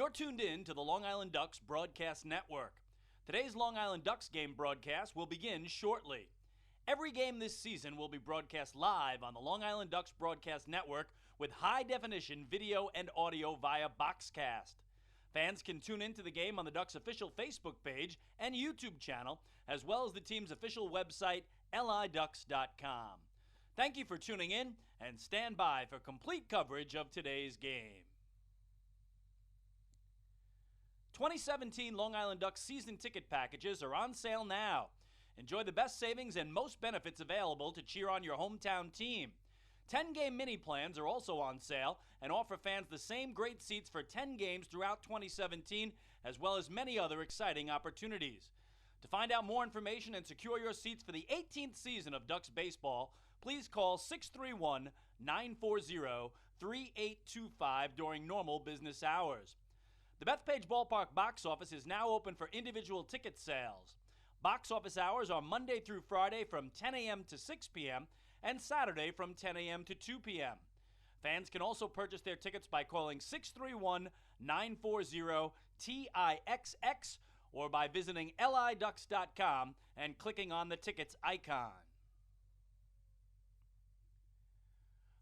You're tuned in to the Long Island Ducks Broadcast Network. Today's Long Island Ducks game broadcast will begin shortly. Every game this season will be broadcast live on the Long Island Ducks Broadcast Network with high-definition video and audio via Boxcast. Fans can tune into the game on the Ducks' official Facebook page and YouTube channel, as well as the team's official website, liducks.com. Thank you for tuning in, and stand by for complete coverage of today's game. 2017 Long Island Ducks season ticket packages are on sale now. Enjoy the best savings and most benefits available to cheer on your hometown team. 10-game mini plans are also on sale and offer fans the same great seats for 10 games throughout 2017, as well as many other exciting opportunities. To find out more information and secure your seats for the 18th season of Ducks baseball, please call 631-940-3825 during normal business hours. The Bethpage Ballpark box office is now open for individual ticket sales. Box office hours are Monday through Friday from 10 a.m. to 6 p.m. and Saturday from 10 a.m. to 2 p.m. Fans can also purchase their tickets by calling 631-940-TIXX or by visiting liducks.com and clicking on the tickets icon.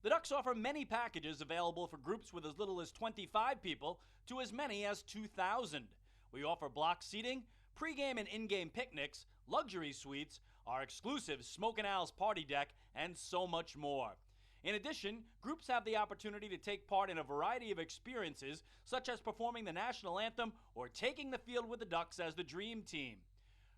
The Ducks offer many packages available for groups with as little as 25 people to as many as 2,000. We offer block seating, pregame and in-game picnics, luxury suites, our exclusive Smokin' Al's party deck, and so much more. In addition, groups have the opportunity to take part in a variety of experiences, such as performing the national anthem or taking the field with the Ducks as the dream team.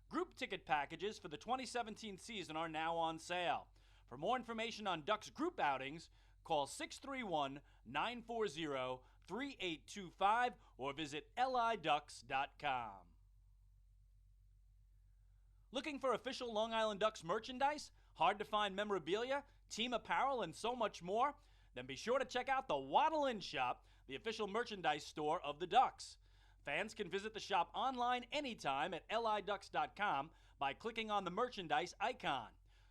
Group ticket packages for the 2017 season are now on sale. For more information on Ducks group outings, call 631-940-3825 or visit liducks.com. Looking for official Long Island Ducks merchandise, hard-to-find memorabilia, team apparel, and so much more? Then be sure to check out the Waddle Inn Shop, the official merchandise store of the Ducks. Fans can visit the shop online anytime at liducks.com by clicking on the merchandise icon.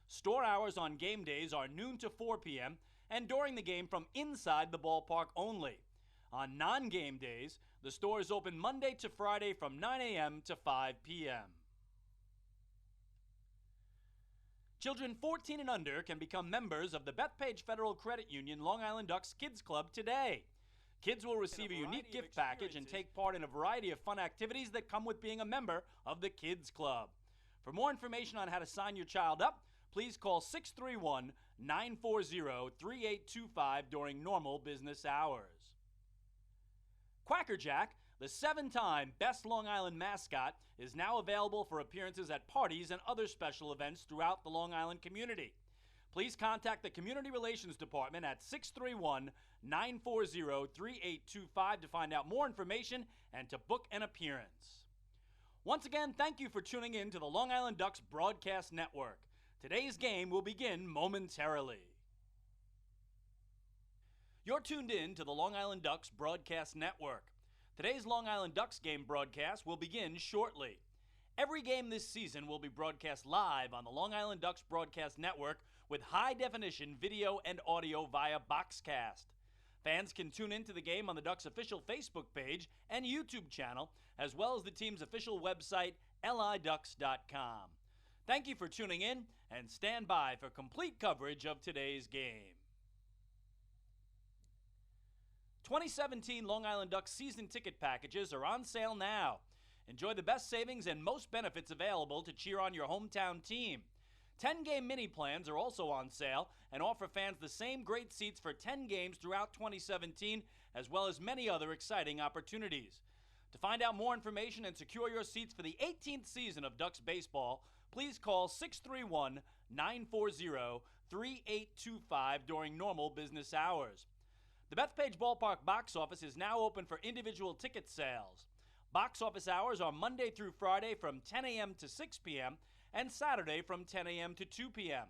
Store hours on game days are noon to 4 p.m. and during the game from inside the ballpark only. On non-game days, the store is open Monday to Friday from 9 a.m. to 5 p.m. Children 14 and under can become members of the Bethpage Federal Credit Union Long Island Ducks Kids Club today. Kids will receive a unique gift package and take part in a variety of fun activities that come with being a member of the Kids Club. For more information on how to sign your child up, please call 631-940-3825 during normal business hours. Quacker Jack, the 7-time Best Long Island mascot, is now available for appearances at parties and other special events throughout the Long Island community. Please contact the Community Relations Department at 631-940-3825 to find out more information and to book an appearance. Once again, thank you for tuning in to the Long Island Ducks Broadcast Network. Today's game will begin momentarily. You're tuned in to the Long Island Ducks Broadcast Network. Today's Long Island Ducks game broadcast will begin shortly. Every game this season will be broadcast live on the Long Island Ducks Broadcast Network with high-definition video and audio via Boxcast. Fans can tune into the game on the Ducks' official Facebook page and YouTube channel, as well as the team's official website, liducks.com. Thank you for tuning in, and stand by for complete coverage of today's game. 2017 Long Island Ducks season ticket packages are on sale now. Enjoy the best savings and most benefits available to cheer on your hometown team. 10-game mini plans are also on sale and offer fans the same great seats for 10 games throughout 2017, as well as many other exciting opportunities. To find out more information and secure your seats for the 18th season of Ducks baseball, please call 631-940-3825 during normal business hours. The Bethpage Ballpark box office is now open for individual ticket sales. Box office hours are Monday through Friday from 10 a.m. to 6 p.m. and Saturday from 10 a.m. to 2 p.m.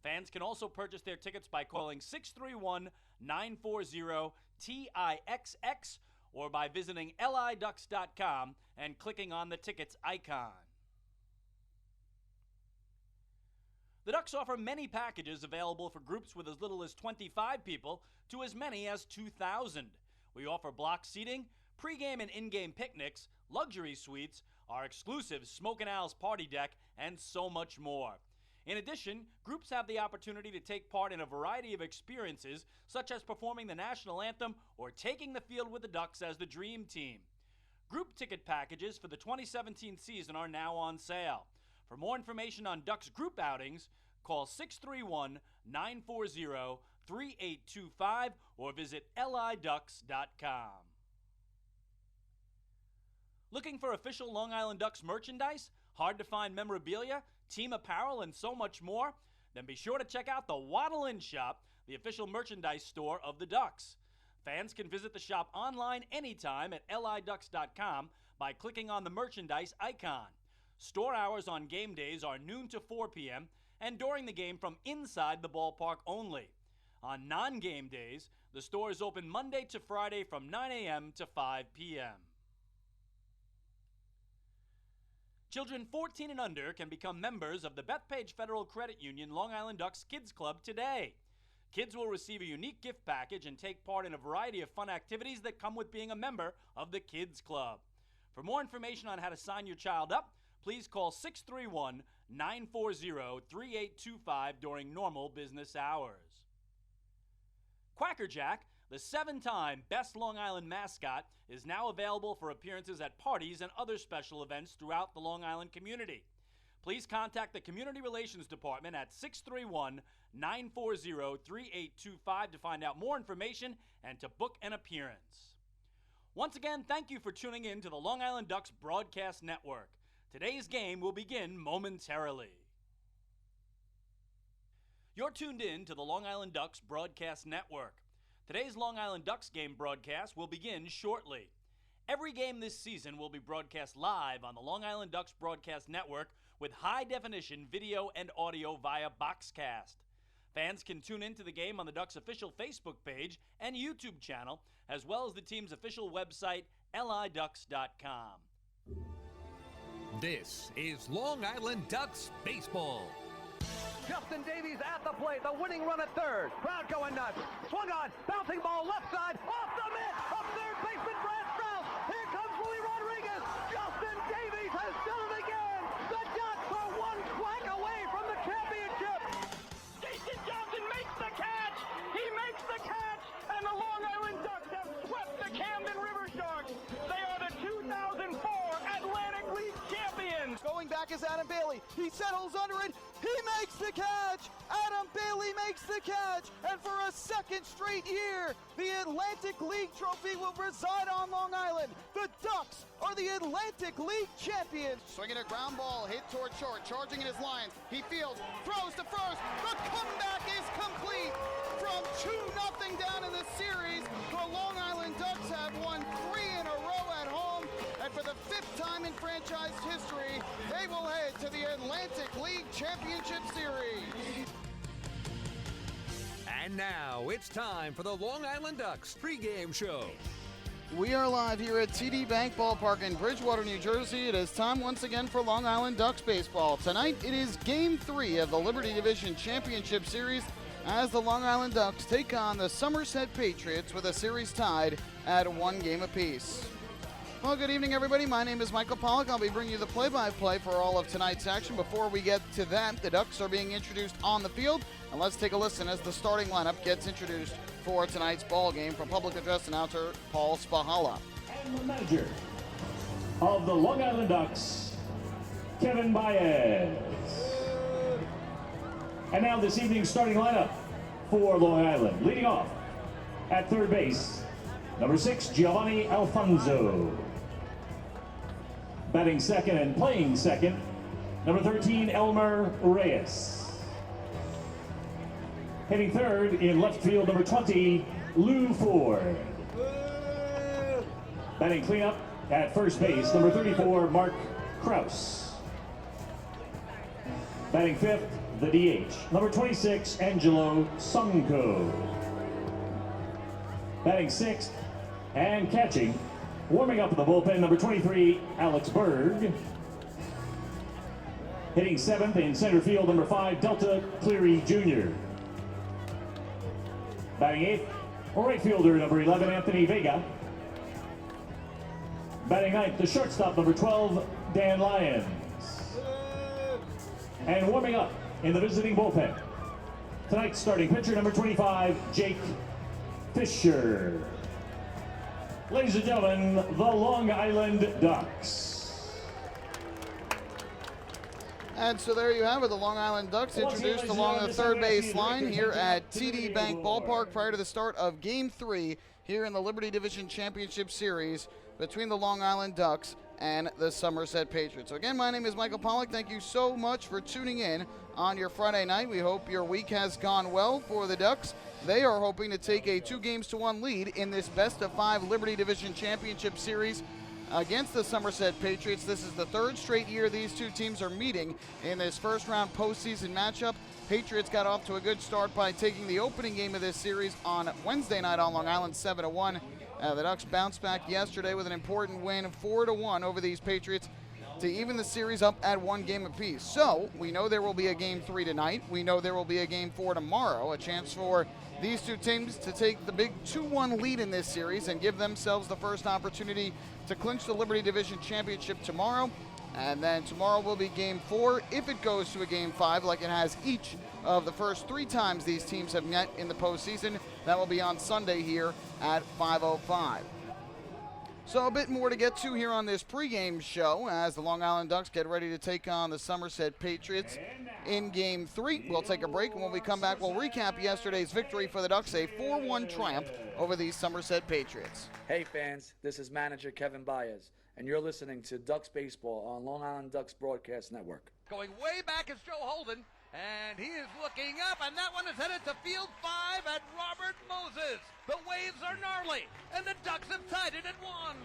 Fans can also purchase their tickets by calling 631-940-TIXX or by visiting liducks.com and clicking on the tickets icon. The Ducks offer many packages available for groups with as little as 25 people to as many as 2,000. We offer block seating, pregame and in-game picnics, luxury suites, our exclusive Smokin' Al's party deck, and so much more. In addition, groups have the opportunity to take part in a variety of experiences, such as performing the national anthem or taking the field with the Ducks as the dream team. Group ticket packages for the 2017 season are now on sale. For more information on Ducks group outings, call 631-940-3825 or visit liducks.com. Looking for official Long Island Ducks merchandise, hard-to-find memorabilia, team apparel, and so much more? Then be sure to check out the Waddle Inn Shop, the official merchandise store of the Ducks. Fans can visit the shop online anytime at liducks.com by clicking on the merchandise icon. Store hours on game days are noon to 4 p.m. and during the game from inside the ballpark only. On non-game days, the store is open Monday to Friday from 9 a.m. to 5 p.m. Children 14 and under can become members of the Bethpage Federal Credit Union Long Island Ducks Kids Club today. Kids will receive a unique gift package and take part in a variety of fun activities that come with being a member of the Kids Club. For more information on how to sign your child up, please call 631-940-3825 during normal business hours. Quacker Jack, the 7-time Best Long Island mascot, is now available for appearances at parties and other special events throughout the Long Island community. Please contact the Community Relations Department at 631-940-3825 to find out more information and to book an appearance. Once again, thank you for tuning in to the Long Island Ducks Broadcast Network. Today's game will begin momentarily. You're tuned in to the Long Island Ducks Broadcast Network. Today's Long Island Ducks game broadcast will begin shortly. Every game this season will be broadcast live on the Long Island Ducks Broadcast Network with high-definition video and audio via Boxcast. Fans can tune into the game on the Ducks' official Facebook page and YouTube channel, as well as the team's official website, liducks.com. This is Long Island Ducks baseball. Justin Davies at the plate, the winning run at third. Crowd going nuts. Swung on, bouncing ball left side, off the mitt, up third baseman Brad Strauss. Here comes Willie Rodriguez. Justin Davies has done it again. The Ducks are one quack away from the championship. Jason Johnson makes the catch. He makes the catch, and the Long Island Ducks have swept the Camden River Sharks. They are the 2004 Atlantic League champions. Going back is Adam Bailey. He settles under it. He makes the catch! Adam Bailey makes the catch! And for a second straight year, the Atlantic League trophy will reside on Long Island. The Ducks are the Atlantic League champions. Swinging a ground ball, hit toward short, charging in his lines. He fields, throws to first. The comeback is complete. From 2-0 down in the series, the Long Island Ducks have won 3 in a row at home. And for the 5th time in franchise history, they will head to the Atlantic League Championship Series. And now it's time for the Long Island Ducks pregame show. We are live here at TD Bank Ballpark in Bridgewater, New Jersey. It is time once again for Long Island Ducks baseball. Tonight it is Game 3 of the Liberty Division Championship Series as the Long Island Ducks take on the Somerset Patriots with a series tied at 1 game apiece. Well, good evening, everybody. My name is Michael Pollack. I'll be bringing you the play-by-play for all of tonight's action. Before we get to that, the Ducks are being introduced on the field. And let's take a listen as the starting lineup gets introduced for tonight's ball game from public address announcer Paul Spahala. And the manager of the Long Island Ducks, Kevin Baez. And now this evening's starting lineup for Long Island. Leading off at third base, number 6, Giovanni Alfonso. Batting second and playing second, number 13, Elmer Reyes. Hitting third in left field, number 20, Lou Ford. Batting cleanup at first base, number 34, Mark Kraus. Batting fifth, the DH, number 26, Angelo Sunko. Batting sixth and catching, warming up in the bullpen, number 23, Alex Berg. Hitting seventh in center field, number 5, Delta Cleary Jr. Batting eighth, right fielder, number 11, Anthony Vega. Batting ninth, the shortstop, number 12, Dan Lyons. And warming up in the visiting bullpen, tonight's starting pitcher, number 25, Jake Fisher. Ladies and gentlemen, the Long Island Ducks. And so there you have it, the Long Island Ducks introduced along the third base line here at TD Bank Ballpark prior to the start of Game 3 here in the Liberty Division Championship Series between the Long Island Ducks and the Somerset Patriots. So again, my name is Michael Pollack. Thank you so much for tuning in on your Friday night. We hope your week has gone well for the Ducks. They are hoping to take a 2-1 lead in this best-of-5 Liberty Division Championship Series against the Somerset Patriots. This is the third straight year these two teams are meeting in this first-round postseason matchup. Patriots got off to a good start by taking the opening game of this series on Wednesday night on Long Island, 7-1. The Ducks bounced back yesterday with an important win, 4-1 over these Patriots to even the series up at 1 game apiece. So we know there will be a Game 3 tonight. We know there will be a Game 4 tomorrow, a chance for these two teams to take the big 2-1 lead in this series and give themselves the first opportunity to clinch the Liberty Division Championship tomorrow. And then tomorrow will be Game 4. If it goes to a Game 5, like it has each of the first 3 times these teams have met in the postseason, that will be on Sunday here at 5:05. So a bit more to get to here on this pregame show as the Long Island Ducks get ready to take on the Somerset Patriots in Game 3. We'll take a break, and when we come back, we'll recap yesterday's victory for the Ducks, a 4-1 triumph over the Somerset Patriots. Hey fans, this is manager Kevin Baez, and you're listening to Ducks Baseball on Long Island Ducks Broadcast Network. Going way back is Joe Holden, and he is looking up, and that one is headed to field 5 at Robert Moses. The waves are gnarly, and the Ducks have tied it at 1.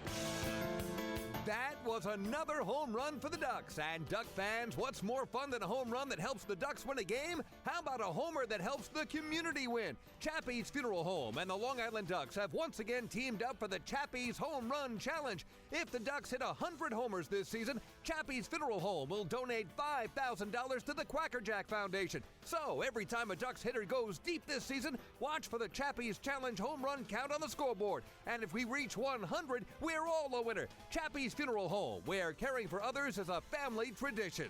That was another home run for the Ducks. And Duck fans, what's more fun than a home run that helps the Ducks win a game? How about a homer that helps the community win? Chappie's Funeral Home and the Long Island Ducks have once again teamed up for the Chappie's Home Run Challenge. If the Ducks hit 100 homers this season, Chappie's Funeral Home will donate $5,000 to the Quackerjack Foundation. So every time a Ducks hitter goes deep this season, watch for the Chappie's Challenge home run count on the scoreboard. And if we reach 100, we're all a winner. Chappie's Funeral Home, where caring for others is a family tradition.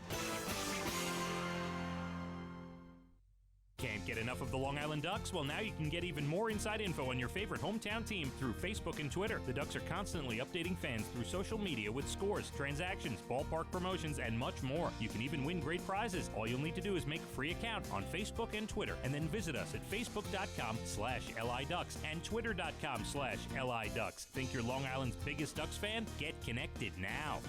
Can't get enough of the Long Island Ducks? Well, now you can get even more inside info on your favorite hometown team through Facebook and Twitter. The Ducks are constantly updating fans through social media with scores, transactions, ballpark promotions, and much more. You can even win great prizes. All you'll need to do is make a free account on Facebook and Twitter, and then visit us at facebook.com/LIDucks and twitter.com/LIDucks. Think you're Long Island's biggest Ducks fan? Get connected now.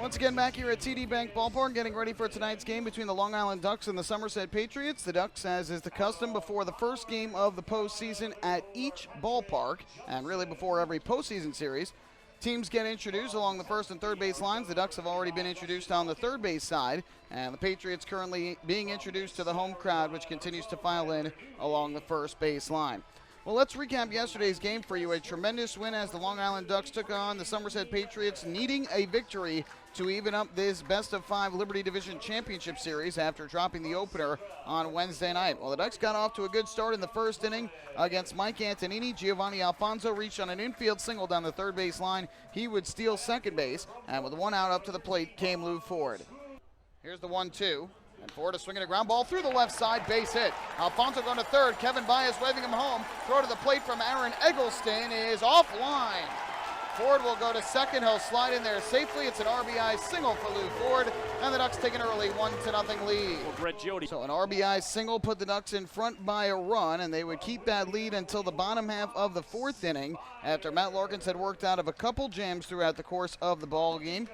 Once again, back here at TD Bank Ballpark, getting ready for tonight's game between the Long Island Ducks and the Somerset Patriots. The Ducks, as is the custom before the first game of the postseason at each ballpark, and really before every postseason series, teams get introduced along the first and third base lines. The Ducks have already been introduced on the third base side, and the Patriots currently being introduced to the home crowd, which continues to file in along the first base line. Well, let's recap yesterday's game for you. A tremendous win as the Long Island Ducks took on the Somerset Patriots, needing a victory to even up this best-of-5 Liberty Division Championship Series after dropping the opener on Wednesday night. Well, the Ducks got off to a good start in the first inning against Mike Antonini. Giovanni Alfonso reached on an infield single down the third base line. He would steal second base, and with one out up to the plate came Lou Ford. Here's the 1-2. And Ford is swinging a ground ball through the left side, base hit. Alfonso going to third. Kevin Baez waving him home. Throw to the plate from Aaron Eggleston is offline. Ford will go to second. He'll slide in there safely. It's an RBI single for Lou Ford, and the Ducks take an early 1-0 lead. So an RBI single put the Ducks in front by a run, and they would keep that lead until the bottom half of the fourth inning after Matt Larkins had worked out of a couple jams throughout the course of the ball game.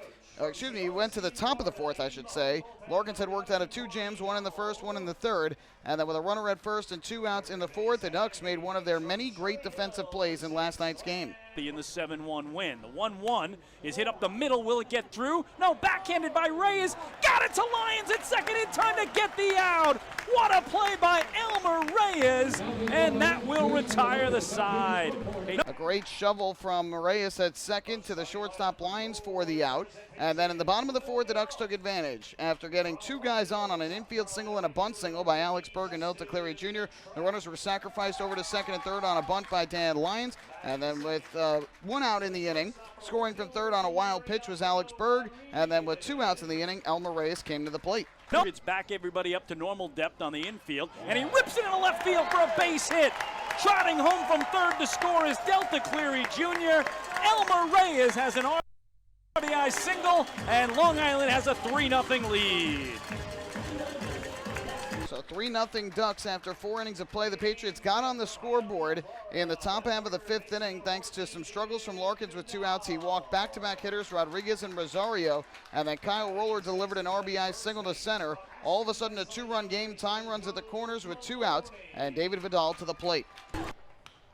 He went to the top of the fourth, I should say. Larkins had worked out of 2 jams, one in the first, one in the third. And then with a runner at first and 2 outs in the fourth, the Ducks made one of their many great defensive plays in last night's game. in the 7-1 win. The 1-1 is hit up the middle. Will it get through? No, backhanded by Reyes. Got it to Lyons at second in time to get the out. What a play by Elmer Reyes, and that will retire the side. A great shovel from Reyes at second to the shortstop Lyons for the out. And then in the bottom of the fourth, the Ducks took advantage. After getting two guys on an infield single and a bunt single by Alex Berg and Nelta Cleary Jr., the runners were sacrificed over to second and third on a bunt by Dan Lyons. And then with one out in the inning, scoring from third on a wild pitch was Alex Berg. And then with two outs in the inning, Elmer Reyes came to the plate. It's back everybody up to normal depth on the infield, and he rips it into left field for a base hit. Trotting home from third to score is Delta Cleary Jr. Elmer Reyes has an RBI single, and Long Island has a 3-0 lead. So 3-0 Ducks after 4 innings of play. The Patriots got on the scoreboard in the top half of the 5th inning thanks to some struggles from Larkins with 2 outs. He walked back-to-back hitters Rodriguez and Rosario, and then Kyle Roller delivered an RBI single to center. All of a sudden a 2-run game. Time runs at the corners with 2 outs, and David Vidal to the plate.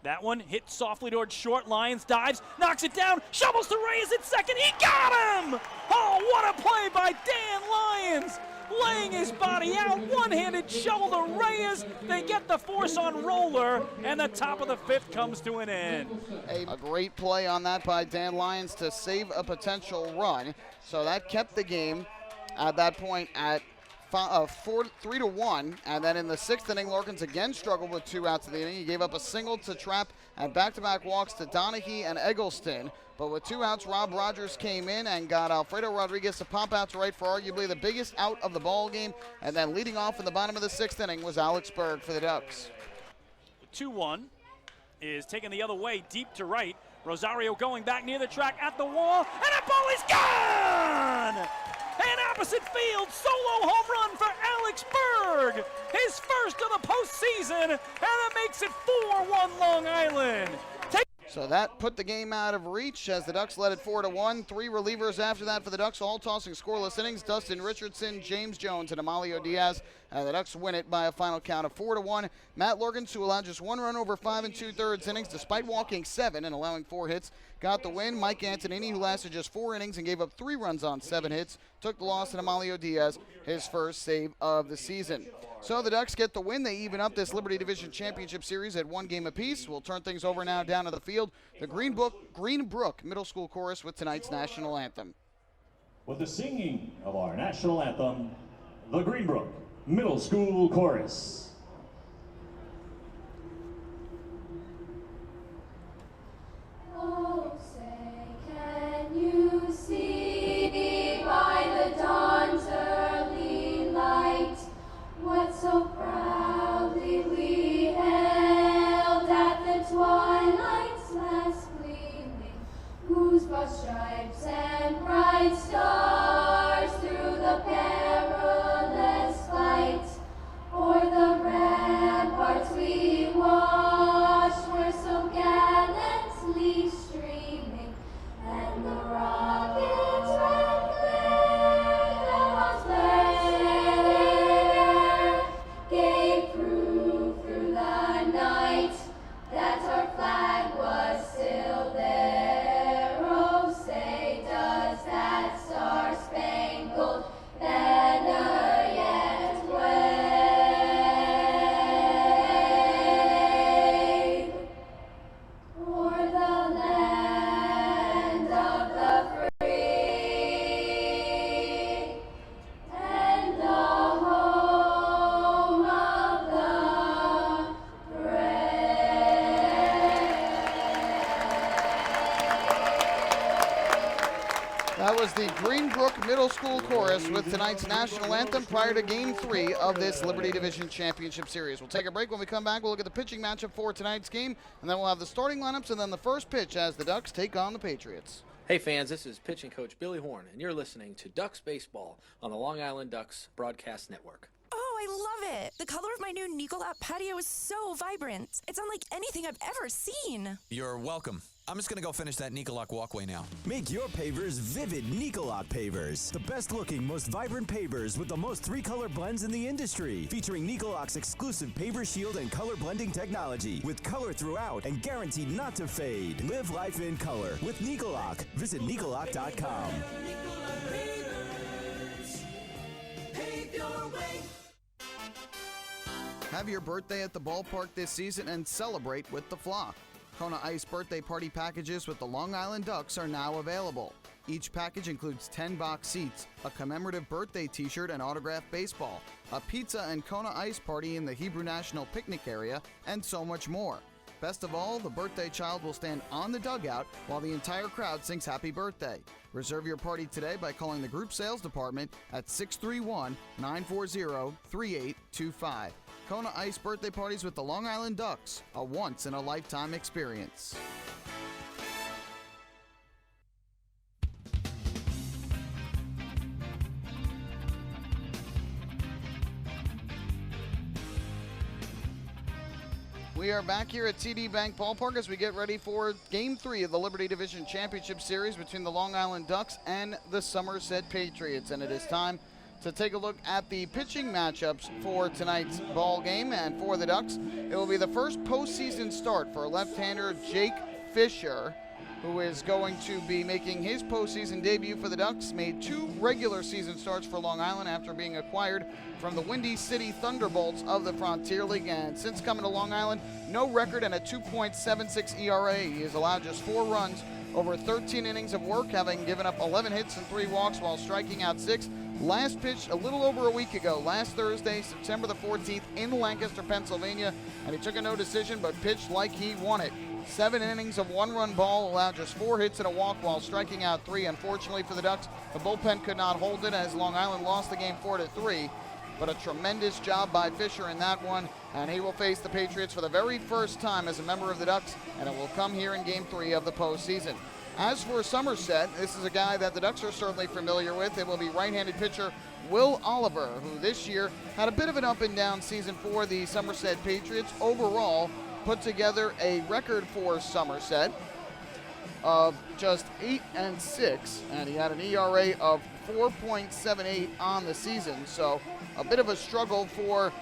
That one hit softly towards short. Lyons dives, knocks it down, shovels to Reyes at second. He got him! Oh, what a play by Dan Lyons! Laying his body out, one-handed shovel to Reyes. They get the force on Roller, and the top of the 5th comes to an end. A great play on that by Dan Lyons to save a potential run. So that kept the game at that point at 3-1, and then in the 6th inning, Larkins again struggled with 2 outs in the inning. He gave up a single to Trapp and back-to-back walks to Donaghy and Eggleston. But with 2 outs, Rob Rogers came in and got Alfredo Rodriguez to pop out to right for arguably the biggest out of the ball game. And then leading off in the bottom of the 6th inning was Alex Berg for the Ducks. 2-1 is taken the other way, deep to right. Rosario going back near the track at the wall, and that ball is gone! And opposite field, solo home run for Alex Berg, his first of the postseason, and that makes it 4-1 Long Island. So that put the game out of reach as the Ducks led it 4-1. 3 relievers after that for the Ducks, all tossing scoreless innings. Dustin Richardson, James Jones, and Amalio Diaz. And the Ducks win it by a final count of 4-1. Matt Lurgans, who allowed just 1 run over 5 2/3 innings, despite walking 7 and allowing 4 hits, got the win. Mike Antonini, who lasted just 4 innings and gave up 3 runs on 7 hits, took the loss, and Amalio Diaz, his first save of the season. So the Ducks get the win. They even up this Liberty Division Championship Series at 1 game apiece. We'll turn things over now down to the field. The Greenbrook Middle School Chorus with tonight's national anthem. With the singing of our national anthem, the Greenbrook Middle School Chorus. Oh, say, can you see by the dawn's early light what so proudly we hailed at the twilight's last gleaming, whose broad stripes and bright stars through the perilous fight o'er the ramparts we watched were so gallantly streaming, and the rocket's red glare that was there gave proof through the night that our flag was still there. Oh, say, does that star-spangled banner yet wave o'er the land of the free and the home of the brave? That was the Greenbrook Middle School Chorus with tonight's national anthem prior to Game 3 of this Liberty Division Championship Series. We'll take a break. When we come back, we'll look at the pitching matchup for tonight's game, and then we'll have the starting lineups and then the first pitch as the Ducks take on the Patriots. Hey fans, this is pitching coach Billy Horn, and you're listening to Ducks Baseball on the Long Island Ducks Broadcast Network. Oh, I love it. The color of my new Nicolot patio is so vibrant. It's unlike anything I've ever seen. You're welcome. I'm just going to go finish that Nicolot walkway now. Make your pavers vivid Nicolot pavers. The best looking, most vibrant pavers with the most 3-color blends in the industry. Featuring Nicolot's exclusive paver shield and color blending technology. With color throughout and guaranteed not to fade. Live life in color with Nicolot. Visit Nicolot.com. Have your birthday at the ballpark this season and celebrate with the flock. Kona Ice birthday party packages with the Long Island Ducks are now available. Each package includes 10 box seats, a commemorative birthday t-shirt and autographed baseball, a pizza and Kona Ice party in the Hebrew National Picnic area, and so much more. Best of all, the birthday child will stand on the dugout while the entire crowd sings happy birthday. Reserve your party today by calling the group sales department at 631-940-3825. Kona Ice birthday parties with the Long Island Ducks, a once-in-a-lifetime experience. We are back here at TD Bank Ballpark as we get ready for Game 3 of the Liberty Division Championship Series between the Long Island Ducks and the Somerset Patriots. And it is time to take a look at the pitching matchups for tonight's ball game. And for the Ducks, it will be the first postseason start for left-hander Jake Fisher, who is going to be making his postseason debut for the Ducks. Made 2 regular season starts for Long Island after being acquired from the Windy City Thunderbolts of the Frontier League. And since coming to Long Island, no record and a 2.76 ERA. He has allowed just 4 runs over 13 innings of work, having given up 11 hits and 3 walks while striking out 6. Last pitched a little over a week ago, last Thursday, September the 14th, in Lancaster, Pennsylvania, and he took a no decision but pitched like he won it. 7 innings of 1-run ball, allowed just 4 hits and a walk while striking out 3. Unfortunately for the Ducks, the bullpen could not hold it as Long Island lost the game 4-3. But a tremendous job by Fisher in that one, and he will face the Patriots for the very first time as a member of the Ducks, and it will come here in Game 3 of the postseason. As for Somerset, this is a guy that the Ducks are certainly familiar with. It will be right-handed pitcher Will Oliver, who this year had a bit of an up-and-down season for the Somerset Patriots. Overall, put together a record for Somerset of just 8-6, and he had an ERA of 4.78 on the season. So a bit of a struggle for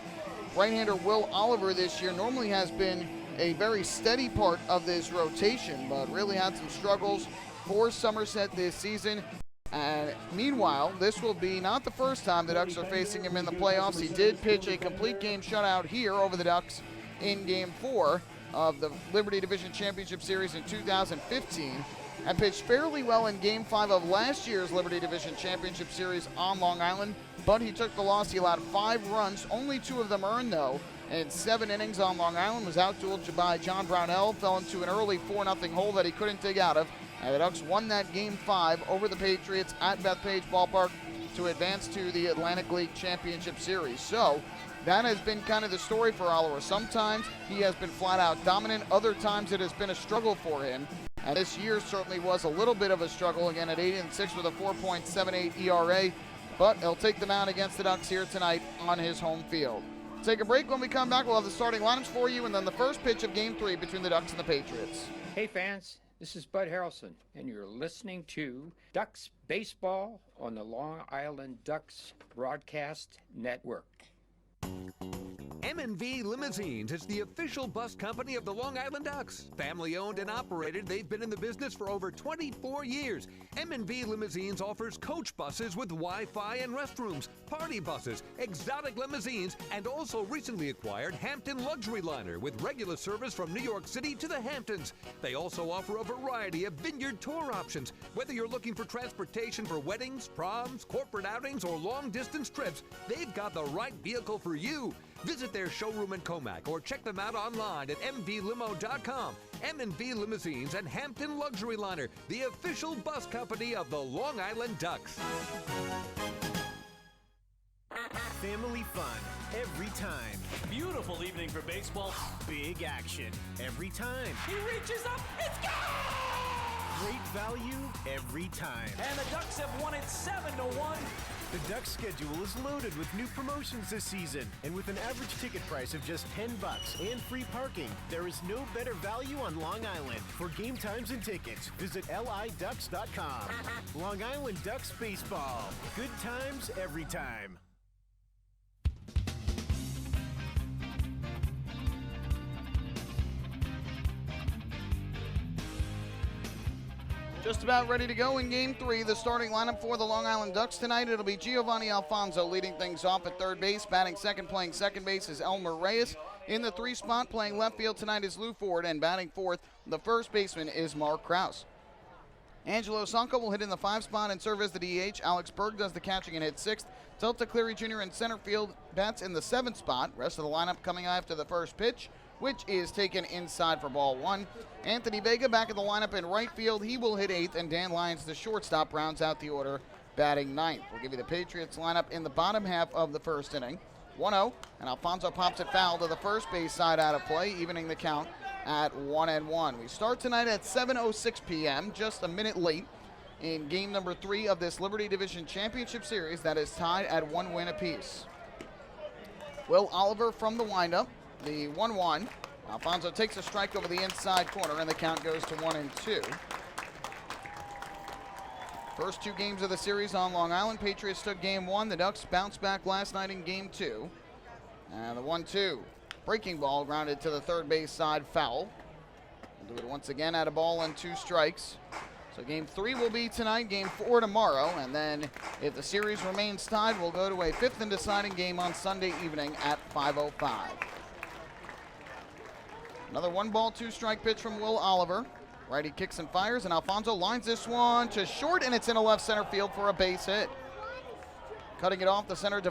right-hander Will Oliver this year. Normally has been a very steady part of this rotation, but really had some struggles for Somerset this season. And meanwhile, this will be not the first time the Ducks are facing him in the playoffs. He did pitch a complete game shutout here over the Ducks in Game 4 of the Liberty Division Championship Series in 2015, and pitched fairly well in Game 5 of last year's Liberty Division Championship Series on Long Island, but he took the loss. He allowed 5 runs, only 2 of them earned though, in 7 innings on Long Island. Was outdueled by John Brownell, fell into an early 4-0 hole that he couldn't dig out of, and the Ducks won that Game 5 over the Patriots at Bethpage Ballpark to advance to the Atlantic League Championship Series. So that has been kind of the story for Oliver. Sometimes he has been flat out dominant, other times it has been a struggle for him. And this year certainly was a little bit of a struggle, again at 8-6 with a 4.78 ERA, but he'll take the mound against the Ducks here tonight on his home field. Take a break. When we come back, we'll have the starting lineups for you, and then the first pitch of Game 3 between the Ducks and the Patriots. Hey fans, this is Bud Harrelson, and you're listening to Ducks Baseball on the Long Island Ducks Broadcast Network. M&V Limousines is the official bus company of the Long Island Ducks. Family owned and operated, they've been in the business for over 24 years. M&V Limousines offers coach buses with Wi-Fi and restrooms, party buses, exotic limousines, and also recently acquired Hampton Luxury Liner with regular service from New York City to the Hamptons. They also offer a variety of vineyard tour options. Whether you're looking for transportation for weddings, proms, corporate outings, or long-distance trips, they've got the right vehicle for you. Visit their showroom in Comac or check them out online at mvlimo.com. M&V Limousines and Hampton Luxury Liner, the official bus company of the Long Island Ducks. Family fun every time. Beautiful evening for baseball. Big action every time. He reaches up, it's gone! Great value every time. And the Ducks have won it 7-1. The Ducks schedule is loaded with new promotions this season, and with an average ticket price of just $10 and free parking, there is no better value on Long Island. For game times and tickets, visit liducks.com. Long Island Ducks baseball. Good times every time. Just about ready to go in Game 3. The starting lineup for the Long Island Ducks tonight. It'll be Giovanni Alfonso leading things off at third base. Batting second, playing second base is Elmer Reyes. In the 3 spot, playing left field tonight is Lou Ford. And batting fourth, the first baseman is Mark Krause. Angelo Sanko will hit in the 5 spot and serve as the DH. Alex Berg does the catching and hits 6th. Delta Cleary Jr. in center field bats in the 7th spot. Rest of the lineup coming after the first pitch, which is taken inside for ball 1. Anthony Vega back in the lineup in right field. He will hit 8th, and Dan Lyons, the shortstop, rounds out the order, batting 9th. We'll give you the Patriots lineup in the bottom half of the first inning. 1-0, and Alfonso pops it foul to the first base side out of play, evening the count at 1-1. We start tonight at 7:06 p.m., just a minute late, in game number 3 of this Liberty Division Championship Series that is tied at 1 win apiece. Will Oliver from the windup. The 1-1. Alfonso takes a strike over the inside corner, and the count goes to 1-2. First 2 games of the series on Long Island. Patriots took game 1. The Ducks bounced back last night in game 2. And the 1-2. Breaking ball grounded to the third base side, foul. We'll do it once again at a ball and 2 strikes. So game 3 will be tonight, game 4 tomorrow, and then if the series remains tied, we'll go to a 5th and deciding game on Sunday evening at 5:05. Another 1-ball, 2-strike pitch from Will Oliver. Righty kicks and fires, and Alfonso lines this one to short, and it's in a left center field for a base hit. Cutting it off, the center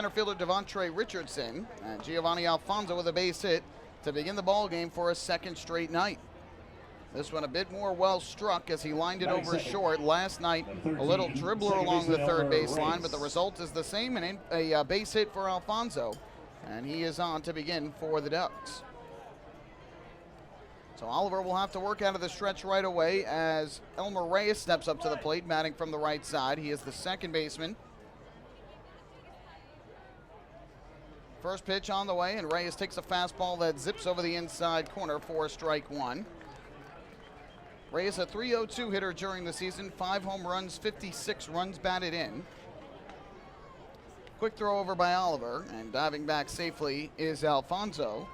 fielder Devontre Richardson, and Giovanni Alfonso with a base hit to begin the ball game for a second straight night. This one a bit more well struck as he lined it over short. Last night, a little dribbler along the third base line, but the result is the same, and a base hit for Alfonso, and he is on to begin for the Ducks. So Oliver will have to work out of the stretch right away as Elmer Reyes steps up to the plate, batting from the right side. He is the second baseman. First pitch on the way, and Reyes takes a fastball that zips over the inside corner for strike 1. Reyes a .302 hitter during the season, 5 home runs, 56 runs batted in. Quick throw over by Oliver, and diving back safely is Alfonso,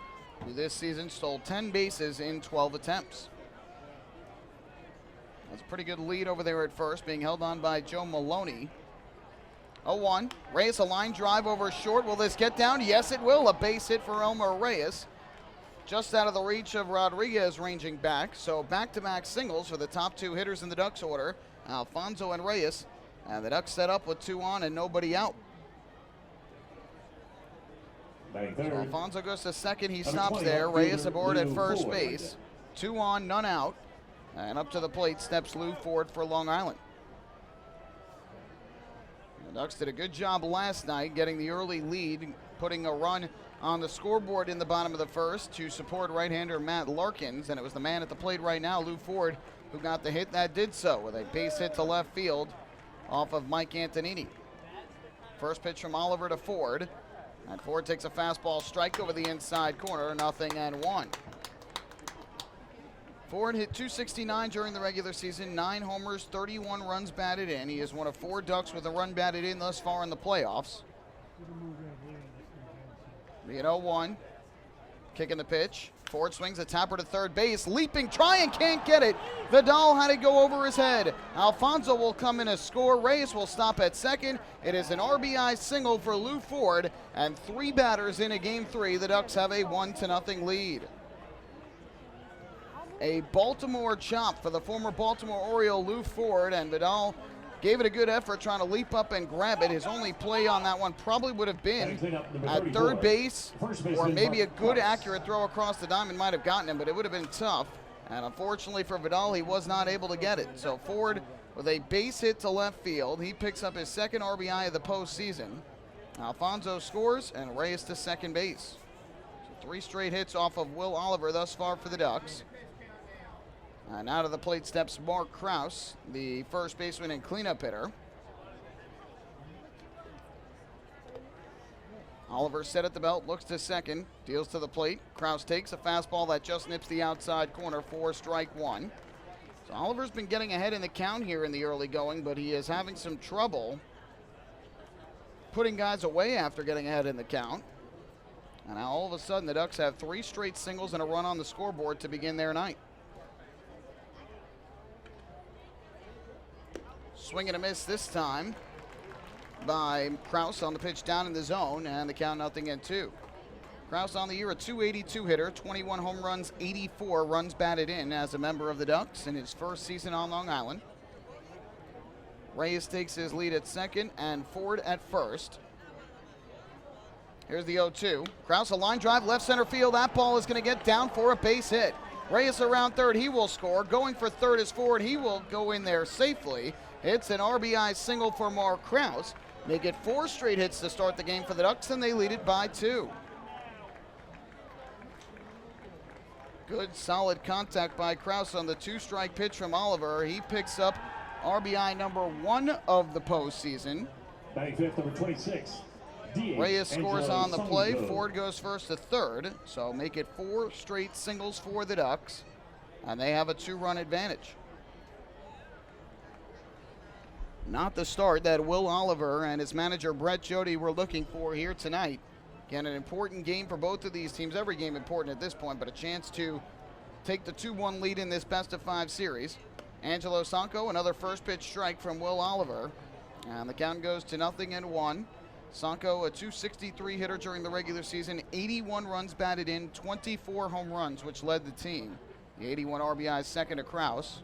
who this season stole 10 bases in 12 attempts. That's a pretty good lead over there at first, being held on by Joe Maloney. 0-1. Reyes a line drive over short. Will this get down? Yes, it will. A base hit for Elmer Reyes. Just out of the reach of Rodriguez ranging back. So back-to-back singles for the top 2 hitters in the Ducks order, Alfonso and Reyes. And the Ducks set up with 2 on and nobody out. So Alfonso goes to second. He stops there. Reyes aboard at first base. 2 on, none out. And up to the plate steps Lou Ford for Long Island. The Ducks did a good job last night getting the early lead, putting a run on the scoreboard in the bottom of the first to support right-hander Matt Larkins. And it was the man at the plate right now, Lou Ford, who got the hit that did so with a base hit to left field off of Mike Antonini. First pitch from Oliver to Ford. And Ford takes a fastball strike over the inside corner, 0-1. Ford hit .269 during the regular season, 9 homers, 31 runs batted in. He is one of 4 Ducks with a run batted in thus far in the playoffs. The 0-1, kicking the pitch. Ford swings a tapper to third base, leaping, trying, can't get it. Vidal had it go over his head. Alfonso will come in a score. Reyes will stop at second. It is an RBI single for Lou Ford, and 3 batters in a game 3. The Ducks have a 1-0 lead. A Baltimore chop for the former Baltimore Oriole Lou Ford, and Vidal gave it a good effort trying to leap up and grab it. His only play on that one probably would have been at third base, or maybe a good accurate throw across the diamond might have gotten him, but it would have been tough. And unfortunately for Vidal, he was not able to get it. So Ford with a base hit to left field. He picks up his second RBI of the postseason. Alfonso scores, and Reyes to second base. So 3 straight hits off of Will Oliver thus far for the Ducks. And out of the plate steps Mark Krause, the first baseman and cleanup hitter. Oliver set at the belt, looks to second, deals to the plate. Kraus takes a fastball that just nips the outside corner for strike one. So Oliver's been getting ahead in the count here in the early going, but he is having some trouble putting guys away after getting ahead in the count. And now all of a sudden the Ducks have 3 straight singles and a run on the scoreboard to begin their night. Swing and a miss this time by Kraus on the pitch down in the zone, and the count 0-2. Kraus on the year a .282 hitter, 21 home runs, 84 runs batted in as a member of the Ducks in his first season on Long Island. Reyes takes his lead at second and Ford at first. Here's the 0-2. Kraus a line drive left center field. That ball is going to get down for a base hit. Reyes around third. He will score. Going for third is Ford. He will go in there safely. It's an RBI single for Mark Kraus. They get 4 straight hits to start the game for the Ducks, and they lead it by 2. Good, solid contact by Kraus on the 2-strike pitch from Oliver. He picks up RBI number 1 of the postseason. Batting fifth, number 26. Reyes scores on the play. Ford goes first to third, so make it 4 straight singles for the Ducks, and they have a 2-run advantage. Not the start that Will Oliver and his manager Brett Jody were looking for here tonight. Again, an important game for both of these teams. Every game important at this point, but a chance to take the 2-1 lead in this best-of-5 series. Angelo Sanco, another first pitch strike from Will Oliver, and the count goes to 0-1. Sanco, a .263 hitter during the regular season, 81 runs batted in, 24 home runs, which led the team. The 81 RBIs second to Kraus.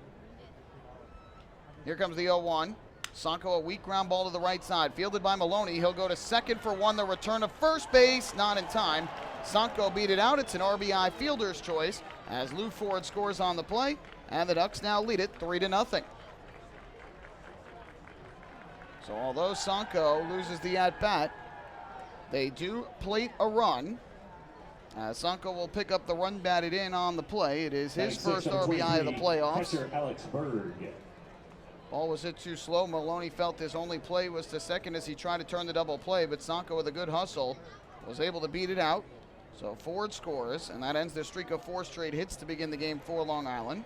Here comes the 0-1. Sanco, a weak ground ball to the right side, fielded by Maloney. He'll go to second for 1. The return to first base, not in time. Sanco beat it out. It's an RBI fielder's choice as Lou Ford scores on the play, and the Ducks now lead it 3-0. So although Sanco loses the at-bat, they do plate a run. Sanco will pick up the run batted in on the play. It is his first RBI of the playoffs. Catcher Alex Berg. Ball was hit too slow. Maloney felt his only play was to second as he tried to turn the double play, but Sanco with a good hustle was able to beat it out. So Ford scores, and that ends their streak of 4 straight hits to begin the game for Long Island.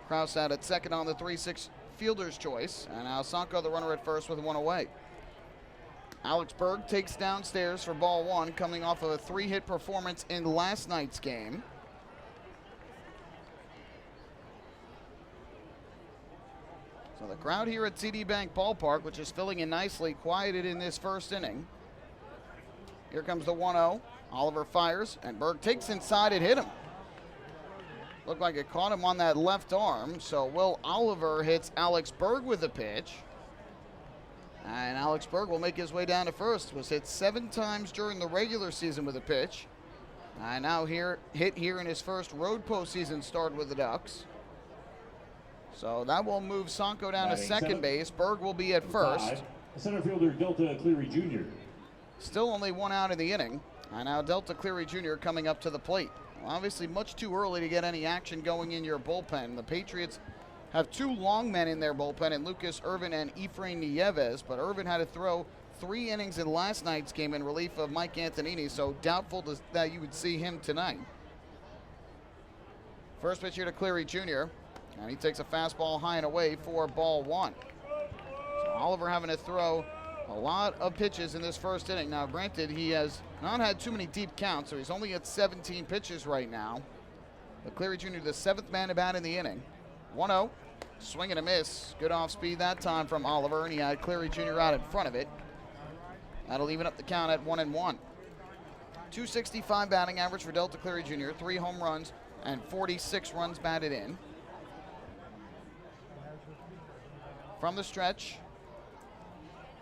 Kraus out at second on the 3-6 fielder's choice, and now Sanco the runner at first with 1 away. Alex Berg takes downstairs for ball 1, coming off of a 3-hit performance in last night's game. So the crowd here at TD Bank Ballpark, which is filling in nicely, quieted in this first inning. Here comes the 1-0. Oliver fires, and Berg takes inside. It hit him. Looked like it caught him on that left arm, so Will Oliver hits Alex Berg with a pitch. And Alex Berg will make his way down to first. Was hit 7 times during the regular season with a pitch. And now hit here in his first road postseason start with the Ducks. So that will move Sanco down to second base. Berg will be at first. Center fielder Delta Cleary Jr. Still only 1 out in the inning. And now Delta Cleary Jr. coming up to the plate. Well, obviously much too early to get any action going in your bullpen. The Patriots have 2 long men in their bullpen in Lucas Irvin and Efrain Nieves, but Irvin had to throw 3 innings in last night's game in relief of Mike Antonini, so doubtful that you would see him tonight. First pitch here to Cleary Jr., and he takes a fastball high and away for ball 1. So Oliver having to throw a lot of pitches in this first inning. Now, granted, he has not had too many deep counts, so he's only at 17 pitches right now. But Cleary Jr., the 7th man to bat in the inning. 1-0, swing and a miss. Good off speed that time from Oliver, and he had Cleary Jr. out in front of it. That'll even up the count at 1-1. 265 batting average for Delta Cleary Jr., 3 home runs and 46 runs batted in. From the stretch,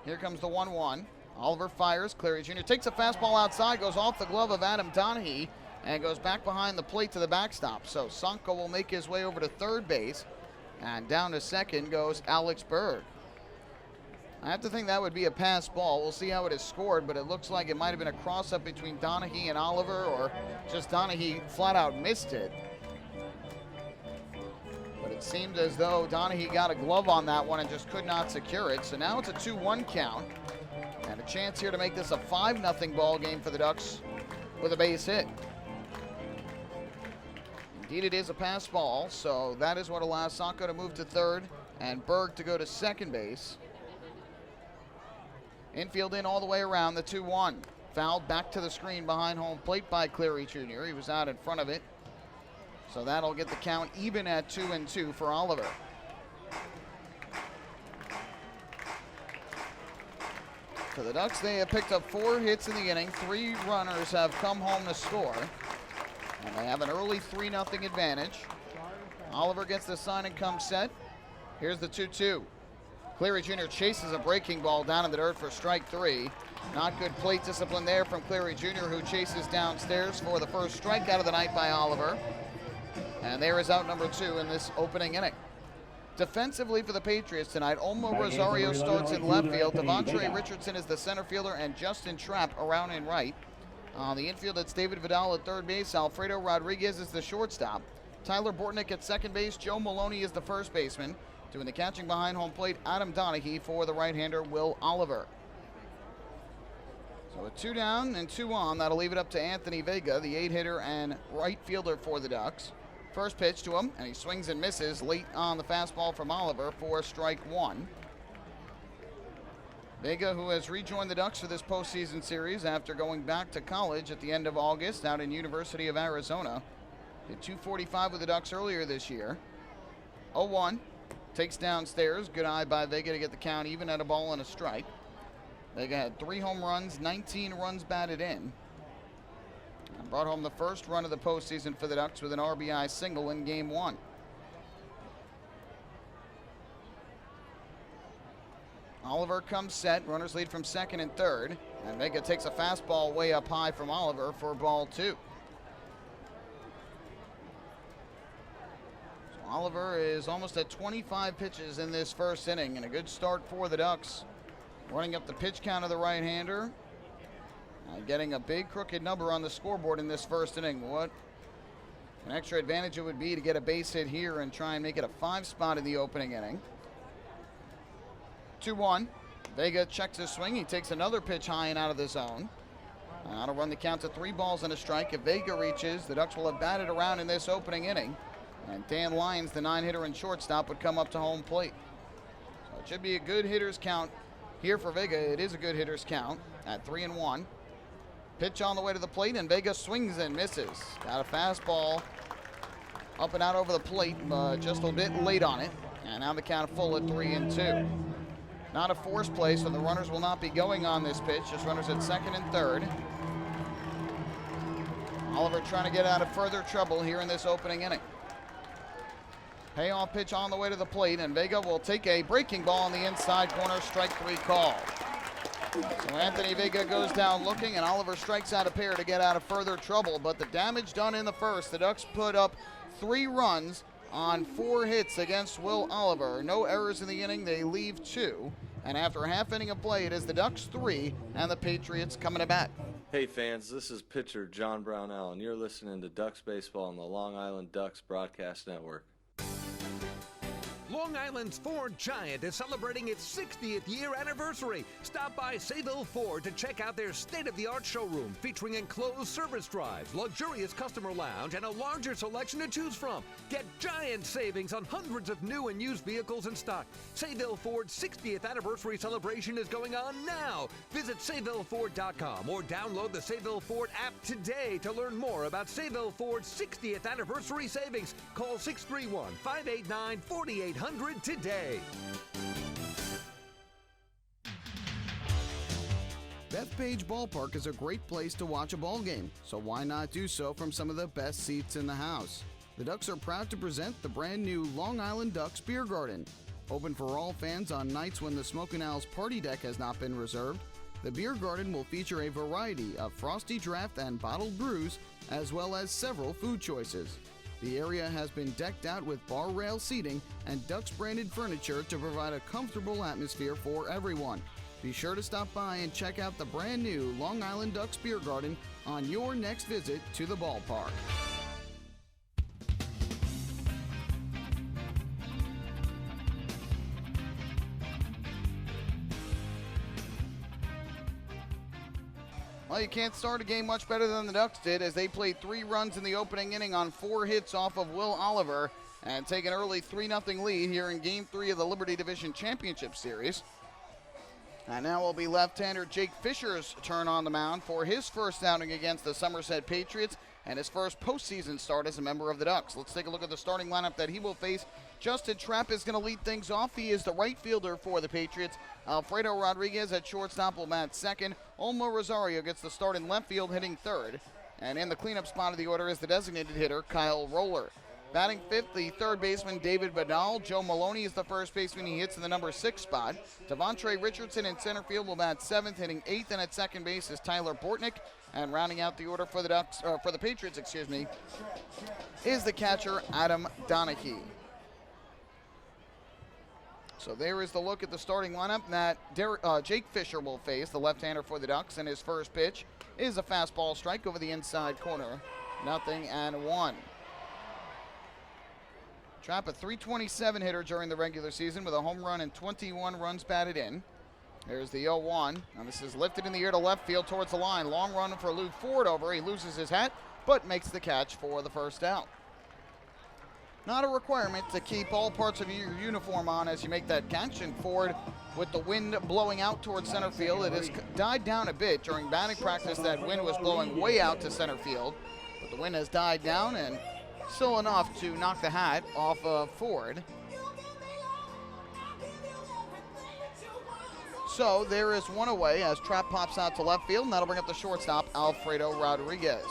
here comes the 1-1. Oliver fires. Cleary Jr. takes a fastball outside, goes off the glove of Adam Donahue, and goes back behind the plate to the backstop. So Sanco will make his way over to third base, and down to second goes Alex Berg. I have to think that would be a pass ball. We'll see how it is scored, but it looks like it might have been a cross-up between Donahue and Oliver, or just Donahue flat out missed it. But it seemed as though Donahue got a glove on that one and just could not secure it. So now it's a 2-1 count. And A chance here to make this a 5-0 ball game for the Ducks with a base hit. Indeed, it is a pass ball, so that is what allows Sacco to move to third and Berg to go to second base. Infield in all the way around, the 2-1. Fouled back to the screen behind home plate by Cleary Jr. He was out in front of it. So that'll get the count even at 2-2 for Oliver. For the Ducks, they have picked up 4 hits in the inning. 3 runners have come home to score. And they have an early 3-0 advantage. Oliver gets the sign and comes set. Here's the 2-2. Cleary Jr. chases a breaking ball down in the dirt for strike 3. Not good plate discipline there from Cleary Jr., who chases downstairs for the first strikeout of the night by Oliver. And there is out number 2 in this opening inning. Defensively for the Patriots tonight, Olmo Rosario starts in left field. Devontre Richardson is the center fielder, and Justin Trapp around in right. On the infield, it's David Vidal at third base. Alfredo Rodriguez is the shortstop. Tyler Bortnick at second base. Joe Maloney is the first baseman. Doing the catching behind home plate, Adam Donaghy for the right-hander, Will Oliver. So a 2 down and 2 on. That'll leave it up to Anthony Vega, the 8-hitter and right fielder for the Ducks. First pitch to him, and he swings and misses late on the fastball from Oliver for strike 1. Vega, who has rejoined the Ducks for this postseason series after going back to college at the end of August out in University of Arizona. Hit .245 with the Ducks earlier this year. 0-1. Takes downstairs. Good eye by Vega to get the count even at a ball and a strike. Vega had 3 home runs, 19 runs batted in. And brought home the first run of the postseason for the Ducks with an RBI single in Game 1. Oliver comes set. Runners lead from second and third. And Vega takes a fastball way up high from Oliver for ball 2. Oliver is almost at 25 pitches in this first inning, and a good start for the Ducks. Running up the pitch count of the right-hander. Getting a big crooked number on the scoreboard in this first inning. What an extra advantage it would be to get a base hit here and try and make it a 5 spot in the opening inning. 2-1. Vega checks his swing. He takes another pitch high and out of the zone. That'll run the count to 3 balls and a strike. If Vega reaches, the Ducks will have batted around in this opening inning. And Dan Lyons, the 9-hitter and shortstop, would come up to home plate. So it should be a good hitter's count here for Vega. It is a good hitter's count at 3-1. Pitch on the way to the plate, and Vega swings and misses. Got a fastball up and out over the plate, but just a bit late on it. And now the count full at 3-2. Not a force play, so the runners will not be going on this pitch. Just runners at second and third. Oliver trying to get out of further trouble here in this opening inning. Payoff pitch on the way to the plate, and Vega will take a breaking ball on the inside corner, strike 3 call. So Anthony Vega goes down looking, and Oliver strikes out a pair to get out of further trouble, but the damage done in the first. The Ducks put up 3 runs on 4 hits against Will Oliver. No errors in the inning, they leave 2. And after a half inning of play, it is the Ducks 3 and the Patriots coming to bat. Hey fans, this is pitcher John Brownell, and you're listening to Ducks Baseball on the Long Island Ducks Broadcast Network. Long Island's Ford Giant is celebrating its 60th year anniversary. Stop by Sayville Ford to check out their state-of-the-art showroom featuring enclosed service drives, luxurious customer lounge, and a larger selection to choose from. Get giant savings on hundreds of new and used vehicles in stock. Sayville Ford's 60th anniversary celebration is going on now. Visit SayvilleFord.com or download the Sayville Ford app today to learn more about Sayville Ford's 60th anniversary savings. Call 631-589-4800 today. Bethpage Ballpark is a great place to watch a ball game, so why not do so from some of the best seats in the house? The Ducks are proud to present the brand new Long Island Ducks Beer Garden. Open for all fans on nights when the Smokin' Owl's party deck has not been reserved, the Beer Garden will feature a variety of frosty draft and bottled brews, as well as several food choices. The area has been decked out with bar rail seating and Ducks branded furniture to provide a comfortable atmosphere for everyone. Be sure to stop by and check out the brand new Long Island Ducks Beer Garden on your next visit to the ballpark. Well, you can't start a game much better than the Ducks did, as they played 3 runs in the opening inning on 4 hits off of Will Oliver and take an early 3-0 lead here in Game 3 of the Liberty Division Championship Series. And now will be left-hander Jake Fisher's turn on the mound for his first outing against the Somerset Patriots and his first postseason start as a member of the Ducks. Let's take a look at the starting lineup that he will face. Justin Trapp is going to lead things off. He is the right fielder for the Patriots. Alfredo Rodriguez at shortstop will bat second. Olmo Rosario gets the start in left field, hitting third. And in the cleanup spot of the order is the designated hitter, Kyle Roller. Batting fifth, the third baseman, David Badal. Joe Maloney is the first baseman. He hits in the number 6 spot. Devontre Richardson in center field will bat seventh, hitting eighth, and at second base is Tyler Bortnick. And rounding out the order for the Patriots, is the catcher, Adam Donahue. So there is the look at the starting lineup that Jake Fisher will face, the left-hander for the Ducks, and his first pitch is a fastball strike over the inside corner. 0-1. Trapp, a .327 hitter during the regular season with a home run and 21 runs batted in. There's the 0-1. Now this is lifted in the air to left field towards the line. Long run for Lou Ford over. He loses his hat, but makes the catch for the first out. Not a requirement to keep all parts of your uniform on as you make that catch. And Ford, with the wind blowing out towards center field, it has died down a bit. During batting practice, that wind was blowing way out to center field. But the wind has died down, and still enough to knock the hat off of Ford. So there is one away as Trapp pops out to left field, and that'll bring up the shortstop, Alfredo Rodriguez.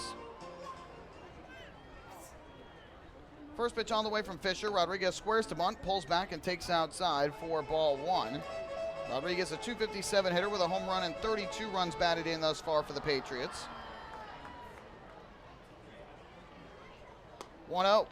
First pitch on the way from Fisher. Rodriguez squares to bunt, pulls back, and takes outside for ball 1. Rodriguez, a .257 hitter with a home run and 32 runs batted in thus far for the Patriots. 1-0.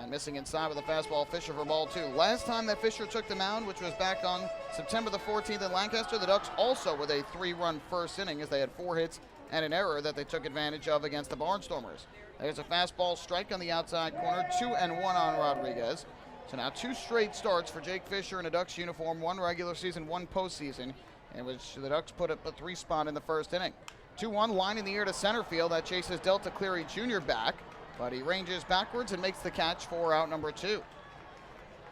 And missing inside with a fastball, Fisher for ball 2. Last time that Fisher took the mound, which was back on September the 14th in Lancaster, the Ducks also with a 3-run first inning as they had 4 hits and an error that they took advantage of against the Barnstormers. There's a fastball strike on the outside corner, 2-1 on Rodriguez. So now 2 straight starts for Jake Fisher in a Ducks uniform, 1 regular season, 1 postseason, in which the Ducks put up a 3 spot in the first inning. 2-1, line in the air to center field. That chases Delta Cleary Jr. back, but he ranges backwards and makes the catch for out number 2.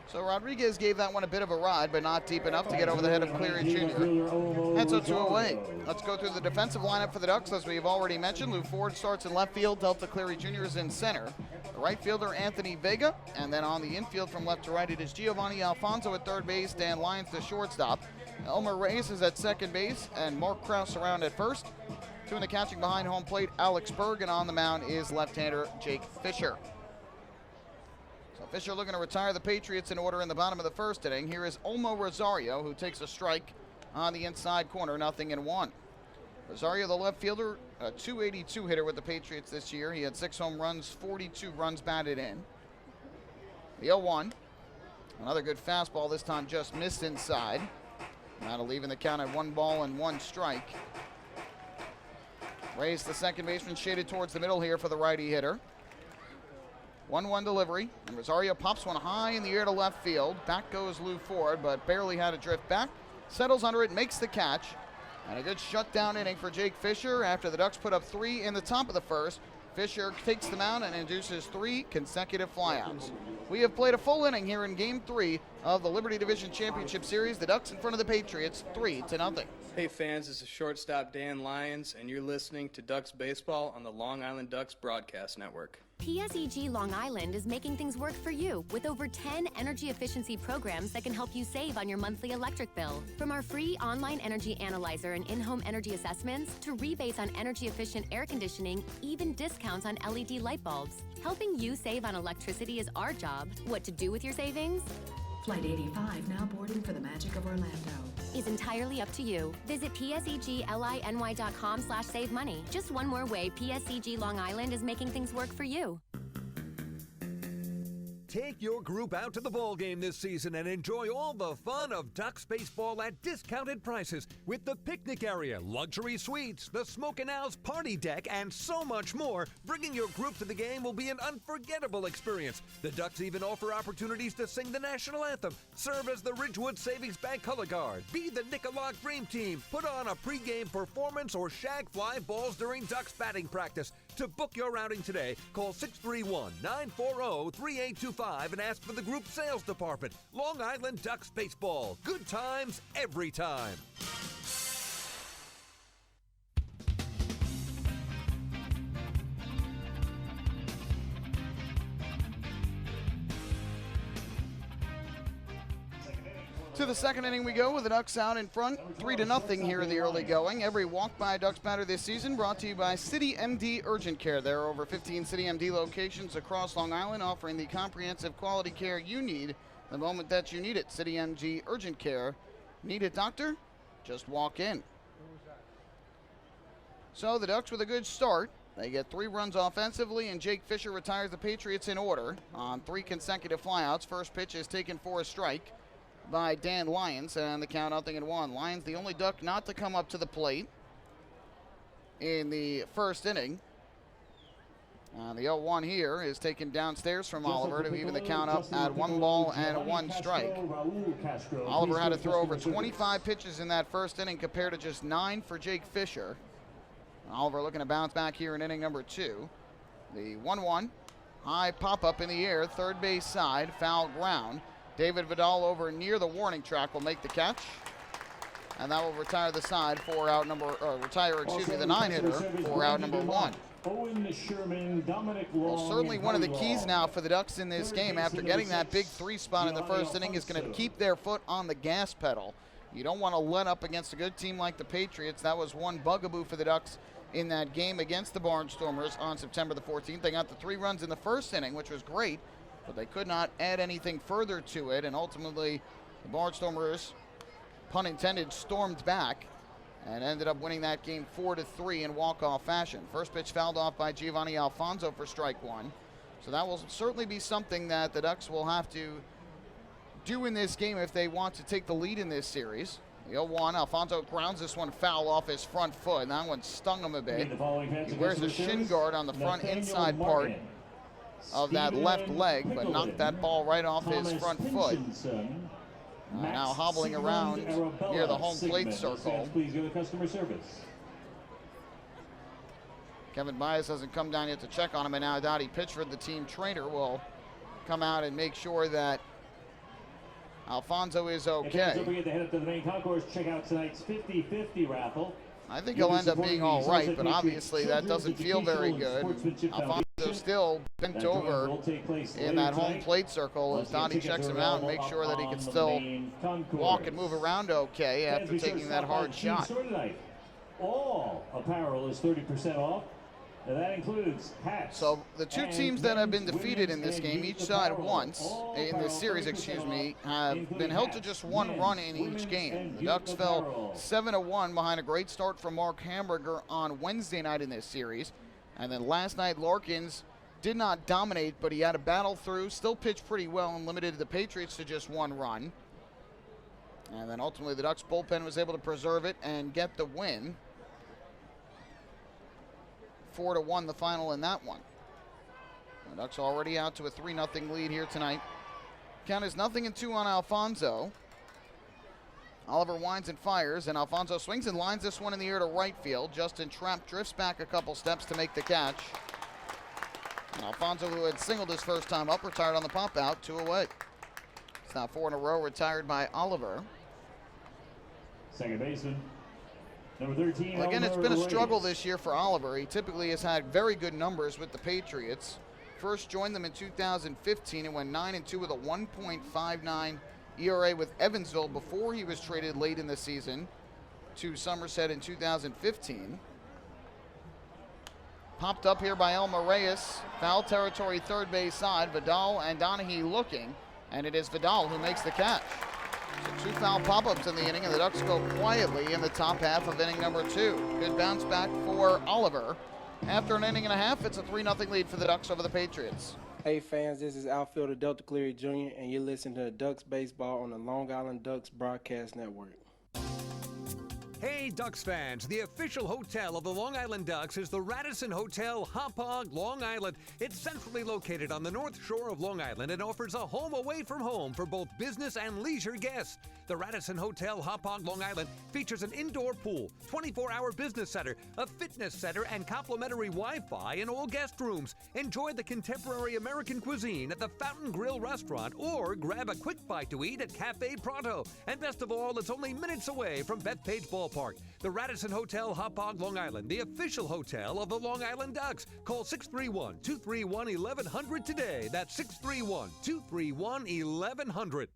So Rodriguez gave that one a bit of a ride, but not deep enough to get over the head of Cleary Jr. And so 2 away. Let's go through the defensive lineup for the Ducks. As we've already mentioned, Lou Ford starts in left field. Delta Cleary Jr. is in center. The right fielder, Anthony Vega. And then on the infield from left to right, it is Giovanni Alfonso at third base. Dan Lyons, the shortstop. Elmer Reyes is at second base, and Mark Krause around at first. Doing the catching behind home plate, Alex Berg, and on the mound is left-hander Jake Fisher. So Fisher looking to retire the Patriots in order in the bottom of the first inning. Here is Olmo Rosario, who takes a strike on the inside corner, 0-1. Rosario, the left fielder, a .282 hitter with the Patriots this year. He had 6 home runs, 42 runs batted in. The 0-1. Another good fastball, this time just missed inside. That'll leave in the count at 1 ball and 1 strike. Raised the second baseman, shaded towards the middle here for the righty hitter. 1-1 delivery, and Rosario pops one high in the air to left field. Back goes Lou Ford, but barely had a drift back. Settles under it, makes the catch. And a good shutdown inning for Jake Fisher after the Ducks put up 3 in the top of the first. Fisher takes the mound and induces 3 consecutive flyouts. We have played a full inning here in Game 3 of the Liberty Division Championship Series. The Ducks in front of the Patriots, 3-0. Hey fans, this is shortstop Dan Lyons, and you're listening to Ducks Baseball on the Long Island Ducks Broadcast Network. PSEG Long Island is making things work for you with over 10 energy efficiency programs that can help you save on your monthly electric bill. From our free online energy analyzer and in-home energy assessments to rebates on energy efficient air conditioning, even discounts on LED light bulbs. Helping you save on electricity is our job. What to do with your savings? Flight 85 now boarding for the magic of Orlando. Is entirely up to you. Visit pseglyny.com/save money. Just one more way PSEG Long Island is making things work for you. Take your group out to the ball game this season and enjoy all the fun of Ducks baseball at discounted prices with the picnic area, luxury suites, the Smokin' Owl's party deck, and so much more. Bringing your group to the game will be an unforgettable experience. The Ducks even offer opportunities to sing the national anthem, serve as the Ridgewood Savings Bank color guard, be the Nicolak Dream Team, put on a pregame performance, or shag fly balls during Ducks batting practice. To book your outing today, call 631-940-3825 and ask for the group sales department. Long Island Ducks Baseball. Good times every time. To the second inning we go with the Ducks out in front, 3-0 here in the early going. Every walk by a Ducks batter this season brought to you by City MD Urgent Care. There are over 15 City MD locations across Long Island offering the comprehensive quality care you need the moment that you need it. City MD Urgent Care. Need a doctor? Just walk in. So the Ducks with a good start. They get 3 runs offensively, and Jake Fisher retires the Patriots in order on 3 consecutive flyouts. First pitch is taken for a strike by Dan Lyons, and the count 0-1. Lyons, the only Duck not to come up to the plate in the first inning. The 0-1 here is taken downstairs from Oliver to even the count up at 1 ball and 1 strike. Oliver had to throw over 25 pitches in that first inning compared to just 9 for Jake Fisher. Oliver looking to bounce back here in inning number 2. The 1-1, high pop-up in the air, third base side, foul ground. David Vidal over near the warning track will make the catch, and that will retire the side for out number, the 9-hitter for out number 1. Well, certainly one of the keys now for the Ducks in this game after getting that big 3 spot in the first inning is going to keep their foot on the gas pedal. You don't want to let up against a good team like the Patriots. That was one bugaboo for the Ducks in that game against the Barnstormers on September the 14th. They got the 3 runs in the first inning, which was great, but they could not add anything further to it, and ultimately the Barnstormers, pun intended, stormed back and ended up winning that game 4-3 in walk-off fashion. First pitch fouled off by Giovanni Alfonso for strike 1. So that will certainly be something that the Ducks will have to do in this game if they want to take the lead in this series. The 0-1, Alfonso grounds this one foul off his front foot, and that one stung him a bit. He wears a shin guard on the front inside part of that left leg, but knocked that ball right off his front foot. Now hobbling around near the home plate circle. Kevin Baez hasn't come down yet to check on him, and now Dottie Pitchford, the team trainer, will come out and make sure that Alfonso is okay. Don't forget to head up to the main concourse, check out tonight's 50-50 raffle. I think he'll end up being all right, but obviously that doesn't feel very good. Alfonso still bent over in that home plate circle as Donnie checks him out and makes sure that he can still walk and move around okay after taking that hard shot. All apparel is 30% off. And that includes hats. So the 2 teams that have been defeated in this game, each side once, in this series, have been held to just 1 run in each game. The Ducks fell 7-1 behind a great start from Mark Hamburger on Wednesday night in this series. And then last night, Larkins did not dominate, but he had a battle through, still pitched pretty well and limited the Patriots to just 1 run. And then ultimately the Ducks bullpen was able to preserve it and get the win. 4-1 the final in that one. The Ducks already out to a 3-0 lead here tonight. Count is 0-2 on Alfonso. Oliver winds and fires, and Alfonso swings and lines this one in the air to right field. Justin Trapp drifts back a couple steps to make the catch. And Alfonso, who had singled his first time up, retired on the pop out, 2 away. It's now 4 in a row retired by Oliver. Second baseman, number 13. Well, again, it's been a struggle this year for Oliver. He typically has had very good numbers with the Patriots. First joined them in 2015 and went 9-2 with a 1.59 ERA with Evansville before he was traded late in the season to Somerset in 2015. Popped up here by Elmer Reyes. Foul territory, third base side. Vidal and Donahue looking, and it is Vidal who makes the catch. So 2 foul pop-ups in the inning, and the Ducks go quietly in the top half of inning number 2. Good bounce back for Oliver. After an inning and a half, it's a 3-0 lead for the Ducks over the Patriots. Hey fans, this is outfielder Delta Cleary Jr., and you're listening to Ducks Baseball on the Long Island Ducks Broadcast Network. Hey Ducks fans, the official hotel of the Long Island Ducks is the Radisson Hotel Hauppauge, Long Island. It's centrally located on the north shore of Long Island and offers a home away from home for both business and leisure guests. The Radisson Hotel Hauppauge, Long Island features an indoor pool, 24-hour business center, a fitness center, and complimentary Wi-Fi in all guest rooms. Enjoy the contemporary American cuisine at the Fountain Grill restaurant or grab a quick bite to eat at Cafe Pronto. And best of all, it's only minutes away from Bethpage Ballpark. The Radisson Hotel Hauppauge, Long Island, the official hotel of the Long Island Ducks. Call 631-231-1100 today. That's 631-231-1100.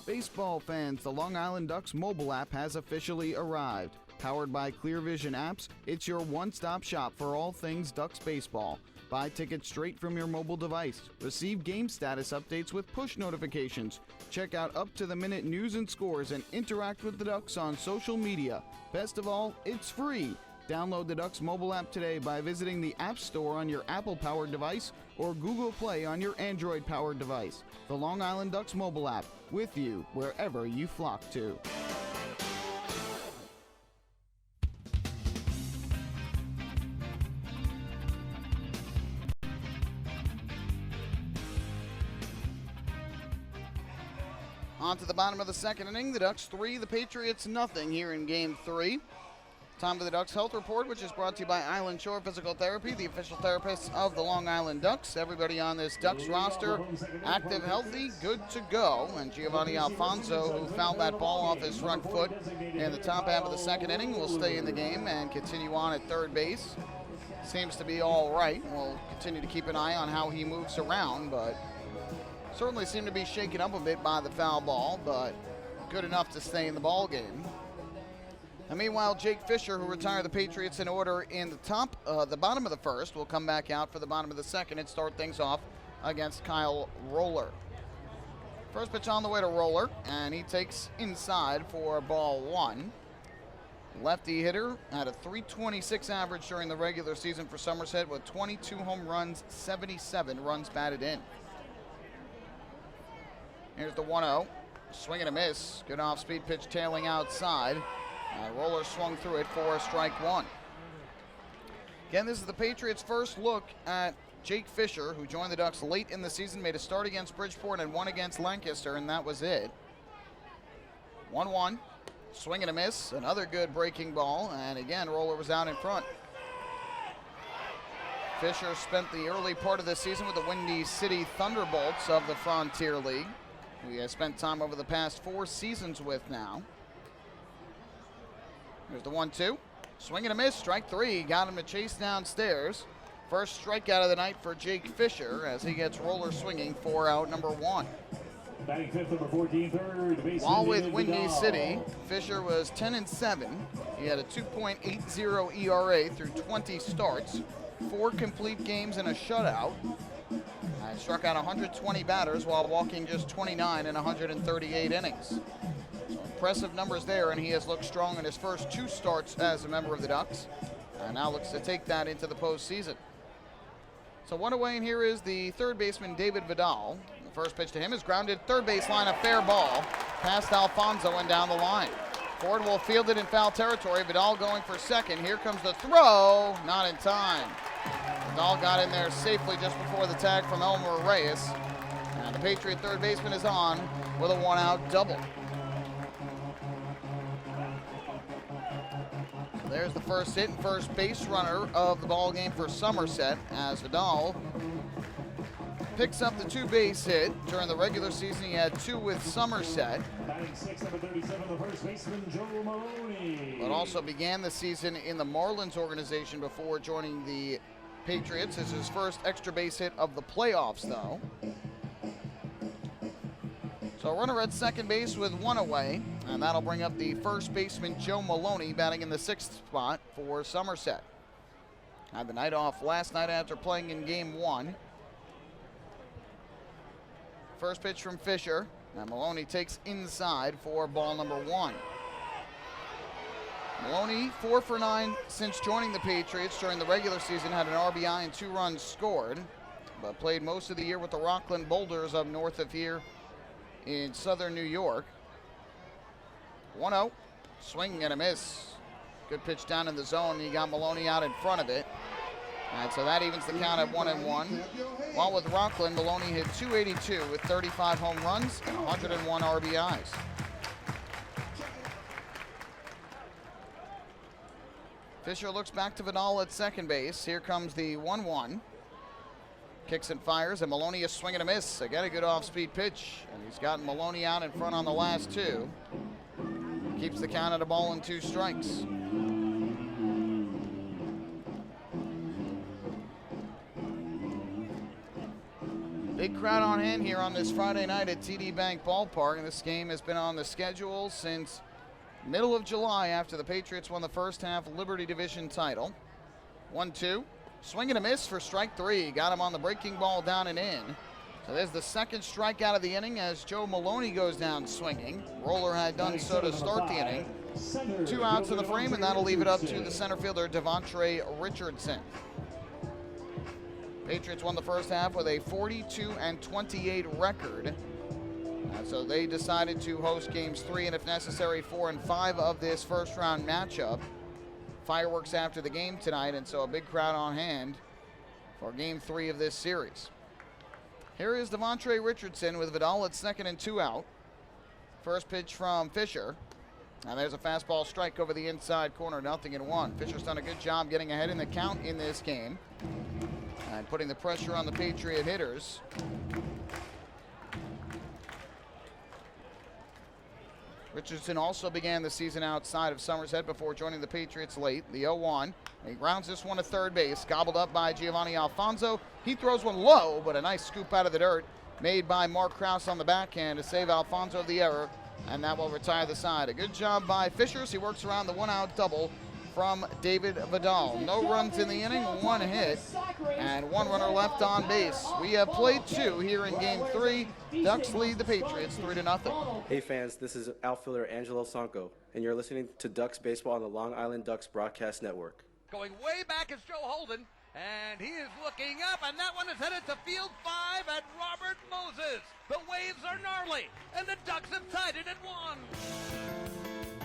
Baseball fans, the Long Island Ducks mobile app has officially arrived. Powered by Clear Vision Apps, it's your one-stop shop for all things Ducks baseball. Buy tickets straight from your mobile device. Receive game status updates with push notifications. Check out up-to-the-minute news and scores and interact with the Ducks on social media. Best of all, it's free. Download the Ducks mobile app today by visiting the App Store on your Apple-powered device or Google Play on your Android-powered device. The Long Island Ducks mobile app, with you wherever you flock to. On to the bottom of the second inning. The Ducks 3, the Patriots nothing here in Game 3. Time for the Ducks Health Report, which is brought to you by Island Shore Physical Therapy, the official therapists of the Long Island Ducks. Everybody on this Ducks roster, active, healthy, good to go. And Giovanni Alfonso, who fouled that ball off his front foot in the top half of the second inning, will stay in the game and continue on at third base. Seems to be all right. We'll continue to keep an eye on how he moves around, but certainly seemed to be shaken up a bit by the foul ball, but good enough to stay in the ball game. And meanwhile, Jake Fisher, who retired the Patriots in order in the bottom of the first, will come back out for the bottom of the second and start things off against Kyle Roller. First pitch on the way to Roller, and he takes inside for ball one. Lefty hitter had a .326 average during the regular season for Somerset with 22 home runs, 77 runs batted in. Here's the 1-0. Swing and a miss. Good off-speed pitch tailing outside. Roller swung through it for strike one. Again, this is the Patriots' first look at Jake Fisher, who joined the Ducks late in the season, made a start against Bridgewater and one against Lancaster, and that was it. 1-1. Swing and a miss. Another good breaking ball, and again, Roller was out in front. Fisher spent the early part of the season with the Windy City Thunderbolts of the Frontier League, who he has spent time over the past 4 seasons with now. Here's the 1-2. Swing and a miss. Strike three. Got him to chase downstairs. First strikeout of the night for Jake Fisher as he gets Roller swinging for out number one. Batting fifth, number 14, third baseman. While with Windy City, Fisher was 10-7. He had a 2.80 ERA through 20 starts, 4 complete games and a shutout. And struck out 120 batters while walking just 29 in 138 innings. Impressive numbers there, and he has looked strong in his first 2 starts as a member of the Ducks, and now looks to take that into the postseason. So one away, and here is the third baseman, David Vidal. The first pitch to him is grounded third base line, a fair ball, past Alfonso and down the line. Ford will field it in foul territory. Vidal going for second. Here comes the throw, not in time. Vidal got in there safely just before the tag from Elmer Reyes, and the Patriot third baseman is on with a 1-out double. There's the first hit and first base runner of the ball game for Somerset as Vidal picks up the 2-base hit. During the regular season, he had 2 with Somerset. Batting sixth, number 37, the first baseman, Joe Maloney. But also began the season in the Marlins organization before joining the Patriots. This is his first extra base hit of the playoffs, though. So runner at second base with 1 away, and that'll bring up the first baseman, Joe Maloney, batting in the 6th spot for Somerset. Had the night off last night after playing in game 1. First pitch from Fisher, and Maloney takes inside for ball number 1. Maloney, 4 for 9 since joining the Patriots during the regular season, had an RBI and 2 runs scored, but played most of the year with the Rockland Boulders up north of here in southern New York. 1-0, swing and a miss. Good pitch down in the zone. He got Maloney out in front of it. And so that evens the count at 1-1. While with Rockland, Maloney hit .282 with 35 home runs and 101 RBIs. Fisher looks back to Vidal at second base. Here comes the 1-1. Kicks and fires, and Maloney is swinging a miss. Again, a good off-speed pitch, and he's gotten Maloney out in front on the last 2. Keeps the count at a ball and 2 strikes. Big crowd on hand here on this Friday night at TD Bank Ballpark, and this game has been on the schedule since middle of July after the Patriots won the first half Liberty Division title. 1-2, swing and a miss for strike 3. Got him on the breaking ball down and in. So there's the second strikeout of the inning as Joe Maloney goes down swinging. Roller had done so to start the inning. 2 outs in the frame, and that'll leave it up to the center fielder, Devontre Richardson. Patriots won the first half with a 42-28 record. So they decided to host games 3 and, if necessary, 4 and 5 of this first round matchup. Fireworks after the game tonight, and so a big crowd on hand for game 3 of this series. Here is Devontre Richardson with Vidal at second and 2 out. First pitch from Fisher. And there's a fastball strike over the inside corner, 0-1. Fisher's done a good job getting ahead in the count in this game and putting the pressure on the Patriot hitters. Richardson also began the season outside of Somerset before joining the Patriots late. The 0-1. He grounds this one to third base, gobbled up by Giovanni Alfonso. He throws one low, but a nice scoop out of the dirt made by Mark Krause on the backhand to save Alfonso of the error, and that will retire the side. A good job by Fisher. He works around the 1-out double from David Vidal. No runs in the inning, 1 hit, and 1 runner left on base. We have played 2 here in game 3. Ducks lead the Patriots 3-0. Hey fans, this is outfielder Angelo Sanco, and you're listening to Ducks Baseball on the Long Island Ducks Broadcast Network. Going way back is Joe Holden, and he is looking up, and that one is headed to field 5 at Robert Moses. The waves are gnarly, and the Ducks have tied it at 1.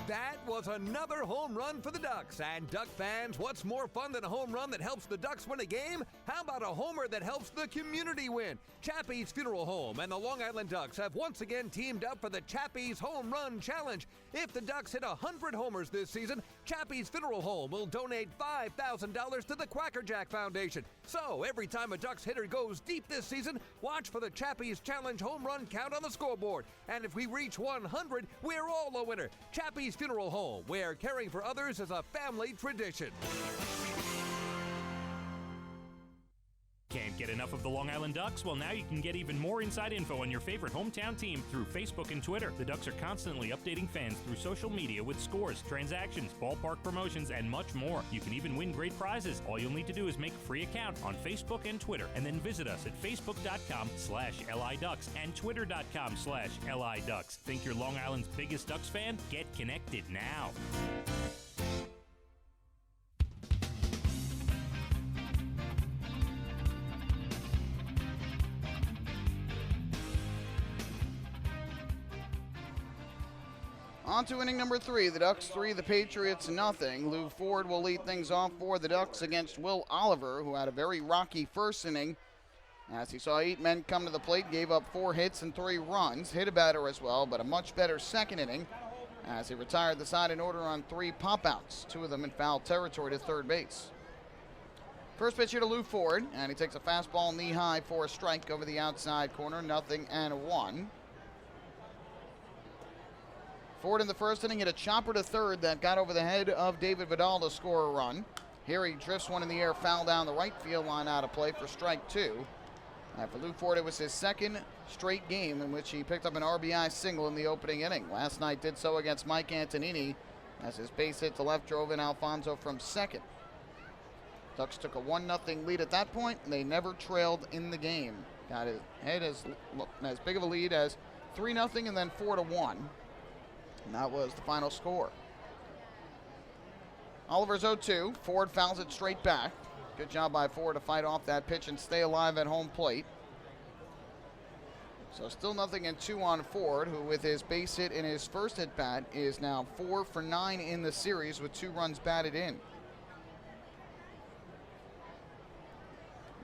That was another home run for the Ducks. And Duck fans, what's more fun than a home run that helps the Ducks win a game? How about a homer that helps the community win? Chappie's Funeral Home and the Long Island Ducks have once again teamed up for the Chappie's Home Run Challenge. If the Ducks hit 100 homers this season, Chappie's Funeral Home will donate $5,000 to the Quackerjack Foundation. So every time a Ducks hitter goes deep this season, watch for the Chappie's Challenge home run count on the scoreboard. And if we reach 100, we're all a winner. Chappie's Funeral Home, where caring for others is a family tradition. Can't get enough of the Long Island Ducks? Well, now you can get even more inside info on your favorite hometown team through Facebook and Twitter. The Ducks are constantly updating fans through social media with scores, transactions, ballpark promotions, and much more. You can even win great prizes. All you'll need to do is make a free account on Facebook and Twitter, and then visit us at facebook.com/LIDucks and twitter.com/LIDucks. Think you're Long Island's biggest Ducks fan? Get connected now. On to inning number 3. The Ducks 3, the Patriots nothing. Lou Ford will lead things off for the Ducks against Will Oliver, who had a very rocky first inning as he saw 8 men come to the plate, gave up 4 hits and 3 runs. Hit a batter as well, but a much better second inning as he retired the side in order on 3 pop-outs, 2 of them in foul territory to third base. First pitch here to Lou Ford, and he takes a fastball knee-high for a strike over the outside corner, 0-1. Ford in the first inning hit a chopper to third that got over the head of David Vidal to score a run. Here he drifts one in the air, foul down the right field line out of play for strike 2. And for Lou Ford, it was his second straight game in which he picked up an RBI single in the opening inning. Last night did so against Mike Antonini as his base hit to left drove in Alfonso from second. Ducks took a 1-0 lead at that point, and they never trailed in the game. Got ahead as big of a lead as 3-0 and then 4-1. And that was the final score. Oliver's 0-2. Ford fouls it straight back. Good job by Ford to fight off that pitch and stay alive at home plate. So still nothing in 2 on Ford, who with his base hit in his first at-bat is now 4 for 9 in the series with 2 runs batted in.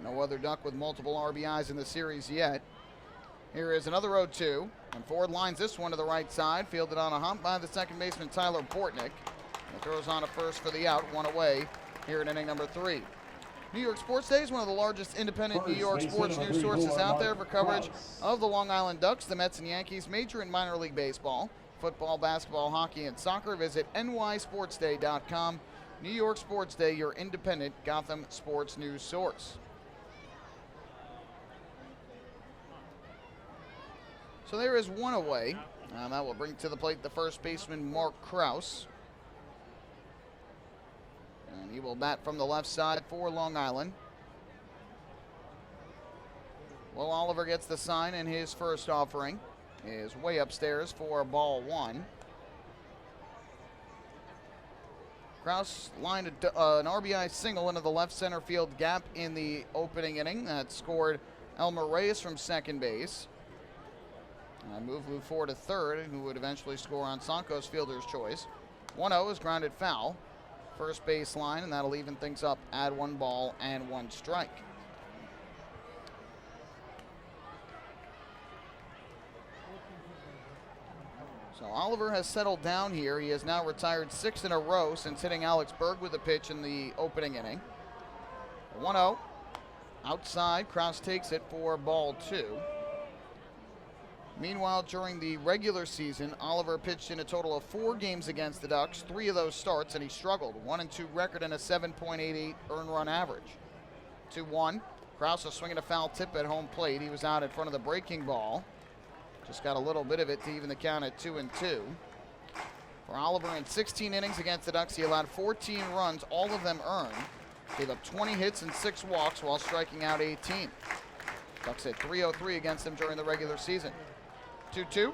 No other Duck with multiple RBIs in the series yet. Here is another 0-2, and Ford lines this one to the right side, fielded on a hump by the second baseman Tyler Bortnick. He throws on a first for the out, 1 away here in inning number 3. New York Sports Day is one of the largest independent New York sports news sources out there for coverage of the Long Island Ducks, the Mets and Yankees, major and minor league baseball, football, basketball, hockey, and soccer. Visit nysportsday.com. New York Sports Day, your independent Gotham sports news source. So there is 1 away. That will bring to the plate the first baseman, Mark Krause. And he will bat from the left side for Long Island. Will Oliver gets the sign, and his first offering is way upstairs for ball 1. Krause lined an RBI single into the left center field gap in the opening inning. That scored Elmer Reyes from second base. Move Lou Ford to third, who would eventually score on Sanko's fielder's choice. 1-0 is grounded foul. First base line, and that'll even things up at 1 ball and 1 strike. So Oliver has settled down here. He has now retired 6 in a row since hitting Alex Berg with a pitch in the opening inning. 1-0. Outside, Krause takes it for ball 2. Meanwhile, during the regular season, Oliver pitched in a total of 4 games against the Ducks, 3 of those starts, and he struggled. 1-2 record and a 7.88 earned run average. 2-1. Krause was swinging a foul tip at home plate. He was out in front of the breaking ball. Just got a little bit of it to even the count at 2-2. For Oliver, in 16 innings against the Ducks, he allowed 14 runs, all of them earned. Gave up 20 hits and 6 walks while striking out 18. Ducks hit .303 against him during the regular season. 2-2.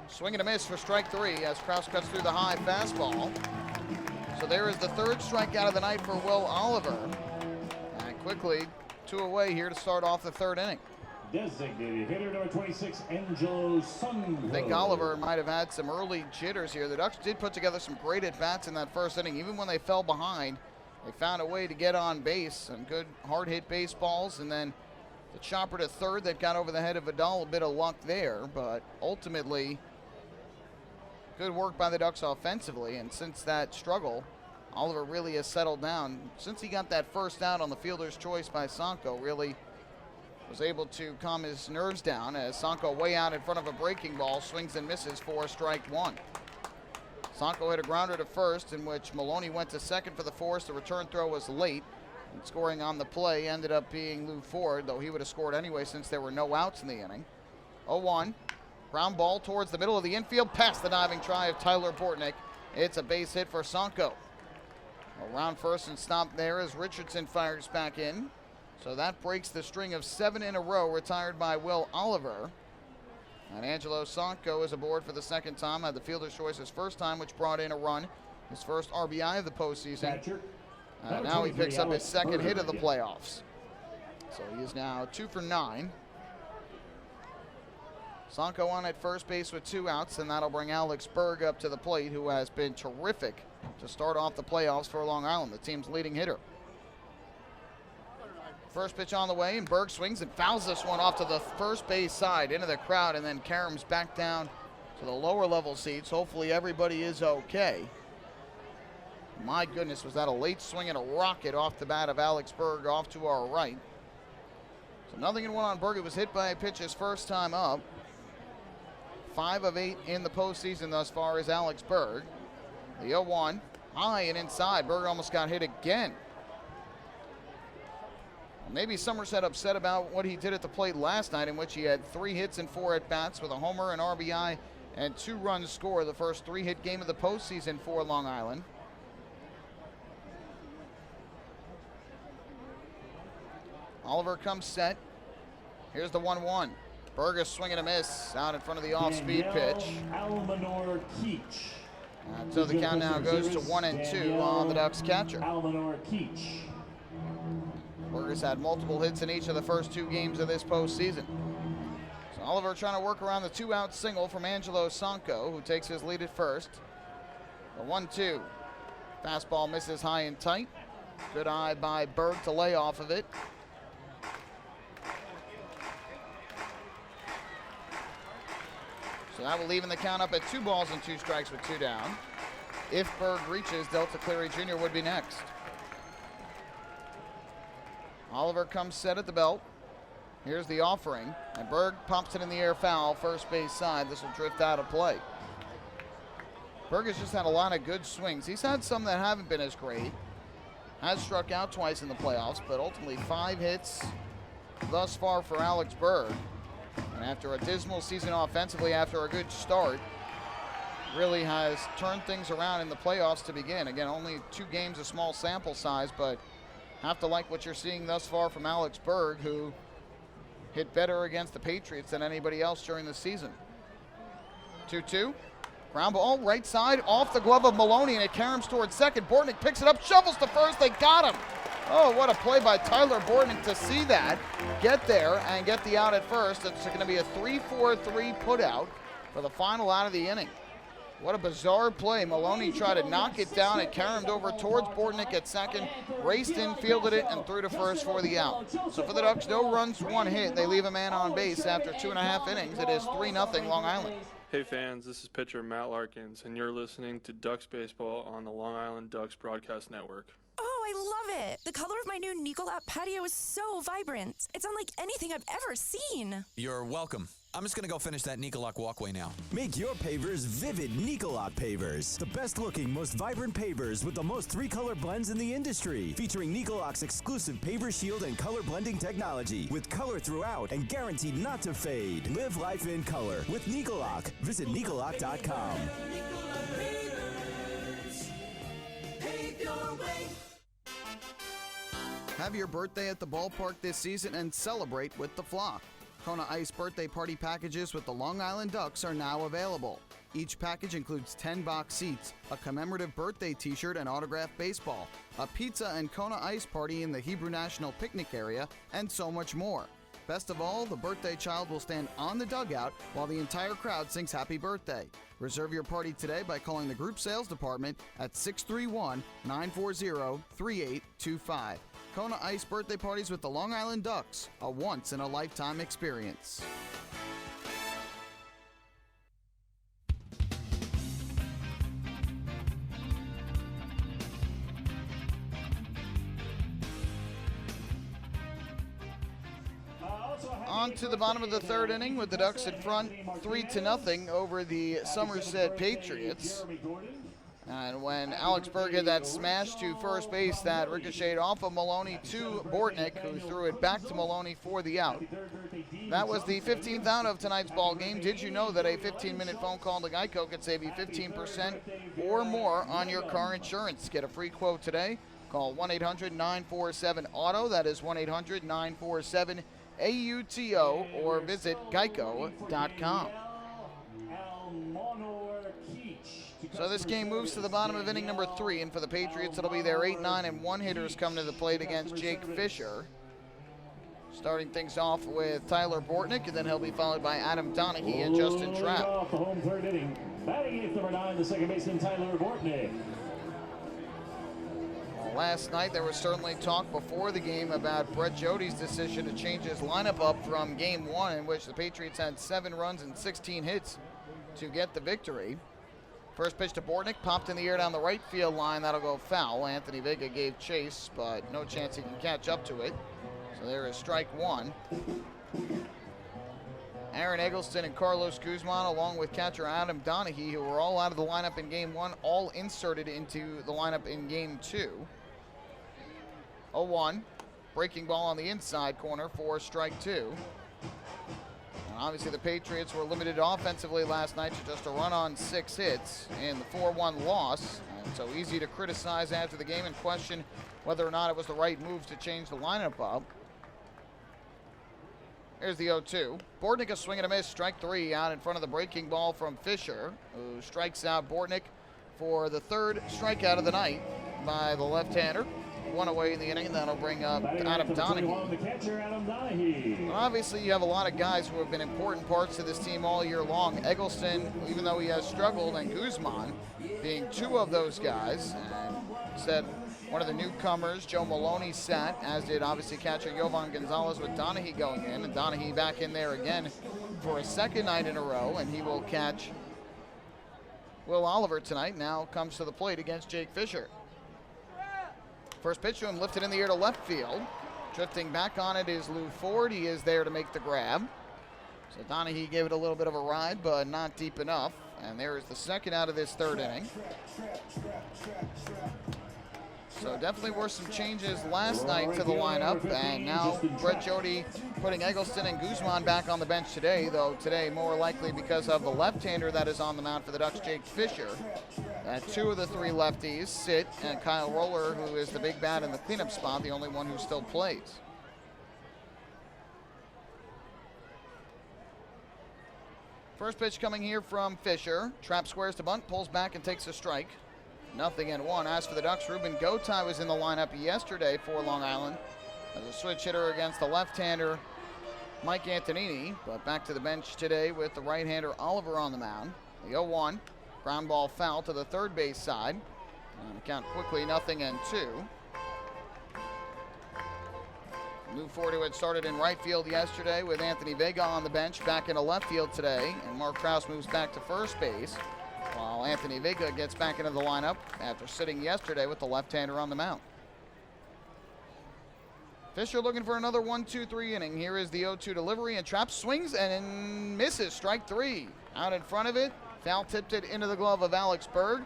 Swing and a miss for strike 3 as Krause cuts through the high fastball. So there is the 3rd strikeout of the night for Will Oliver. And quickly, 2 away here to start off the 3rd inning. Designated hitter number 26, Angelo Sanko. I think Oliver might have had some early jitters here. The Ducks did put together some great at-bats in that 1st inning. Even when they fell behind, they found a way to get on base. Some good hard-hit baseballs, and then the chopper to third that got over the head of Vidal, a bit of luck there, but ultimately good work by the Ducks offensively. And since that struggle, Oliver really has settled down. Since he got that first out on the fielder's choice by Sanko, really was able to calm his nerves down as Sanko way out in front of a breaking ball, swings and misses for strike 1. Sanko hit a grounder to first, in which Maloney went to second for the force. The return throw was late. And scoring on the play ended up being Lou Ford, though he would have scored anyway since there were no outs in the inning. 0-1. Ground ball towards the middle of the infield, past the diving try of Tyler Bortnick. It's a base hit for Sanko. Around first and stop there as Richardson fires back in. So that breaks the string of 7 in a row retired by Will Oliver. And Angelo Sanko is aboard for the 2nd time. Had the fielder's choice his first time, which brought in a run. His first RBI of the postseason. Now he picks up his 2nd hit of the playoffs. So he is now 2 for 9. Sanko on at first base with 2 outs, and that'll bring Alex Berg up to the plate, who has been terrific to start off the playoffs for Long Island, the team's leading hitter. First pitch on the way, and Berg swings and fouls this one off to the first base side into the crowd, and then caroms back down to the lower level seats. Hopefully everybody is okay. My goodness, was that a late swing and a rocket off the bat of Alex Berg off to our right. So 0-1 on Berg. It was hit by a pitch his first time up. 5 of 8 in the postseason thus far is Alex Berg. The 0-1, high and inside. Berg almost got hit again. Well, maybe Somerset upset about what he did at the plate last night, in which he had 3 hits and 4 at-bats with a homer, an RBI, and 2 runs scored. The first 3-hit game of the postseason for Long Island. Oliver comes set. Here's the 1-1. Berg is swinging a miss out in front of the off-speed pitch. Almanor Keach. So the count now goes to 1-2 on the Ducks catcher. Burgess had multiple hits in each of the first 2 games of this postseason. So Oliver trying to work around the 2-out single from Angelo Sanko, who takes his lead at first. The 1-2. Fastball misses high and tight. Good eye by Berg to lay off of it. So that will even the count up at 2 balls and 2 strikes with 2 down. If Berg reaches, Delta Cleary Jr. would be next. Oliver comes set at the belt. Here's the offering, and Berg pops it in the air foul, first base side. This will drift out of play. Berg has just had a lot of good swings. He's had some that haven't been as great. Has struck out twice in the playoffs, but ultimately 5 hits thus far for Alex Berg. And after a dismal season offensively, after a good start, really has turned things around in the playoffs to begin. Again, only 2 games, a small sample size, but have to like what you're seeing thus far from Alex Berg, who hit better against the Patriots than anybody else during the season. 2-2. Ground ball, right side, off the glove of Maloney, and it caroms towards second. Bortnick picks it up, shovels to first. They got him. Oh, what a play by Tyler Bortnick to see that, get there, and get the out at first. It's going to be a 3-4-3 put out for the final out of the inning. What a bizarre play. Maloney tried to knock it down. It caromed over towards Bortnick at second, raced in, fielded it, and threw to first for the out. So for the Ducks, no runs, 1 hit. They leave a man on base after 2.5 innings. It is 3-0 Long Island. Hey fans, this is pitcher Matt Larkins, and you're listening to Ducks Baseball on the Long Island Ducks Broadcast Network. Oh, I love it. The color of my new Nicolot patio is so vibrant. It's unlike anything I've ever seen. You're welcome. I'm just going to go finish that Nicolot walkway now. Make your pavers vivid Nicolot pavers. The best looking, most vibrant pavers with the most 3-color blends in the industry. Featuring Nicolot's exclusive paver shield and color blending technology. With color throughout and guaranteed not to fade. Live life in color with Nicolot. Visit Nicolot.com. Have your birthday at the ballpark this season and celebrate with the flock. Kona Ice birthday party packages with the Long Island Ducks are now available. Each package includes 10 box seats, a commemorative birthday t-shirt and autographed baseball, a pizza and Kona Ice party in the Hebrew National Picnic area, and so much more. Best of all, the birthday child will stand on the dugout while the entire crowd sings happy birthday. Reserve your party today by calling the group sales department at 631-940-3825. Kona Ice birthday parties with the Long Island Ducks, a once-in-a-lifetime experience. On to the bottom of the 3rd inning with the Ducks in front 3-0 over the Somerset Patriots. And when Alex Berg had that smash to first base that ricocheted off of Maloney to Bortnick, who threw it back to Maloney for the out. That was the 15th out of tonight's ball game. Did you know that a 15-minute phone call to Geico could save you 15% or more on your car insurance? Get a free quote today. Call 1-800-947-AUTO. That is 1-800-947-AUTO, or visit geico.com. So this game moves to the bottom of inning number 3, and for the Patriots, it'll be their 8, 9, and 1 hitters come to the plate against Jake Fisher. Starting things off with Tyler Bortnick, and then he'll be followed by Adam Donaghy and Justin Trapp. Off the home 3rd inning. Batting eighth, number 9, the second baseman Tyler Bortnick. Well, last night there was certainly talk before the game about Brett Jody's decision to change his lineup up from Game 1, in which the Patriots had 7 runs and 16 hits to get the victory. First pitch to Bortnick, popped in the air down the right field line. That'll go foul. Anthony Vega gave chase, but no chance he can catch up to it. So there is strike 1. Aaron Eggleston and Carlos Guzman, along with catcher Adam Donaghy, who were all out of the lineup in Game 1, all inserted into the lineup in Game 2. 0-1. Breaking ball on the inside corner for strike 2. And obviously the Patriots were limited offensively last night to just a run on 6 hits in the 4-1 loss. And so easy to criticize after the game and question whether or not it was the right move to change the lineup up. Here's the 0-2. Bortnick a swing and a miss, strike 3 out in front of the breaking ball from Fisher, who strikes out Bortnick for the third strikeout of the night by the left-hander. One away in the inning, and that'll bring up Adam Donahue. The catcher, Adam Donahue. And obviously, you have a lot of guys who have been important parts to this team all year long. Eggleston, even though he has struggled, and Guzman being two of those guys. And said one of the newcomers, Joe Maloney, sat, as did obviously catcher Yovan Gonzalez with Donahue going in. And Donahue back in there again for a second night in a row, and he will catch Will Oliver tonight. Now comes to the plate against Jake Fisher. First pitch to him, lifted in the air to left field. Drifting back on it is Lou Ford. He is there to make the grab. So Donahue gave it a little bit of a ride, but not deep enough. And there is the second out of this third inning. So definitely were some changes last night to the lineup, and now Brett Jody putting Eggleston and Guzman back on the bench today, though today more likely because of the left-hander that is on the mound for the Ducks, Jake Fisher. Two of the three lefties sit, and Kyle Roller, who is the big bat in the cleanup spot, the only one who still plays. First pitch coming here from Fisher. Trap squares to bunt, pulls back and takes a strike. 0-1. As for the Ducks, Ruben Gotay was in the lineup yesterday for Long Island as a switch hitter against the left-hander Mike Antonini, but back to the bench today with the right-hander Oliver on the mound. The 0-1, ground ball foul to the third base side. And the count quickly 0-2. Lou Ford, who had started in right field yesterday with Anthony Vega on the bench, back into left field today, and Mark Krause moves back to first base, while Anthony Vega gets back into the lineup after sitting yesterday with the left-hander on the mound. Fisher looking for another 1-2-3 inning. Here is the 0-2 delivery, and Trap swings and misses. Strike three. Out in front of it. Foul tipped it into the glove of Alex Berg.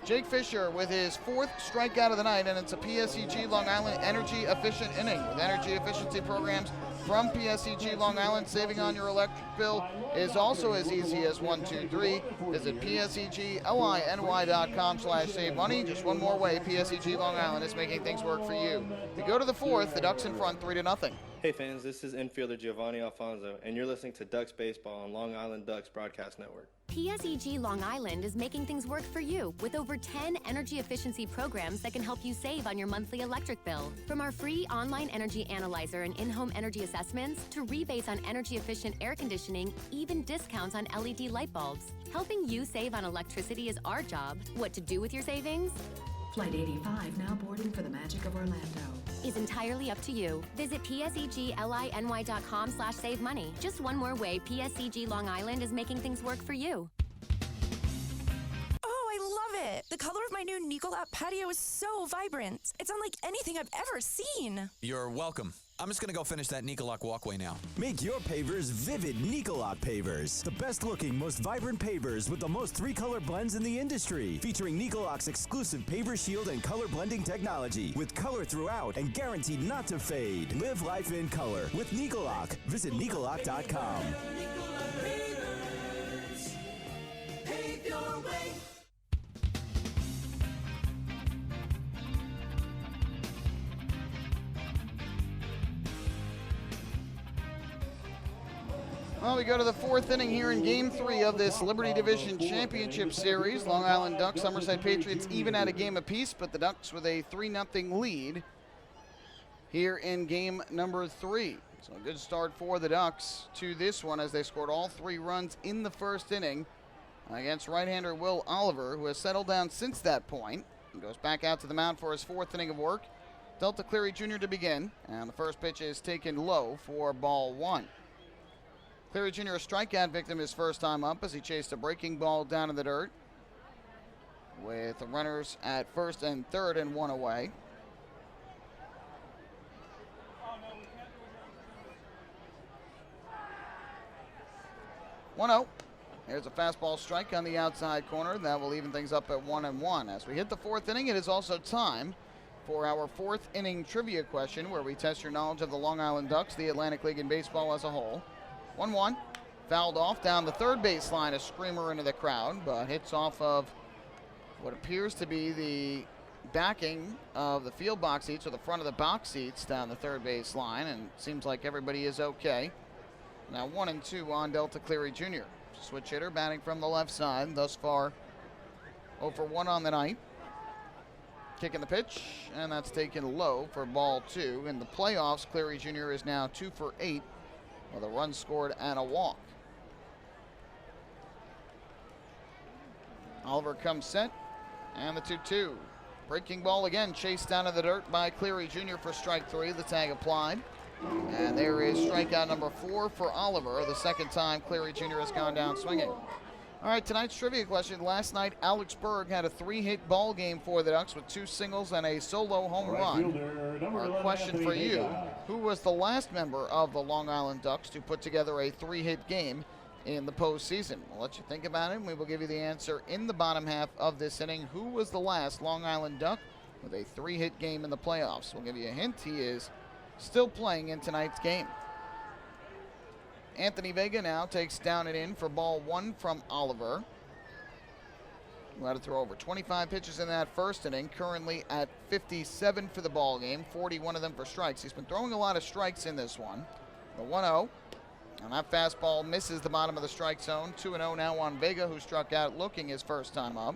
Jake Fisher with his fourth strikeout of the night, and it's a PSEG Long Island energy efficient inning. With energy efficiency programs from PSEG Long Island, saving on your electric bill is also as easy as 1, 2, 3. Visit PSEGLINY.com/save money. Just one more way PSEG Long Island is making things work for you. To go to the fourth, the Ducks in front 3-0. Hey fans, this is infielder Giovanni Alfonso, and you're listening to Ducks Baseball on Long Island Ducks Broadcast Network. PSEG Long Island is making things work for you with over 10 energy efficiency programs that can help you save on your monthly electric bill. From our free online energy analyzer and in-home energy assessments to rebates on energy efficient air conditioning, even discounts on LED light bulbs. Helping you save on electricity is our job. What to do with your savings? Flight 85 now boarding for the magic of Orlando. Is entirely up to you. Visit PSEGLINY.com/save money. Just one more way PSEG Long Island is making things work for you. Oh, I love it. The color of my new Nicolat patio is so vibrant. It's unlike anything I've ever seen. You're welcome. I'm just going to go finish that Nicolak walkway now. Make your pavers vivid Nicolak pavers. The best looking, most vibrant pavers with the most three-color blends in the industry. Featuring Nicolak's exclusive paver shield and color blending technology. With color throughout and guaranteed not to fade. Live life in color with Nicolak. Visit Nicolak.com. Pave your way. Well, we go to the fourth inning here in Game 3 of this Liberty Division Championship Series. Long Island Ducks, Somerset Patriots even at a game apiece, but the Ducks with a 3-0 lead here in game number 3. So a good start for the Ducks to this one as they scored all 3 runs in the first inning against right-hander Will Oliver, who has settled down since that point. He goes back out to the mound for his 4th inning of work. Delta Cleary Jr. to begin, and the first pitch is taken low for ball 1. Cleary Jr. a strikeout victim his first time up as he chased a breaking ball down in the dirt with the runners at first and third and 1 away. One-0. Here's a fastball strike on the outside corner. That will even things up at 1-1. As we hit the 4th inning, it is also time for our 4th inning trivia question, where we test your knowledge of the Long Island Ducks, the Atlantic League, and baseball as a whole. 1-1, fouled off down the third baseline, a screamer into the crowd, but hits off of what appears to be the backing of the field box seats, or the front of the box seats down the third baseline, and seems like everybody is okay. Now 1-2 on Delta Cleary Jr. Switch hitter batting from the left side. Thus far, 0 for 1 on the night. Kicking the pitch, and that's taken low for ball 2. In the playoffs, Cleary Jr. is now 2 for 8 with a run scored and a walk. Oliver comes set, and the 2-2. Breaking ball again, chased down in the dirt by Cleary Jr. for strike 3. The tag applied. And there is strikeout number 4 for Oliver, the second time Cleary Jr. has gone down swinging. All right, tonight's trivia question. Last night, Alex Berg had a 3-hit ball game for the Ducks with 2 singles and a solo home run. Our question for you, who was the last member of the Long Island Ducks to put together a 3-hit game in the postseason? We'll let you think about it, and we will give you the answer in the bottom half of this inning. Who was the last Long Island Duck with a 3-hit game in the playoffs? We'll give you a hint. He is still playing in tonight's game. Anthony Vega now takes down and in for ball 1 from Oliver, who had to throw over 25 pitches in that first inning, currently at 57 for the ball game, 41 of them for strikes. He's been throwing a lot of strikes in this one. The 1-0, and that fastball misses the bottom of the strike zone. 2-0 now on Vega, who struck out looking his first time up.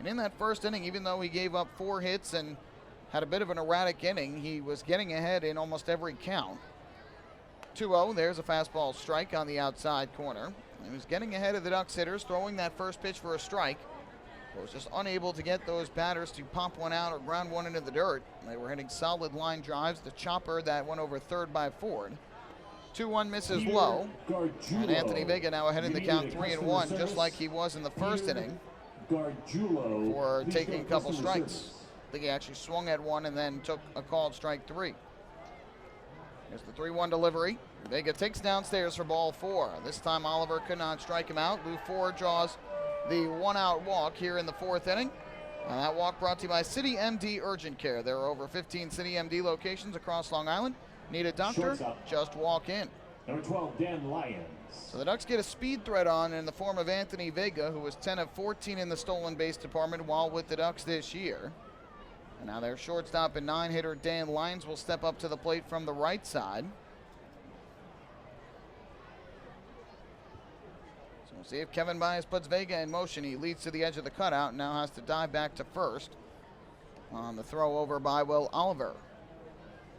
And in that first inning, even though he gave up 4 hits and had a bit of an erratic inning, he was getting ahead in almost every count. 2-0, there's a fastball strike on the outside corner. He was getting ahead of the Ducks hitters, throwing that first pitch for a strike, but was just unable to get those batters to pop one out or ground one into the dirt. They were hitting solid line drives. The chopper that went over third by Ford. 2-1 misses low, and Anthony Vega now ahead in the count 3-1, just like he was in the first inning for taking a couple strikes. I think he actually swung at one and then took a called strike 3. Here's the 3-1 delivery. Vega takes downstairs for ball 4. This time Oliver could not strike him out. Lou Ford draws the 1-out walk here in the 4th inning. And that walk brought to you by City MD Urgent Care. There are over 15 City MD locations across Long Island. Need a doctor? Just walk in. Number 12, Dan Lyons. So the Ducks get a speed threat on in the form of Anthony Vega, who was 10 of 14 in the stolen base department while with the Ducks this year. And now their shortstop and 9-hitter Dan Lyons will step up to the plate from the right side. So we'll see if Kevin Baez puts Vega in motion. He leads to the edge of the cutout and now has to dive back to first on the throw over by Will Oliver.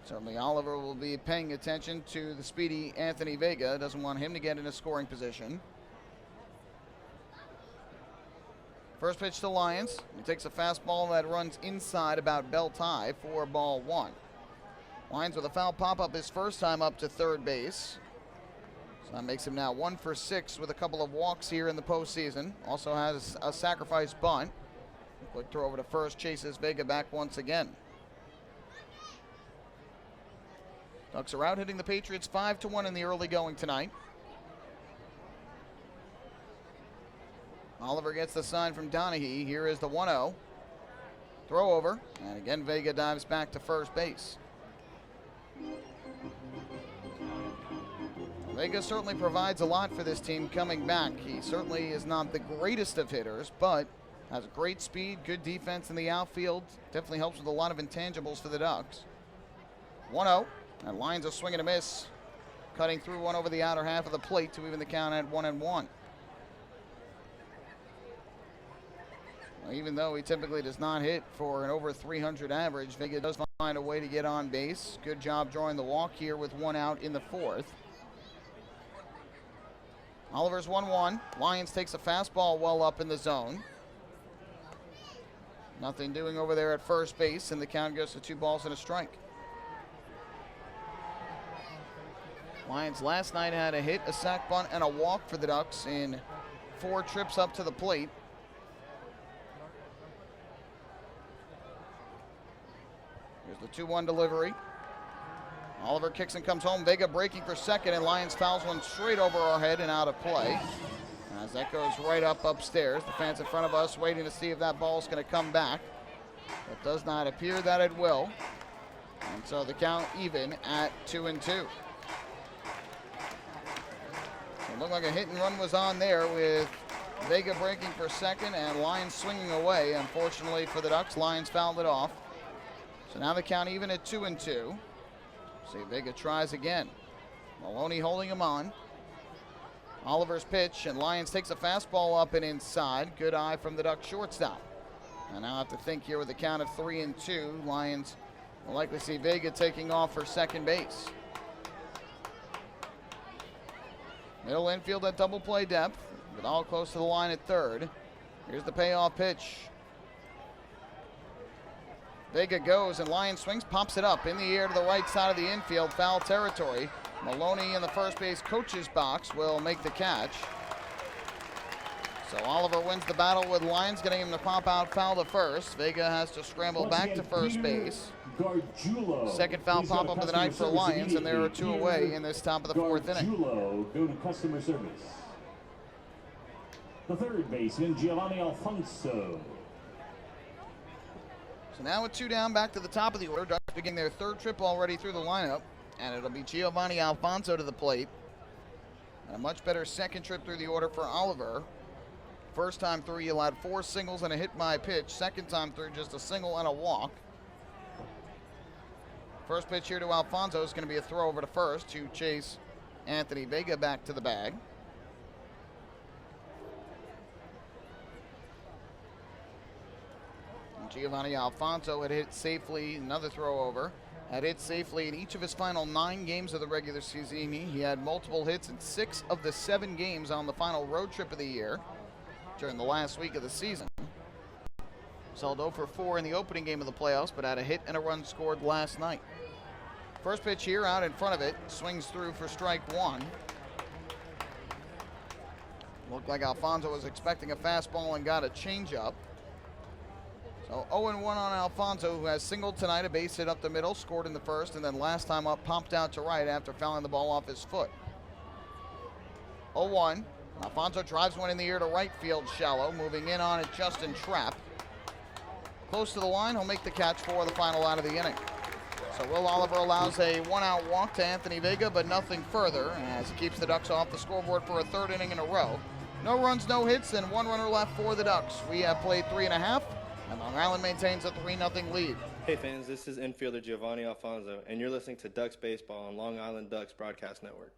Certainly Oliver will be paying attention to the speedy Anthony Vega. Doesn't want him to get in a scoring position. First pitch to Lyons. He takes a fastball that runs inside about belt high for ball 1. Lyons with a foul pop-up his first time up to third base. So that makes him now 1 for 6 with a couple of walks here in the postseason. Also has a sacrifice bunt. Quick throw over to first, chases Vega back once again. Ducks are out hitting the Patriots 5-1 in the early going tonight. Oliver gets the sign from Donahue. Here is the 1-0. Throw over. And again, Vega dives back to first base. Vega certainly provides a lot for this team coming back. He certainly is not the greatest of hitters, but has great speed, good defense in the outfield. Definitely helps with a lot of intangibles for the Ducks. 1-0. And Lyons a swing and a miss. Cutting through one over the outer half of the plate to even the count at 1-1. Even though he typically does not hit for an over 300 average, Vega does find a way to get on base. Good job drawing the walk here with 1 out in the 4th. Oliver's 1-1. Lyons takes a fastball well up in the zone. Nothing doing over there at first base, and the count goes to 2 balls and a strike. Lyons last night had a hit, a sac bunt, and a walk for the Ducks in 4 trips up to the plate. Here's the 2-1 delivery. Oliver kicks and comes home. Vega breaking for second, and Lyons fouls one straight over our head and out of play. As that goes right up upstairs. The fans in front of us waiting to see if that ball's going to come back. It does not appear that it will. And so the count even at 2-2. So it looked like a hit and run was on there with Vega breaking for second and Lyons swinging away. Unfortunately for the Ducks, Lyons fouled it off. So now the count even at 2-2. See, Vega tries again. Maloney holding him on. Oliver's pitch, and Lyons takes a fastball up and inside. Good eye from the Ducks shortstop. And now I have to think here with a count of 3-2. Lions will likely see Vega taking off for second base. Middle infield at double play depth, but all close to the line at third. Here's the payoff pitch. Vega goes and Lyons swings, pops it up in the air to the right side of the infield, foul territory. Maloney in the first base coach's box will make the catch. So Oliver wins the battle with Lyons, getting him to pop out foul to first. Vega has to scramble back to first base. Second foul pop up of the night for Lyons, and there are two away in this top of the fourth inning. Go to customer service. The third baseman, Giovanni Alfonso. So now with 2 down, back to the top of the order. Ducks beginning their third trip already through the lineup, and it'll be Giovanni Alfonso to the plate. And a much better second trip through the order for Oliver. First time through, he allowed 4 singles and a hit by pitch. Second time through, just a single and a walk. First pitch here to Alfonso is going to be a throw over to first to chase Anthony Vega back to the bag. And Giovanni Alfonso had hit safely, another throw over, had hit safely in each of his final 9 games of the regular season. He had multiple hits in 6 of the 7 games on the final road trip of the year during the last week of the season. Sold 0 for 4 in the opening game of the playoffs, but had a hit and a run scored last night. First pitch here, out in front of it, swings through for strike 1. Looked like Alfonso was expecting a fastball and got a changeup. So 0-1 on Alfonso, who has singled tonight, a base hit up the middle, scored in the first, and then last time up, popped out to right after fouling the ball off his foot. 0-1. Alfonso drives one in the air to right field shallow, moving in on it Justin Trapp. Close to the line, he'll make the catch for the final out of the inning. So Will Oliver allows a 1-out walk to Anthony Vega, but nothing further, as he keeps the Ducks off the scoreboard for a 3rd inning in a row. No runs, no hits, and 1 runner left for the Ducks. We have played 3.5, and Long Island maintains a 3-0 lead. Hey fans, this is infielder Giovanni Alfonso, and you're listening to Ducks Baseball on Long Island Ducks Broadcast Network.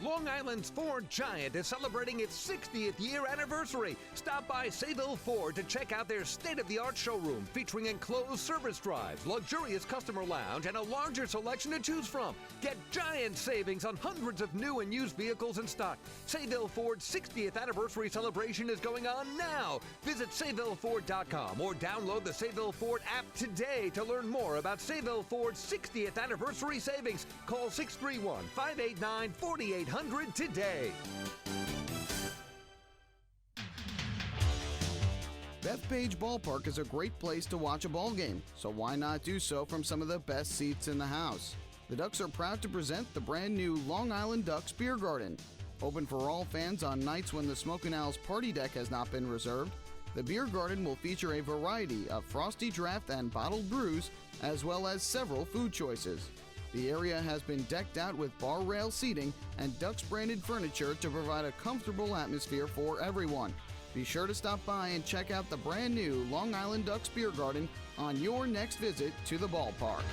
Long Island's Ford Giant is celebrating its 60th year anniversary. Stop by Sayville Ford to check out their state-of-the-art showroom featuring enclosed service drives, luxurious customer lounge, and a larger selection to choose from. Get giant savings on hundreds of new and used vehicles in stock. Sayville Ford's 60th anniversary celebration is going on now. Visit SayvilleFord.com or download the Sayville Ford app today to learn more about Sayville Ford's 60th anniversary savings. Call 631-589-4800 today. Bethpage Ballpark is a great place to watch a ball game, so why not do so from some of the best seats in the house? The Ducks are proud to present the brand new Long Island Ducks Beer Garden. Open for all fans on nights when the Smokin' Owl's party deck has not been reserved, the Beer Garden will feature a variety of frosty draft and bottled brews, as well as several food choices. The area has been decked out with bar rail seating and Ducks branded furniture to provide a comfortable atmosphere for everyone. Be sure to stop by and check out the brand new Long Island Ducks Beer Garden on your next visit to the ballpark.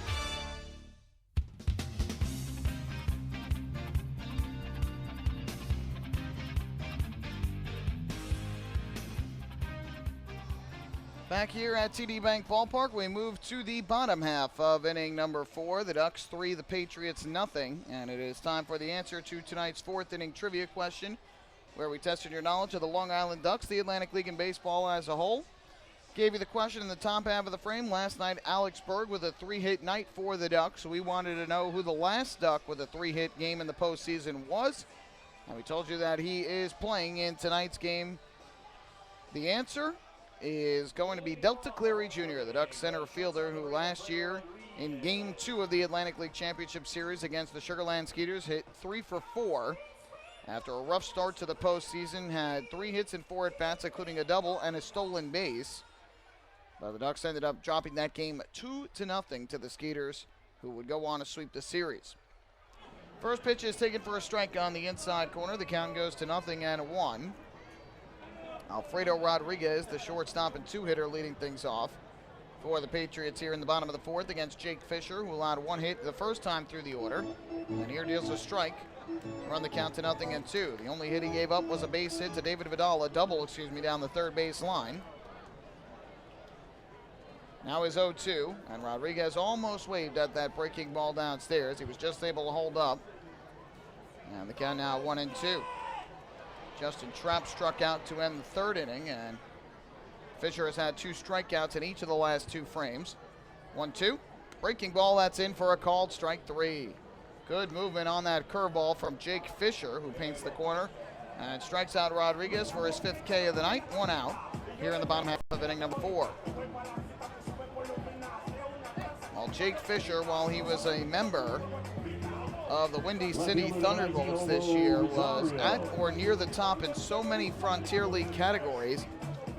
Back here at TD Bank Ballpark, we move to the bottom half of inning number 4. The Ducks 3, the Patriots nothing, and it is time for the answer to tonight's 4th inning trivia question, where we tested your knowledge of the Long Island Ducks, the Atlantic League, and baseball as a whole. Gave you the question in the top half of the frame. Last night, Alex Berg with a 3-hit night for the Ducks. We wanted to know who the last Duck with a 3-hit game in the postseason was, and we told you that he is playing in tonight's game. The answer is going to be Delta Cleary Jr., the Ducks center fielder, who last year in Game 2 of the Atlantic League Championship Series against the Sugarland Skeeters hit 3 for 4. After a rough start to the postseason, had 3 hits and 4 at-bats, including a double and a stolen base. But the Ducks ended up dropping that game 2-0 to the Skeeters, who would go on to sweep the series. First pitch is taken for a strike on the inside corner. The count goes to 0-1. Alfredo Rodriguez, the shortstop and 2-hitter, leading things off for the Patriots here in the bottom of the 4th against Jake Fisher, who allowed 1 hit the first time through the order. And here deals a strike Run the count to 0-2. The only hit he gave up was a base hit to David Vidal, a double, down the third base line. Now is 0-2, and Rodriguez almost waved at that breaking ball downstairs. He was just able to hold up. And the count now 1-2. Justin Trapp struck out to end the third inning, and Fisher has had 2 strikeouts in each of the last 2 frames. 1-2. Breaking ball, that's in for a called strike 3. Good movement on that curveball from Jake Fisher, who paints the corner and strikes out Rodriguez for his 5th K of the night. 1 out here in the bottom half of inning number 4. Well, Jake Fisher, while he was a member of the Windy City Thunderbolts this year, was at or near the top in so many Frontier League categories.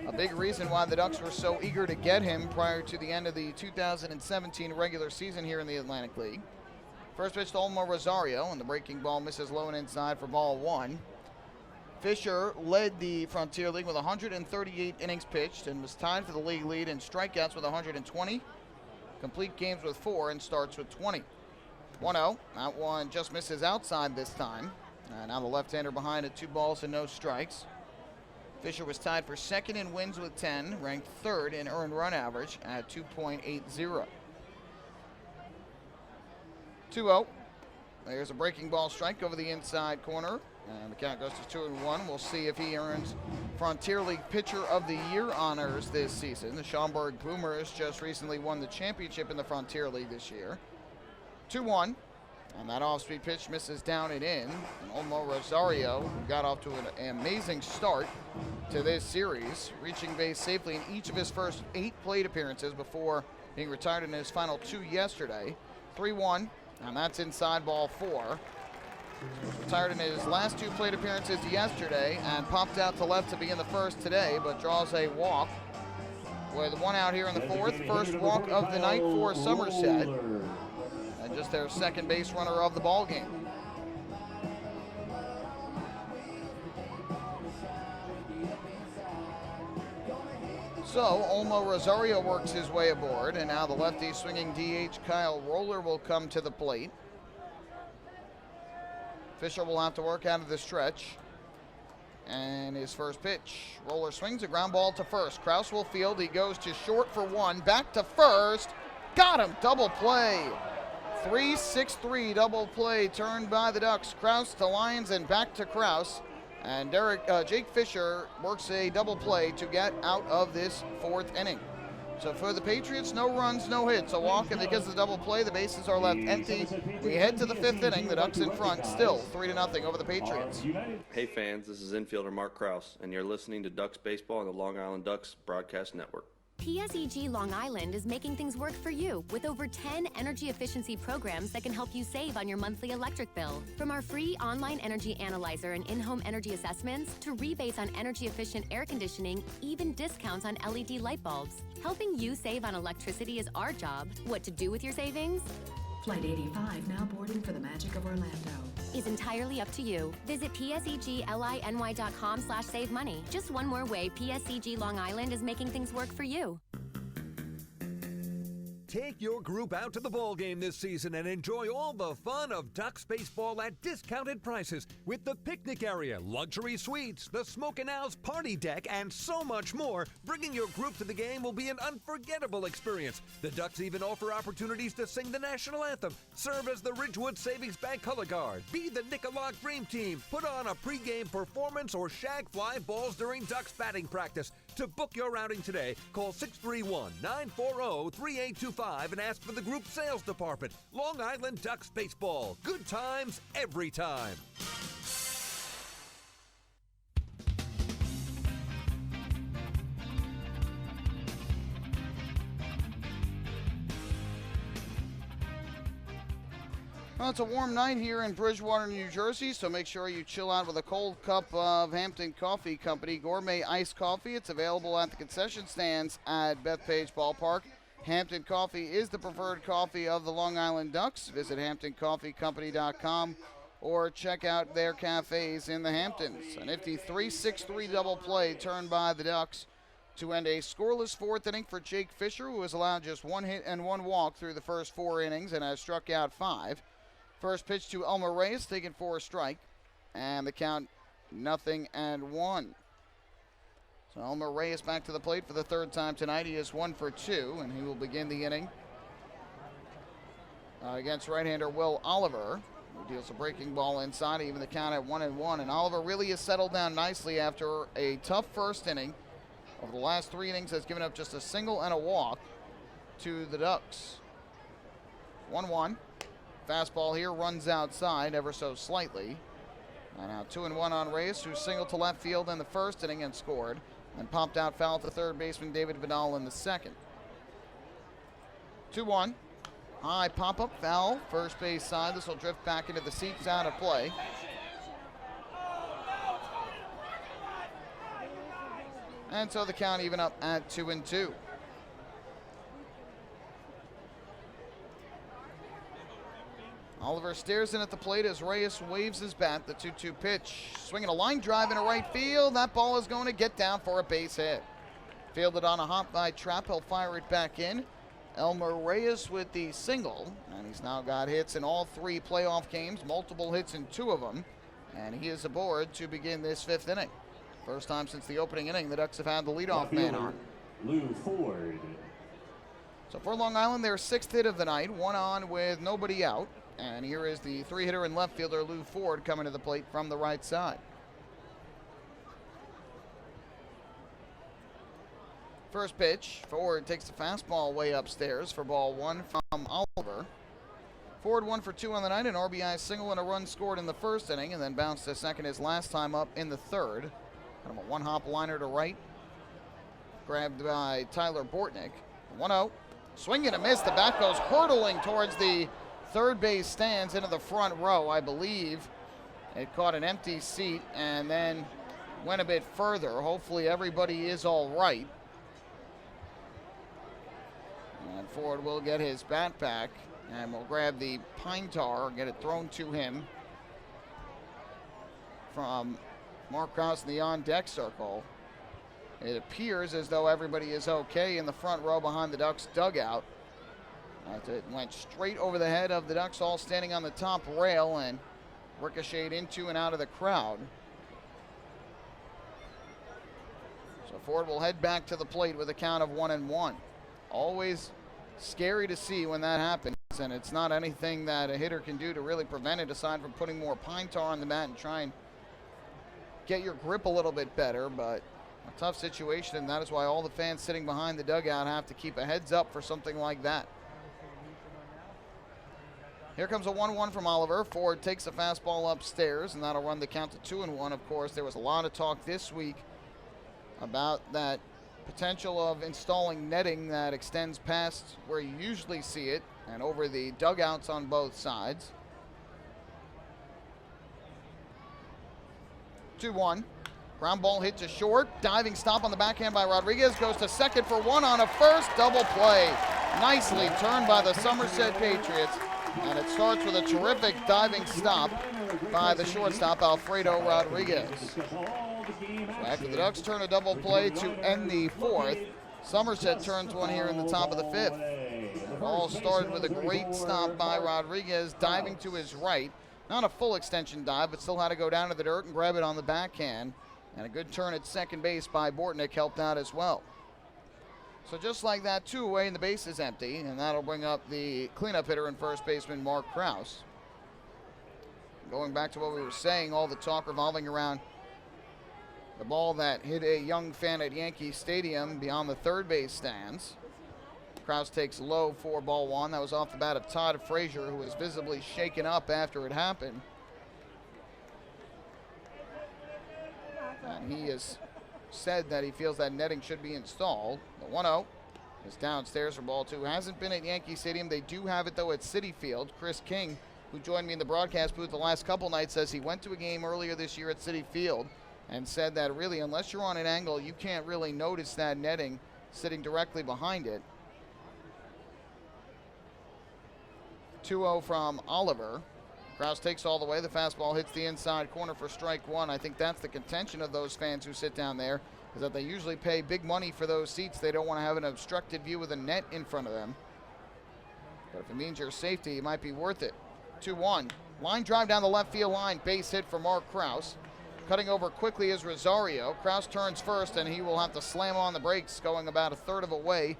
A big reason why the Ducks were so eager to get him prior to the end of the 2017 regular season here in the Atlantic League. First pitch to Olmo Rosario, and the breaking ball misses low and inside for ball 1. Fisher led the Frontier League with 138 innings pitched and was tied for the league lead in strikeouts with 120, complete games with 4, and starts with 20. 1-0. That one just misses outside this time. Now the left-hander behind at 2 balls and no strikes. Fisher was tied for 2nd in wins with 10, ranked 3rd in earned run average at 2.80. 2-0. There's a breaking ball strike over the inside corner, and the count goes to 2-1. We'll see if he earns Frontier League Pitcher of the Year honors this season. The Schaumburg Boomers just recently won the championship in the Frontier League this year. 2-1, and that off-speed pitch misses down and in. And Olmo Rosario, who got off to an amazing start to this series, reaching base safely in each of his first 8 plate appearances before being retired in his final 2 yesterday. 3-1, and that's inside ball 4. Retired in his last 2 plate appearances yesterday and popped out to left to begin the first today, but draws a walk with 1 out here in the 4th. First walk of the night for Somerset, and just their 2nd base runner of the ball game. So Olmo Rosario works his way aboard, and now the lefty swinging DH Kyle Roller will come to the plate. Fisher will have to work out of the stretch. And his first pitch. Roller swings a ground ball to first. Kraus will field. He goes to short for 1. Back to first. Got him. Double play. 3-6-3 double play turned by the Ducks. Kraus to Lyons and back to Kraus. And Jake Fisher works a double play to get out of this 4th inning. So for the Patriots, no runs, no hits. A walk, and because of the double play, the bases are left empty. We head to the 5th inning. The Ducks in front, still 3-0 over the Patriots. Hey fans, this is infielder Mark Kraus, and you're listening to Ducks Baseball on the Long Island Ducks Broadcast Network. PSEG Long Island is making things work for you with over 10 energy efficiency programs that can help you save on your monthly electric bill. From our free online energy analyzer and in-home energy assessments to rebates on energy efficient air conditioning, even discounts on LED light bulbs. Helping you save on electricity is our job. What to do with your savings? Flight 85 now boarding for the magic of Orlando. Is entirely up to you. Visit psegly.com/save money. Just one more way PSEG Long Island is making things work for you. Take your group out to the ball game this season and enjoy all the fun of Ducks baseball at discounted prices with the picnic area, luxury suites, the Smokin' Owls party deck, and so much more. Bringing your group to the game will be an unforgettable experience. The Ducks even offer opportunities to sing the national anthem, serve as the Ridgewood Savings Bank color guard, be the Nicolak Dream Team, put on a pregame performance, or shag fly balls during Ducks batting practice. To book your outing today, call 631-940-3825 and ask for the group sales department. Long Island Ducks Baseball. Good times every time. Well, it's a warm night here in Bridgewater, New Jersey, so make sure you chill out with a cold cup of Hampton Coffee Company Gourmet Iced Coffee. It's available at the concession stands at Bethpage Ballpark. Hampton Coffee is the preferred coffee of the Long Island Ducks. Visit HamptonCoffeeCompany.com or check out their cafes in the Hamptons. A nifty 3-6-3 double play turned by the Ducks to end a scoreless 4th inning for Jake Fisher, who has allowed just 1 hit and 1 walk through the first 4 innings and has struck out 5. First pitch to Elmer Reyes, taken for a strike. And the count 0-1. So Elmer Reyes back to the plate for the third time tonight. He is 1 for 2, and he will begin the inning against right-hander Will Oliver, who deals a breaking ball inside, even the count at 1-1. And Oliver really has settled down nicely after a tough first inning. Over the last 3 innings, has given up just a single and a walk to the Ducks. 1-1. Fastball here runs outside ever so slightly. And now 2-1 on Reyes, who singled to left field in the first inning and scored, and popped out foul to third baseman David Vidal in the second. 2-1. High pop-up foul, first base side. This will drift back into the seats, out of play. And so the count even up at 2-2. Oliver stares in at the plate as Reyes waves his bat. The 2-2 pitch. Swinging a line drive into right field. That ball is going to get down for a base hit. Fielded on a hop by Trapp. He'll fire it back in. Elmer Reyes with the single. And he's now got hits in all 3 playoff games. Multiple hits in 2 of them. And he is aboard to begin this 5th inning. First time since the opening inning the Ducks have had the leadoff man on. Lou Ford. So for Long Island, their 6th hit of the night. 1 on with nobody out. And here is the 3-hitter and left fielder Lou Ford coming to the plate from the right side. First pitch, Ford takes the fastball way upstairs for ball 1 from Oliver. Ford 1 for 2 on the night, an RBI single and a run scored in the first inning, and then bounced to second his last time up in the third. Kind of a one-hop liner to right. Grabbed by Tyler Bortnick. 1-0. Swing and a miss. The bat goes hurtling towards the third base stands into the front row, I believe. It caught an empty seat and then went a bit further. Hopefully everybody is all right. And Ford will get his bat back and will grab the pine tar and get it thrown to him from Mark Krause in the on-deck circle. It appears as though everybody is okay in the front row behind the Ducks dugout. It went straight over the head of the Ducks, all standing on the top rail, and ricocheted into and out of the crowd. So Ford will head back to the plate with a count of 1-1. Always scary to see when that happens, and it's not anything that a hitter can do to really prevent it, aside from putting more pine tar on the mat and try and get your grip a little bit better. But a tough situation, and that is why all the fans sitting behind the dugout have to keep a heads up for something like that. Here comes a 1-1 from Oliver. Ford takes a fastball upstairs, and that'll run the count to 2-1. Of course, there was a lot of talk this week about that potential of installing netting that extends past where you usually see it and over the dugouts on both sides. 2-1. Ground ball hit to short. Diving stop on the backhand by Rodriguez. Goes to second for 1 on a first. Double play. Nicely turned by the Somerset Patriots. And it starts with a terrific diving stop by the shortstop, Alfredo Rodriguez. So after the Ducks turn a double play to end the 4th, Somerset turns one here in the top of the 5th. It all started with a great stop by Rodriguez, diving to his right. Not a full extension dive, but still had to go down to the dirt and grab it on the backhand. And a good turn at second base by Bortnick helped out as well. So just like that, 2 away and the base is empty, and that'll bring up the cleanup hitter and first baseman Mark Krause. Going back to what we were saying, all the talk revolving around the ball that hit a young fan at Yankee Stadium beyond the third base stands. Krause takes low for ball 1. That was off the bat of Todd Frazier, who was visibly shaken up after it happened. And he has said that he feels that netting should be installed. The 1-0 is downstairs for ball 2. Hasn't been at Yankee Stadium. They do have it, though, at Citi Field. Chris King, who joined me in the broadcast booth the last couple nights, says he went to a game earlier this year at Citi Field and said that really, unless you're on an angle, you can't really notice that netting sitting directly behind it. 2-0 from Oliver. Krause takes all the way. The fastball hits the inside corner for strike 1. I think that's the contention of those fans who sit down there, is that they usually pay big money for those seats. They don't want to have an obstructed view with a net in front of them. But if it means your safety, it might be worth it. 2-1. Line drive down the left field line, base hit for Mark Krause. Cutting over quickly is Rosario. Krause turns first, and he will have to slam on the brakes, going about a third of a way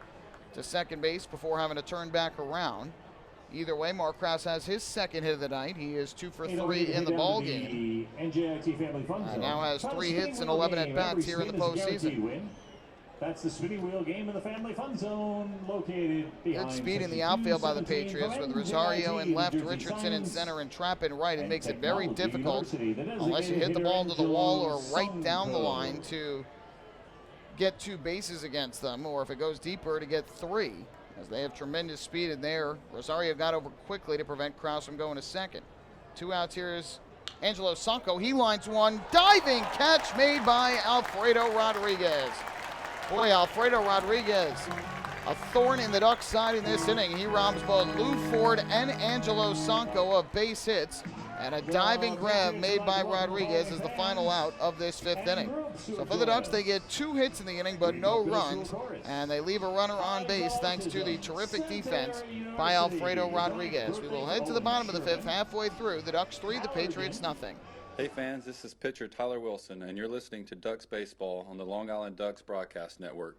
to second base before having to turn back around. Either way, Mark Krause has his second hit of the night. He is 2 for 3 in the ball game. And now has 3 hits and 11 at-bats here in the postseason. That's the spinning wheel game in the Family Fun Zone, located behind. Good speed in the outfield by the Patriots with Rosario in left, Richardson in center, and Trapp in right. It makes it very difficult, unless you hit the ball to the wall or right down the line, to get 2 bases against them, or if it goes deeper, to get 3, as they have tremendous speed in there. Rosario got over quickly to prevent Krause from going to second. 2 outs here is Angelo Sanko. He lines one. Diving catch made by Alfredo Rodriguez. Boy, Alfredo Rodriguez, a thorn in the Ducks' side in this inning. He robs both Lou Ford and Angelo Sanko of base hits, and a diving grab made by Rodriguez is the final out of this 5th inning. So for the Ducks, they get 2 hits in the inning, but no runs, and they leave a runner on base thanks to the terrific defense by Alfredo Rodriguez. We will head to the bottom of the 5th, halfway through. The Ducks 3, the Patriots nothing. Hey fans, this is pitcher Tyler Wilson, and you're listening to Ducks Baseball on the Long Island Ducks Broadcast Network.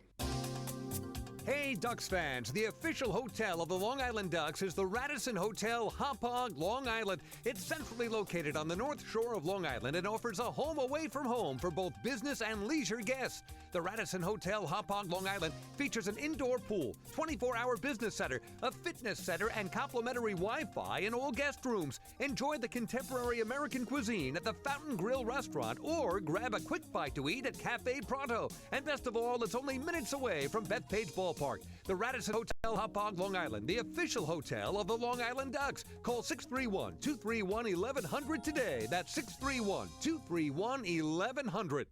Hey Ducks fans, the official hotel of the Long Island Ducks is the Radisson Hotel, Hauppauge, Long Island. It's centrally located on the north shore of Long Island and offers a home away from home for both business and leisure guests. The Radisson Hotel, Hauppauge, Long Island features an indoor pool, 24-hour business center, a fitness center, and complimentary Wi-Fi in all guest rooms. Enjoy the contemporary American cuisine at the Fountain Grill restaurant, or grab a quick bite to eat at Cafe Pronto. And best of all, it's only minutes away from Bethpage Ballpark. The Radisson Hotel, Hauppauge, Long Island, the official hotel of the Long Island Ducks. Call 631-231-1100 today. That's 631-231-1100.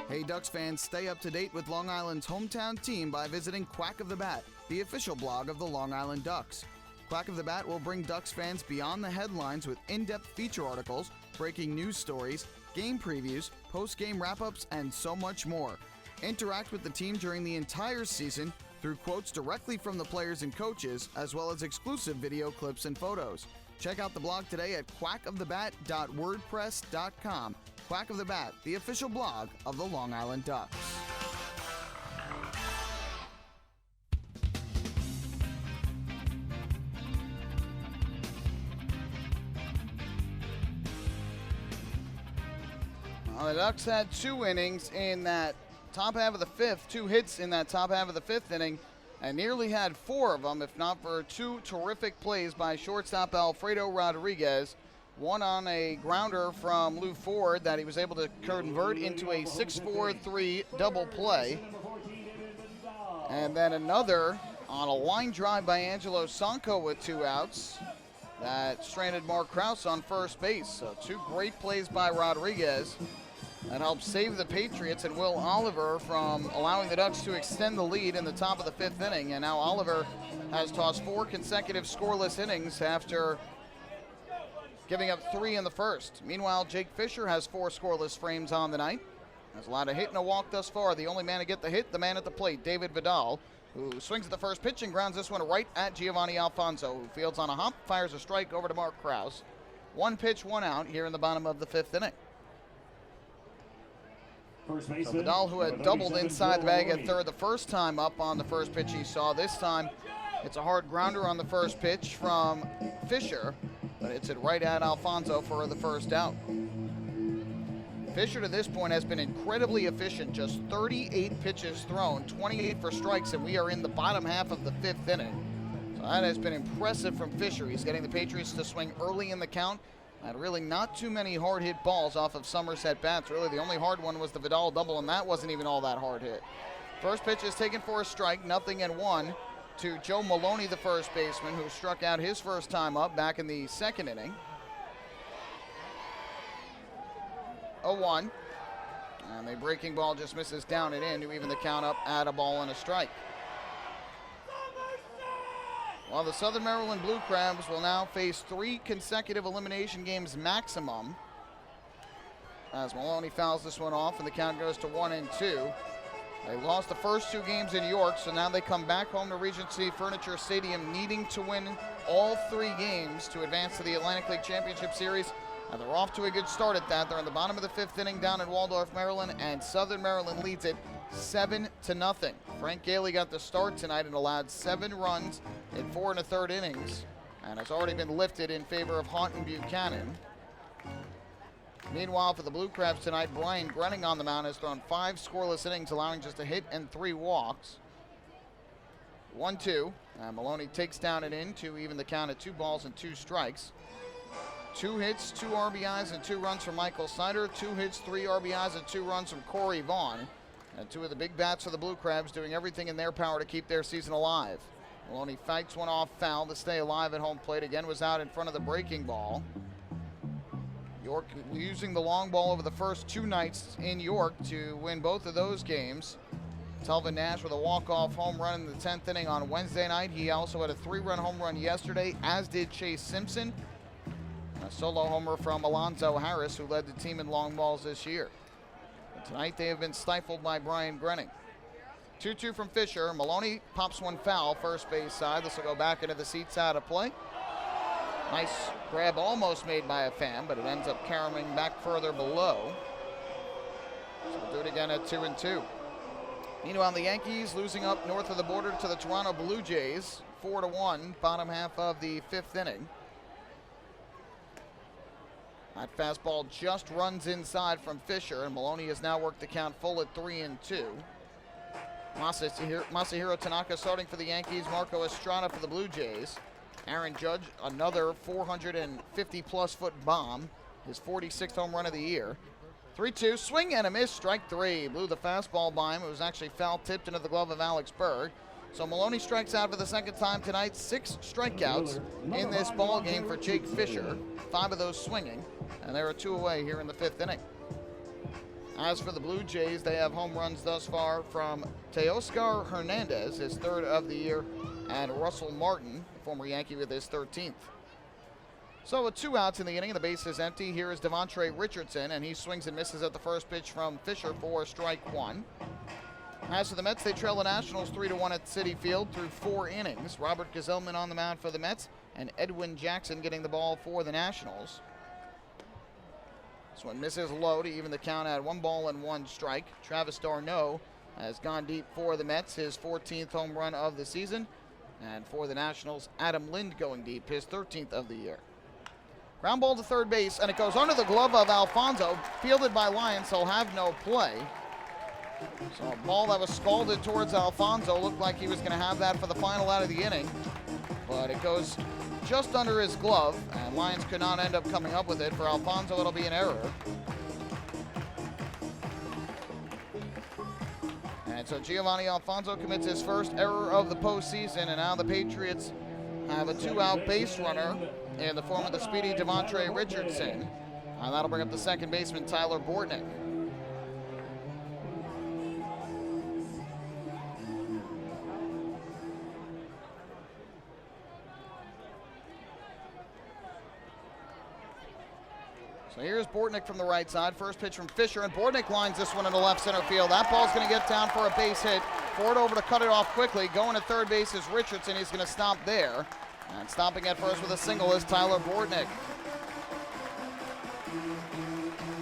Hey Ducks fans, stay up to date with Long Island's hometown team by visiting Quack of the Bat, the official blog of the Long Island Ducks. Quack of the Bat will bring Ducks fans beyond the headlines with in-depth feature articles, breaking news stories, game previews, post-game wrap-ups, and so much more. Interact with the team during the entire season through quotes directly from the players and coaches, as well as exclusive video clips and photos. Check out the blog today at quackofthebat.wordpress.com. Quack of the Bat, the official blog of the Long Island Ducks. Well, the Ducks had 2 innings in that top half of the 5th, 2 hits in that top half of the 5th inning, and nearly had 4 of them, if not for 2 terrific plays by shortstop Alfredo Rodriguez. One on a grounder from Lou Ford that he was able to convert into a 6-4-3 double play. And then another on a line drive by Angelo Sanko with 2 outs that stranded Mark Krause on first base. So 2 great plays by Rodriguez that helped save the Patriots and Will Oliver from allowing the Ducks to extend the lead in the top of the 5th inning. And now Oliver has tossed 4 consecutive scoreless innings after giving up 3 in the first. Meanwhile, Jake Fisher has 4 scoreless frames on the night. Has allowed a hit and a walk thus far. The only man to get the hit, the man at the plate, David Vidal, who swings at the first pitch and grounds this one right at Giovanni Alfonso, who fields on a hop, fires a strike over to Mark Krause. 1 pitch, 1 out here in the bottom of the 5th inning. So Vidal, who had doubled inside the bag at third the first time up on the first pitch he saw. This time, it's a hard grounder on the first pitch from Fisher, but it's it right at Alfonso for the first out. Fisher to this point has been incredibly efficient, just 38 pitches thrown, 28 for strikes, and we are in the bottom half of the 5th inning. So that has been impressive from Fisher. He's getting the Patriots to swing early in the count. And really not too many hard hit balls off of Somerset bats. Really the only hard one was the Vidal double, and that wasn't even all that hard hit. First pitch is taken for a strike, 0-1 to Joe Maloney, the first baseman, who struck out his first time up back in the 2nd inning. 0-1. And the breaking ball just misses down and in to even the count up at a ball and a strike. While the Southern Maryland Blue Crabs will now face 3 consecutive elimination games maximum, as Maloney fouls this one off and the count goes to 1-2. They lost the first 2 games in York, so now they come back home to Regency Furniture Stadium needing to win all 3 games to advance to the Atlantic League Championship Series. And they're off to a good start at that. They're in the bottom of the 5th inning down in Waldorf, Maryland, and Southern Maryland leads it 7-0. Frank Gailey got the start tonight and allowed 7 runs in 4 1/3 innings, and has already been lifted in favor of Haughton Buchanan. Meanwhile, for the Blue Crabs tonight, Brian Grenning on the mound has thrown 5 scoreless innings, allowing just a hit and 3 walks. 1-2. Maloney takes down and in to even the count at 2 balls and 2 strikes. 2 hits, 2 RBIs, and 2 runs from Michael Snyder. 2 hits, 3 RBIs, and 2 runs from Corey Vaughn. And 2 of the big bats for the Blue Crabs doing everything in their power to keep their season alive. Maloney fights one off foul to stay alive at home plate. Again, was out in front of the breaking ball. York using the long ball over the first 2 nights in York to win both of those games. Telvin Nash with a walk-off home run in the 10th inning on Wednesday night. He also had a 3-run home run yesterday, as did Chase Simpson. And a solo homer from Alonzo Harris, who led the team in long balls this year. But tonight they have been stifled by Brian Grenning. 2-2 from Fisher. Maloney pops one foul, first base side. This will go back into the seats out of play. Nice grab almost made by a fan, but it ends up carrying back further below. So we'll do it again at 2-2. Meanwhile, the Yankees losing up north of the border to the Toronto Blue Jays, 4-1, bottom half of the 5th inning. That fastball just runs inside from Fisher, and Maloney has now worked the count full at 3-2. Masahiro Tanaka starting for the Yankees, Marco Estrada for the Blue Jays. Aaron Judge, another 450-plus foot bomb, his 46th home run of the year. 3-2, swing and a miss, strike 3. Blew the fastball by him. It was actually foul tipped into the glove of Alex Berg. So Maloney strikes out for the 2nd time tonight. 6 strikeouts in this ball game for Jake Fisher. 5 of those swinging, and there are 2 away here in the 5th inning. As for the Blue Jays, they have home runs thus far from Teoscar Hernandez, his 3rd of the year, and Russell Martin, former Yankee, with his 13th. So with 2 outs in the inning, the base is empty. Here is Devontre Richardson, and he swings and misses at the first pitch from Fisher for strike 1. As for the Mets, they trail the Nationals 3-1 at Citi Field through 4 innings. Robert Gazelman on the mound for the Mets, and Edwin Jackson getting the ball for the Nationals. This one misses low to even the count at 1 ball and 1 strike. Travis d'Arnaud has gone deep for the Mets, his 14th home run of the season. And for the Nationals, Adam Lind going deep, his 13th of the year. Ground ball to third base, and it goes under the glove of Alfonso, fielded by Lyons, so he'll have no play. So a ball that was scalded towards Alfonso, looked like he was going to have that for the final out of the inning. But it goes just under his glove, and Lyons could not end up coming up with it. For Alfonso, it'll be an error. And so Giovanni Alfonso commits his first error of the postseason, and now the Patriots have a 2-out base runner in the form of the speedy Devontre Richardson. And that'll bring up the second baseman, Tyler Bortnick. So here's Bortnick from the right side. First pitch from Fisher, and Bortnick lines this one into left center field. That ball's going to get down for a base hit. Ford over to cut it off quickly. Going to third base is Richardson. He's going to stop there. And stopping at first with a single is Tyler Bortnick.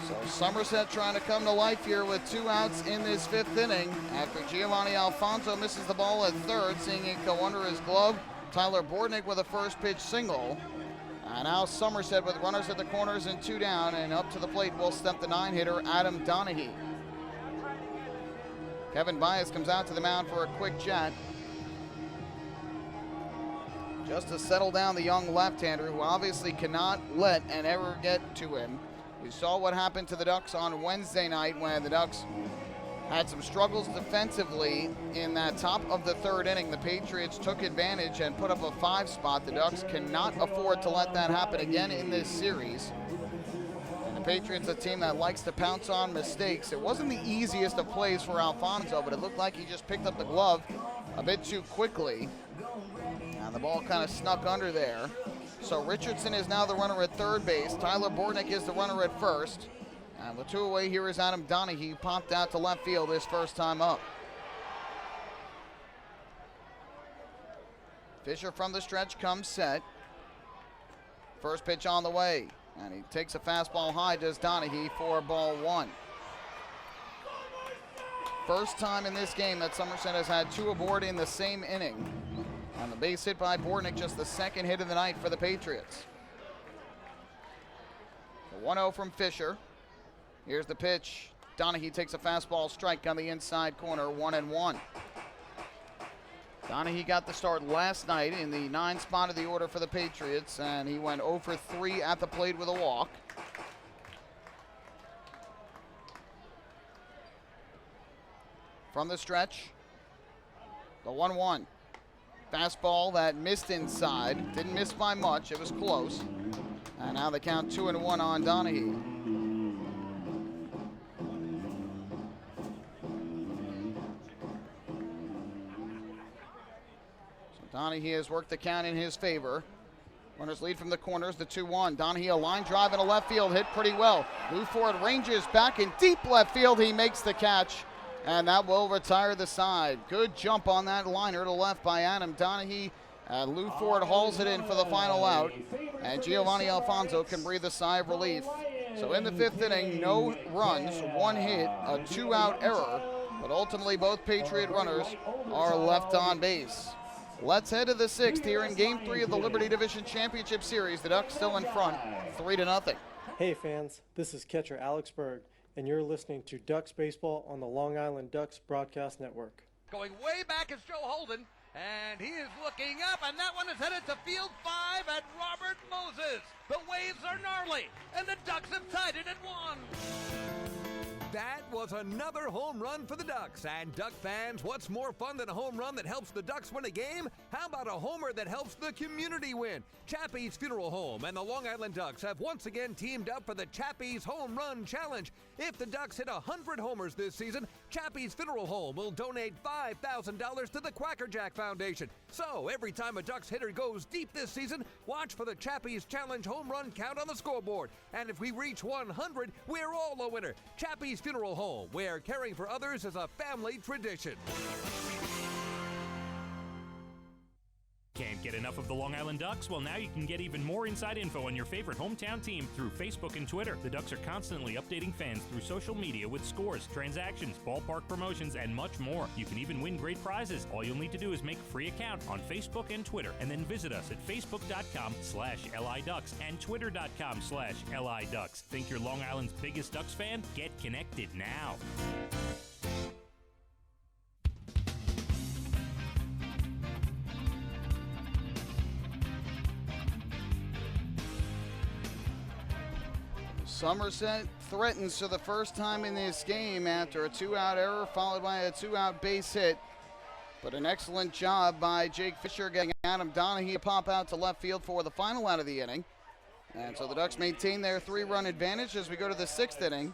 So Somerset trying to come to life here with 2 outs in this 5th inning. After Giovanni Alfonso misses the ball at third, seeing it go under his glove. Tyler Bortnick with a first pitch single. And now Somerset with runners at the corners and 2 down, and up to the plate will step the 9-hitter, Adam Donahue. Kevin Bias comes out to the mound for a quick chat, just to settle down the young left-hander, who obviously cannot let an error get to him. We saw what happened to the Ducks on Wednesday night when the Ducks had some struggles defensively in that top of the 3rd inning. The Patriots took advantage and put up a 5 spot. The Ducks cannot afford to let that happen again in this series. And the Patriots, a team that likes to pounce on mistakes. It wasn't the easiest of plays for Alfonso, but it looked like he just picked up the glove a bit too quickly. And the ball kind of snuck under there. So Richardson is now the runner at third base. Tyler Bortnick is the runner at first. And with 2 away, here is Adam Donahue, popped out to left field his first time up. Fisher from the stretch comes set. First pitch on the way. And he takes a fastball high, does Donahue, for ball one. First time in this game that Somerset has had two aboard in the same inning. And the base hit by Bortnick, just the second hit of the night for the Patriots. The 1-0 from Fisher. Here's the pitch. Donahue takes a fastball strike on the inside corner, 1-1. Donahue got the start last night in the 9 spot of the order for the Patriots, and he went 0 for 3 at the plate with a walk. From the stretch, the 1-1. Fastball that missed inside. Didn't miss by much. It was close. And now the count 2-1 on Donahue. So Donahue has worked the count in his favor. Runners lead from the corners, the 2-1. Donahue, a line drive in a left field, hit pretty well. Lou Ford ranges back in deep left field. He makes the catch. And that will retire the side. Good jump on that liner to left by Adam Donahue. Lou Ford hauls it in for the final out. And Giovanni Alfonso can breathe a sigh of relief. So in the 5th inning, no runs, 1 hit, a 2-out error. But ultimately, both Patriot runners are left on base. Let's head to the 6th here in Game 3 of the Liberty Division Championship Series. The Ducks still in front, 3-0. Hey fans, this is catcher Alex Berg, and you're listening to Ducks Baseball on the Long Island Ducks Broadcast Network. Going way back is Joe Holden, and he is looking up, and that one is headed to field 5 at Robert Moses. The waves are gnarly, and the Ducks have tied it at 1. That was another home run for the Ducks. And Duck fans, what's more fun than a home run that helps the Ducks win a game? How about a homer that helps the community win? Chappie's Funeral Home and the Long Island Ducks have once again teamed up for the Chappie's Home Run Challenge. If the Ducks hit 100 homers this season, Chappie's Funeral Home will donate $5,000 to the Quackerjack Foundation. So every time a Ducks hitter goes deep this season, watch for the Chappie's Challenge home run count on the scoreboard. And if we reach 100, we're all a winner. Chappie's Funeral Home, where caring for others is a family tradition. Can't get enough of the Long Island Ducks? Well, now you can get even more inside info on your favorite hometown team through Facebook and Twitter. The Ducks are constantly updating fans through social media with scores, transactions, ballpark promotions, and much more. You can even win great prizes. All you'll need to do is make a free account on Facebook and Twitter, and then visit us at facebook.com/LIDucks and twitter.com/LIDucks. Think you're Long Island's biggest Ducks fan? Get connected now. Somerset threatens for the first time in this game after a 2-out error followed by a 2-out base hit. But an excellent job by Jake Fisher getting Adam Donahue to pop out to left field for the final out of the inning. And so the Ducks maintain their 3-run advantage as we go to the 6th inning.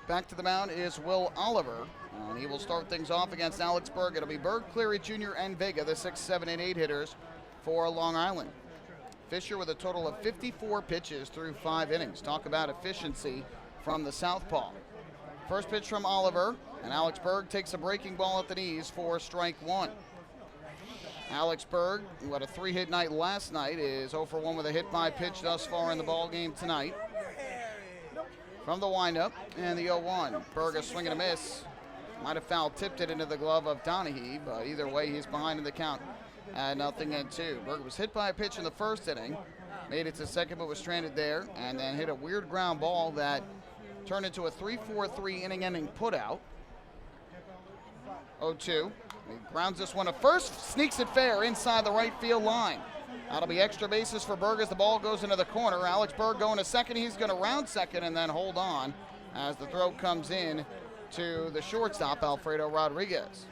Back to the mound is Will Oliver, and he will start things off against Alex Berg. It'll be Berg, Cleary Jr., and Vega, the 6, 7, and 8 hitters for Long Island. Fisher with a total of 54 pitches through 5 innings. Talk about efficiency from the southpaw. First pitch from Oliver, and Alex Berg takes a breaking ball at the knees for strike 1. Alex Berg, who had a 3-hit night last night, is 0 for 1 with a hit by pitch thus far in the ball game tonight. From the windup, and the 0-1. Berg a swing and a miss. Might have foul tipped it into the glove of Donahue, but either way, he's behind in the count at 0-2. Berg was hit by a pitch in the first inning, made it to second but was stranded there, and then hit a weird ground ball that turned into a 3-4-3 inning-ending putout. 0-2. He grounds this one to first, sneaks it fair inside the right field line. That'll be extra bases for Berg as the ball goes into the corner. Alex Berg going to second. He's going to round second and then hold on as the throw comes in to the shortstop, Alfredo Rodriguez.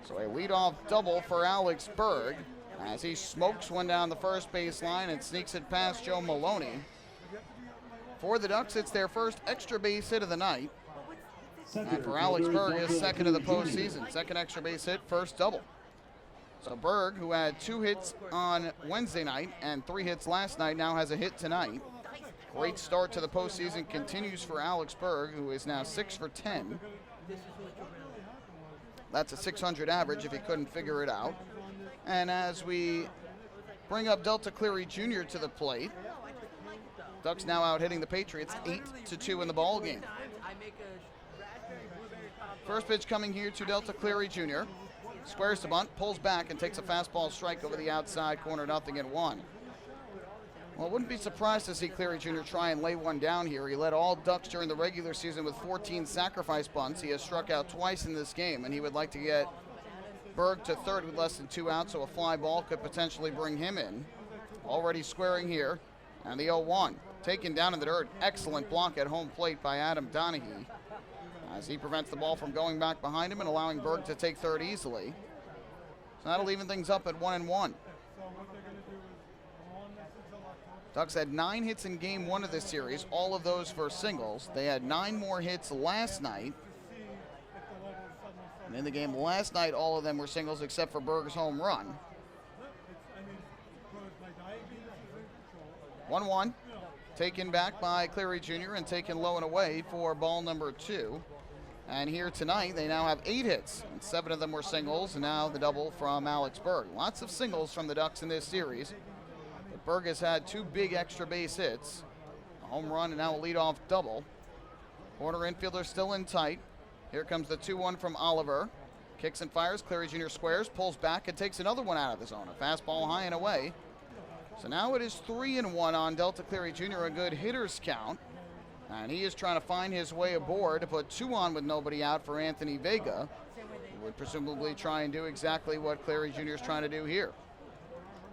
So a leadoff double for Alex Berg as he smokes one down the first base line and sneaks it past Joe Maloney. For the Ducks, it's their first extra base hit of the night. And for Alex Berg, his second of the postseason. Second extra base hit, first double. So Berg, who had 2 hits on Wednesday night and 3 hits last night, now has a hit tonight. Great start to the postseason continues for Alex Berg, who is now 6 for 10. That's a 600 average if he couldn't figure it out. And as we bring up Delta Cleary Jr. to the plate, Ducks now out hitting the Patriots 8-2 in the ball game. First pitch coming here to Delta Cleary Jr. Squares to bunt, pulls back, and takes a fastball strike over the outside corner, 0-1. Well, I wouldn't be surprised to see Cleary Jr. try and lay one down here. He led all Ducks during the regular season with 14 sacrifice bunts. He has struck out twice in this game, and he would like to get Berg to third with less than 2 outs, so a fly ball could potentially bring him in. Already squaring here, and the 0-1. Taken down in the dirt. Excellent block at home plate by Adam Donahue, as he prevents the ball from going back behind him and allowing Berg to take third easily. So that'll even things up at 1-1. Ducks had 9 hits in game 1 of this series, all of those for singles. They had 9 more hits last night. And in the game last night, all of them were singles except for Berg's home run. 1-1, taken back by Cleary Jr. and taken low and away for ball number 2. And here tonight, they now have 8 hits, and 7 of them were singles, and now the double from Alex Berg. Lots of singles from the Ducks in this series. But Berg has had 2 big extra base hits, a home run and now a leadoff double. Corner infielder still in tight. Here comes the 2-1 from Oliver. Kicks and fires, Cleary Jr. squares, pulls back and takes another one out of the zone. A fastball high and away. So now it is 3-1 on Delta Cleary Jr., a good hitter's count. And he is trying to find his way aboard to put 2 on with nobody out for Anthony Vega, who would presumably try and do exactly what Cleary Jr. is trying to do here.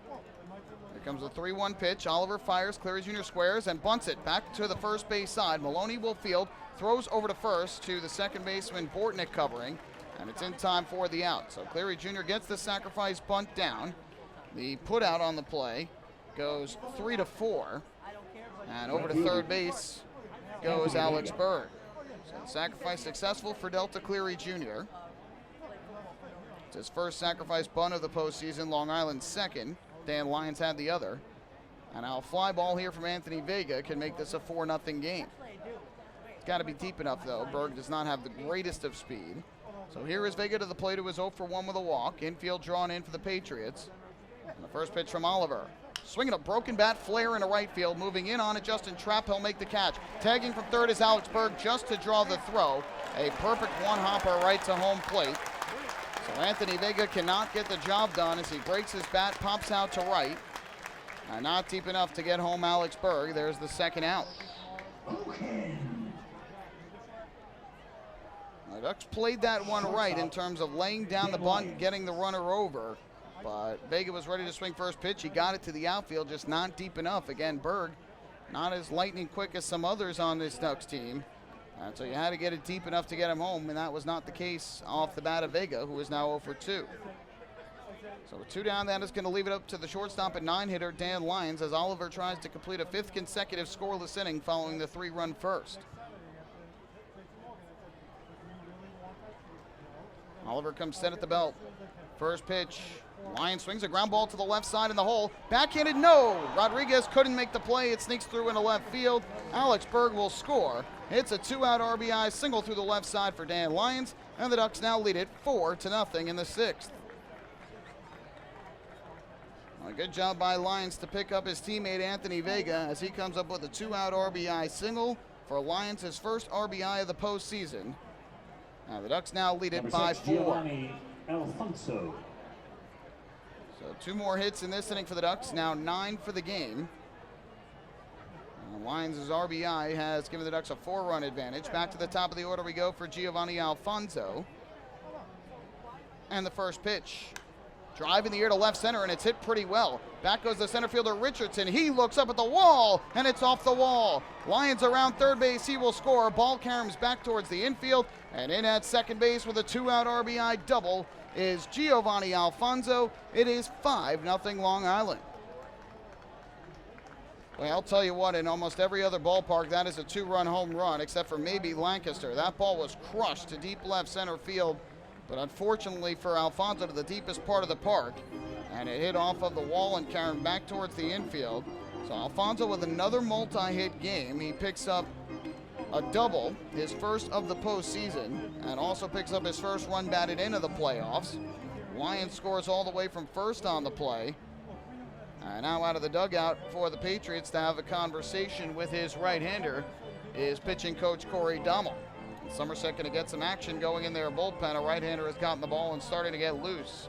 Here comes the 3-1 pitch. Oliver fires, Cleary Jr. squares and bunts it back to the first base side. Maloney will field, throws over to first to the second baseman Bortnick covering, and it's in time for the out. So Cleary Jr. gets the sacrifice bunt down. The put out on the play goes 3-4, and over to third base goes Alex Berg. So sacrifice successful for Delta Cleary Jr. It's his first sacrifice bunt of the postseason. Long Island's second. Dan Lyons had the other. And now a fly ball here from Anthony Vega can make this a 4-0 game. It's got to be deep enough, though. Berg does not have the greatest of speed. So here is Vega to the plate, who is 0-for-1 with a walk. Infield drawn in for the Patriots. And the first pitch from Oliver. Swinging a broken bat flare into right field. Moving in on it, Justin Trapp. He'll make the catch. Tagging from third is Alex Berg just to draw the throw. A perfect one-hopper right to home plate. So Anthony Vega cannot get the job done as he breaks his bat, pops out to right. And not deep enough to get home Alex Berg. There's the second out. The Ducks played that one right in terms of laying down the bunt and getting the runner over. But Vega was ready to swing first pitch. He got it to the outfield, just not deep enough. Again, Berg not as lightning quick as some others on this Ducks team. And so you had to get it deep enough to get him home, and that was not the case off the bat of Vega, who is now 0-for-2. So with 2 down, that is going to leave it up to the shortstop and 9-hitter Dan Lyons as Oliver tries to complete a 5th consecutive scoreless inning following the 3-run first. Oliver comes set at the belt. First pitch. Lyons swings a ground ball to the left side in the hole. Backhanded, no. Rodriguez couldn't make the play. It sneaks through into left field. Alex Berg will score. It's a 2-out RBI single through the left side for Dan Lyons, and the Ducks now lead it 4-0 in the 6th. A good job by Lyons to pick up his teammate Anthony Vega as he comes up with a 2-out RBI single for Lyons, his first RBI of the postseason. Now the Ducks now lead it by 4. Alfonso. So 2 more hits in this inning for the Ducks, now 9 for the game. Lyons' RBI has given the Ducks a 4-run advantage. Back to the top of the order we go for Giovanni Alfonso. And the first pitch. Drive in the air to left center, and it's hit pretty well. Back goes the center fielder Richardson. He looks up at the wall, and it's off the wall. Lyons around third base. He will score. Ball caroms back towards the infield, and in at second base with a 2-out RBI double is Giovanni Alfonso. It is 5-0 Long Island. Well, I'll tell you what, in almost every other ballpark, that is a 2-run home run, except for maybe Lancaster. That ball was crushed to deep left center field, but unfortunately for Alfonso, to the deepest part of the park, and it hit off of the wall and carried back towards the infield. So Alfonso with another multi-hit game. He picks up a double, his first of the postseason, and also picks up his first run batted into the playoffs. Lyons scores all the way from first on the play. And now out of the dugout for the Patriots to have a conversation with his right-hander is pitching coach Corey Dummel. Somerset going to get some action going in their bullpen. A right-hander has gotten the ball and starting to get loose.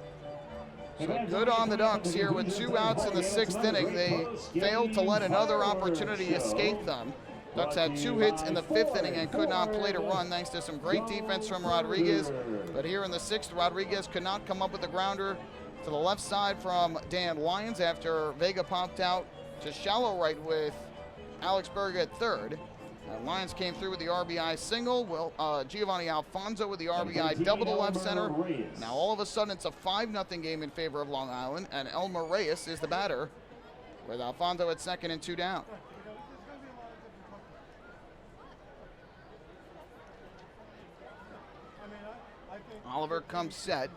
So good on the Ducks here with 2 outs in the 6th inning. They failed to let another opportunity escape them. Ducks had 2 hits in the 5th inning and could not play to run thanks to some great defense from Rodriguez. But here in the 6th, Rodriguez could not come up with a grounder to the left side from Dan Lyons after Vega popped out to shallow right with Alex Berg at third. Lyons came through with the RBI single. Giovanni Alfonso with the RBI double to left center. Now all of a sudden it's a 5-0 game in favor of Long Island, and Elmer Reyes is the batter with Alfonso at second and 2 down. Oliver comes set.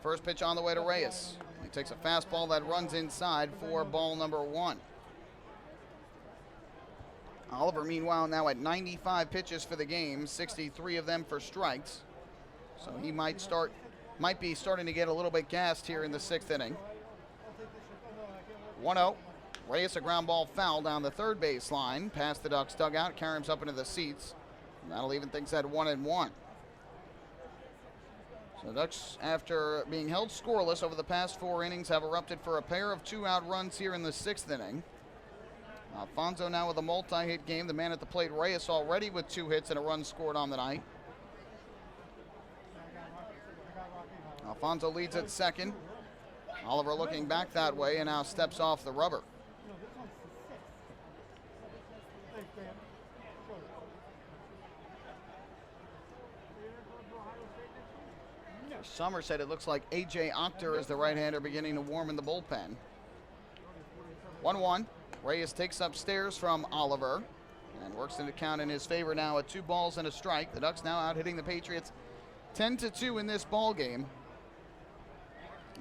First pitch on the way to Reyes. He takes a fastball that runs inside for ball number 1. Oliver, meanwhile, now at 95 pitches for the game, 63 of them for strikes. So he might be starting to get a little bit gassed here in the 6th inning. 1-0. Reyes, a ground ball foul down the third base line, past the Ducks dugout, carries up into the seats. And that'll even things at 1-1. So the Ducks, after being held scoreless over the past 4 innings, have erupted for a pair of 2-out runs here in the 6th inning. Alfonso now with a multi-hit game. The man at the plate, Reyes, already with 2 hits and a run scored on the night. Alfonso leads at second. Oliver looking back that way and now steps off the rubber. Somerset, it looks like A.J. Octor is the right-hander beginning to warm in the bullpen. 1-1. Reyes takes upstairs from Oliver and works into count in his favor now at 2 balls and a strike. The Ducks now out hitting the Patriots 10-2 in this ball game.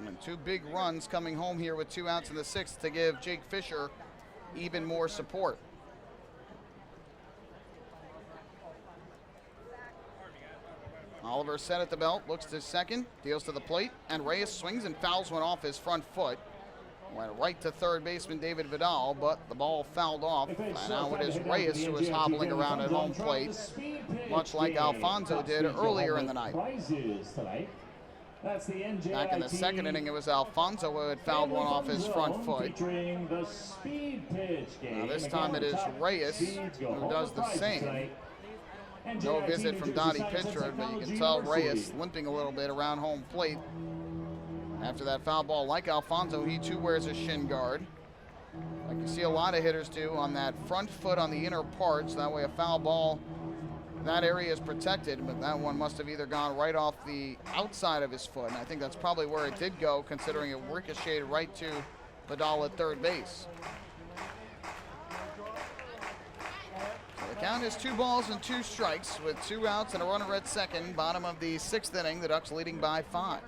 And 2 big runs coming home here with 2 outs in the 6th to give Jake Fisher even more support. Oliver set at the belt, looks to second, deals to the plate, and Reyes swings and fouls one off his front foot. Went right to third baseman David Vidal, but the ball fouled off. And now it is Reyes who is hobbling around at home plate, much like Alfonso did earlier in the night. Back in the 2nd inning, it was Alfonso who had fouled one off his front foot. Now this time it is Reyes who does the same. No visit from Dottie Pitchford, but you can tell Reyes limping a little bit around home plate. After that foul ball, like Alfonso, he too wears a shin guard. Like you see a lot of hitters do on that front foot on the inner part, so that way a foul ball, that area is protected, but that one must have either gone right off the outside of his foot, and I think that's probably where it did go, considering it ricocheted right to Vidal at third base. So the count is 2 balls and 2 strikes with 2 outs and a runner at second. Bottom of the 6th inning, the Ducks leading by 5.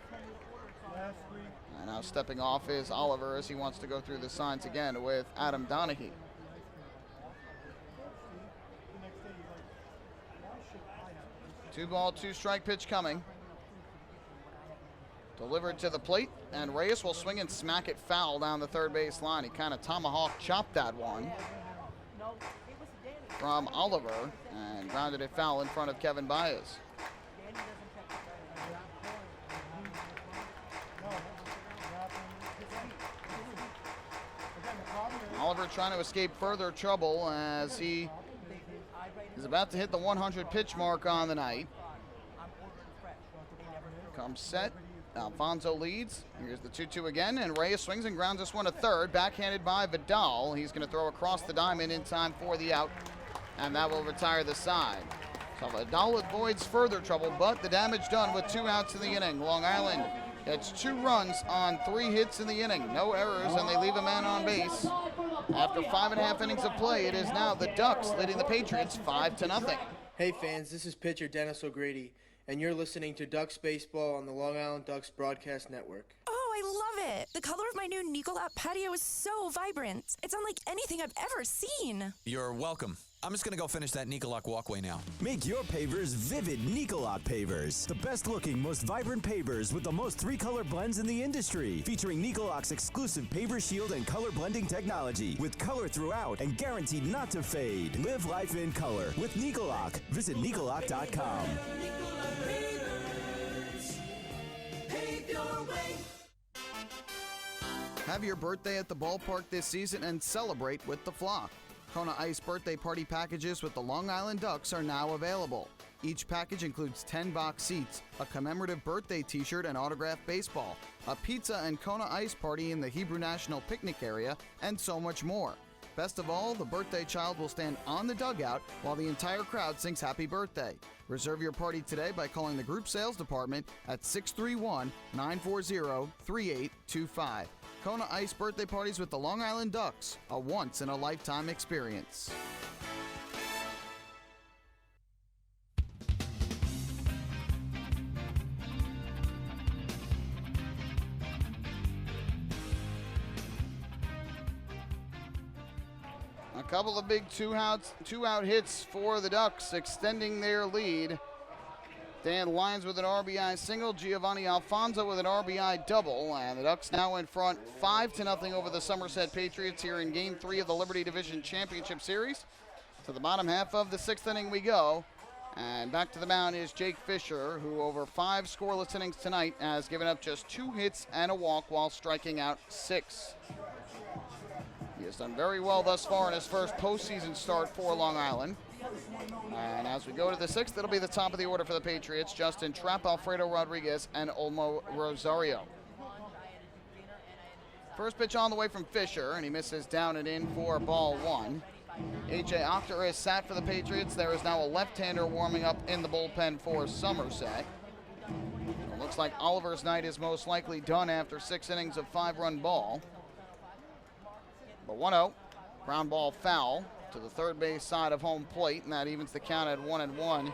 And now stepping off is Oliver as he wants to go through the signs again with Adam Donahue. Two ball, 2 strike pitch coming. Delivered to the plate, and Reyes will swing and smack it foul down the third base line. He kind of tomahawk chopped that one from Oliver and grounded it foul in front of Kevin Baez. Oliver trying to escape further trouble as he is about to hit the 100 pitch mark on the night. Comes set. Alfonso leads. Here's the 2-2 again, and Reyes swings and grounds this one to third, backhanded by Vidal. He's going to throw across the diamond in time for the out, and that will retire the side. So Vidal avoids further trouble, but the damage done with 2 outs in the inning. Long Island gets 2 runs on 3 hits in the inning. No errors, and they leave a man on base. After 5.5 innings of play, it is now the Ducks leading the Patriots 5-0. Hey fans, this is pitcher Dennis O'Grady, and you're listening to Ducks Baseball on the Long Island Ducks Broadcast Network. Oh, I love it. The color of my new Nicolat patio is so vibrant. It's unlike anything I've ever seen. You're welcome. I'm just going to go finish that Nicolak walkway now. Make your pavers vivid Nicolak pavers. The best looking, most vibrant pavers with the most 3-color blends in the industry. Featuring Nicolak's exclusive paver shield and color blending technology. With color throughout and guaranteed not to fade. Live life in color with Nicolak. Visit Nicolak.com. Have your birthday at the ballpark this season and celebrate with the flock. Kona Ice birthday party packages with the Long Island Ducks are now available. Each package includes 10 box seats, a commemorative birthday t-shirt and autographed baseball, a pizza and Kona Ice party in the Hebrew National Picnic area, and so much more. Best of all, the birthday child will stand on the dugout while the entire crowd sings happy birthday. Reserve your party today by calling the group sales department at 631-940-3825. Kona Ice birthday parties with the Long Island Ducks, a once-in-a-lifetime experience. A couple of big two-out hits for the Ducks, extending their lead. Dan Lyons with an RBI single, Giovanni Alfonso with an RBI double, and the Ducks now in front 5-0 over the Somerset Patriots here in Game 3 of the Liberty Division Championship Series. To the bottom half of the 6th inning we go, and back to the mound is Jake Fisher, who over 5 scoreless innings tonight has given up just 2 hits and a walk while striking out 6. He has done very well thus far in his first postseason start for Long Island. And as we go to the 6th, it'll be the top of the order for the Patriots. Justin Trapp, Alfredo Rodriguez, and Olmo Rosario. First pitch on the way from Fisher, and he misses down and in for ball 1. A.J. Octor is sat for the Patriots. There is now a left-hander warming up in the bullpen for Somerset. It looks like Oliver's night is most likely done after 6 innings of 5-run ball. The 1-0, ground ball foul to the third base side of home plate, and that evens the count at 1-1.